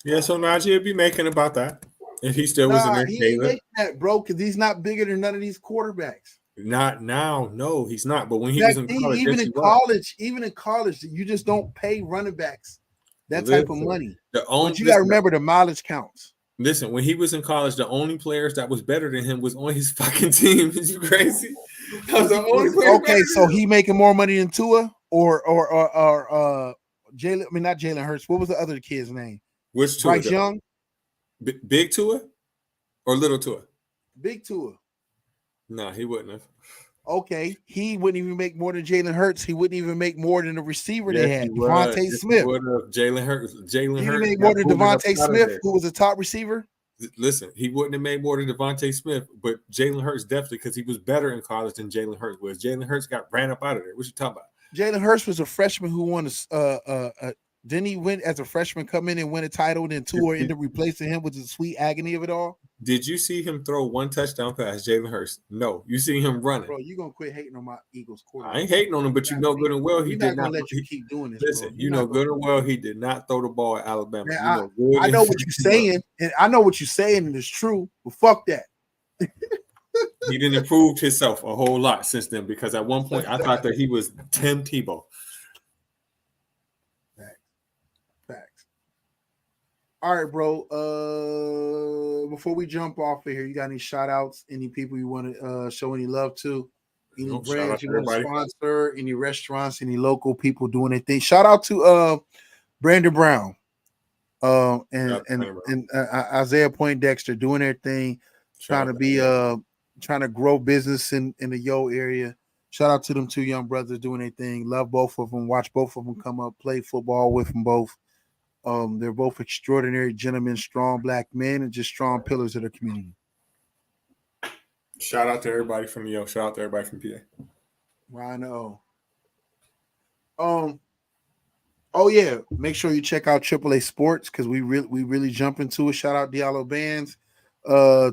C: Yeah, so Najee would be making about that if he still was in there.
B: He ain't making that, bro, because he's not bigger than none of these quarterbacks.
C: Not now, no, he's not. But when he
B: Back
C: was in
B: then,
C: college,
B: even in college, you just don't pay running backs that
C: Listen,
B: type of money.
C: But
B: you got to remember the mileage counts.
C: Listen, when he was in college, the only players that was better than him was on his fucking team. Is you crazy?
B: Okay, so he making more money than Tua or Jalen. I mean, not Jalen Hurts. What was the other kid's name?
C: Which Tua?
B: Bryce Young.
C: Big Tua or little Tua?
B: Big Tua.
C: No, he wouldn't have.
B: Okay, he wouldn't even make more than Jalen Hurts. He wouldn't even make more than the receiver they had, Devontae Smith.
C: Jalen Hurts.
B: He made more than Devontae Smith, who was a top receiver.
C: Listen, he wouldn't have made more than Devontae Smith, but Jalen Hurts definitely, because he was better in college than Jalen Hurts was. Jalen Hurts got ran up out of there. What you talking about?
B: Jalen Hurts was a freshman who won didn't he win as a freshman, come in and win a title, and then Tua ended up replacing him with the sweet agony of it all?
C: Did you see him throw one touchdown pass, Jalen Hurts? No. You see him running.
B: Bro, you're going to quit hating on my Eagles quarterback.
C: I ain't hating on him, but you know good and well he did not.
B: Let you keep doing this.
C: Listen, you know good and well he did not throw the ball at Alabama.
B: Man, I know what you're saying, and I know what you're saying, and it's true, but fuck that.
C: He didn't improve himself a whole lot since then, because at one point I thought that he was Tim Tebow.
B: Facts. All right, bro. Before we jump off of here, you got any shout outs? Any people you want to show any love to? Any brands you want to sponsor? Any restaurants? Any local people doing anything? Shout out to Brandon Brown, and Isaiah Poindexter doing their thing, trying to grow business in the Yo area. Shout out to them two young brothers doing their thing. Love both of them. Watch both of them come up, play football with them both. They're both extraordinary gentlemen, strong black men, and just strong pillars of the community.
C: Shout out to everybody from the Yo. Shout out to everybody from PA.
B: Rhino. Oh yeah, make sure you check out AAA Sports, because we really jump into it. Shout out Diallo Bands.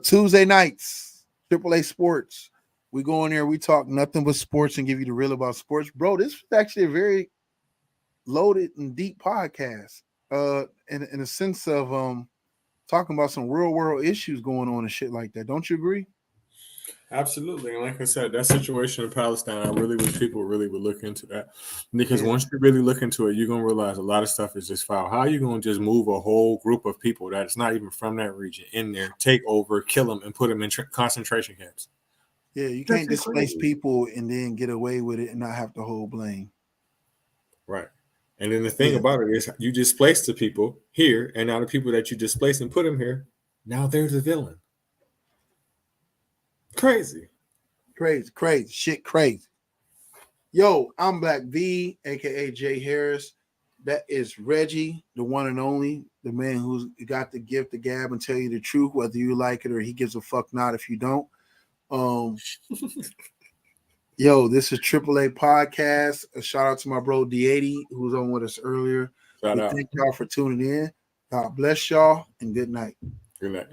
B: Tuesday nights, AAA Sports. We go in there, we talk nothing but sports and give you the real about sports. Bro, this was actually a very loaded and deep podcast. In a sense of talking about some real world issues going on and shit like that. Don't you agree?
C: Absolutely. And like I said, that situation in Palestine, I really wish people really would look into that. Because once you really look into it, you're going to realize a lot of stuff is just foul. How are you going to just move a whole group of people that's not even from that region in there, take over, kill them, and put them in concentration camps?
B: Yeah, you can't displace people and then get away with it and not have to hold blame.
C: Right. And then the thing about it is you displace the people here, and now the people that you displaced and put them here, now they're the villain. Crazy.
B: Shit crazy. Yo, I'm Black V, aka Jay Harris. That is Reggie, the one and only, the man who's got the gift to gab and tell you the truth, whether you like it or he gives a fuck not if you don't. Yo, this is AAA Podcast. A shout out to my bro D80, who was on with us earlier. Thank y'all for tuning in. God bless y'all, and good night.
C: Good night.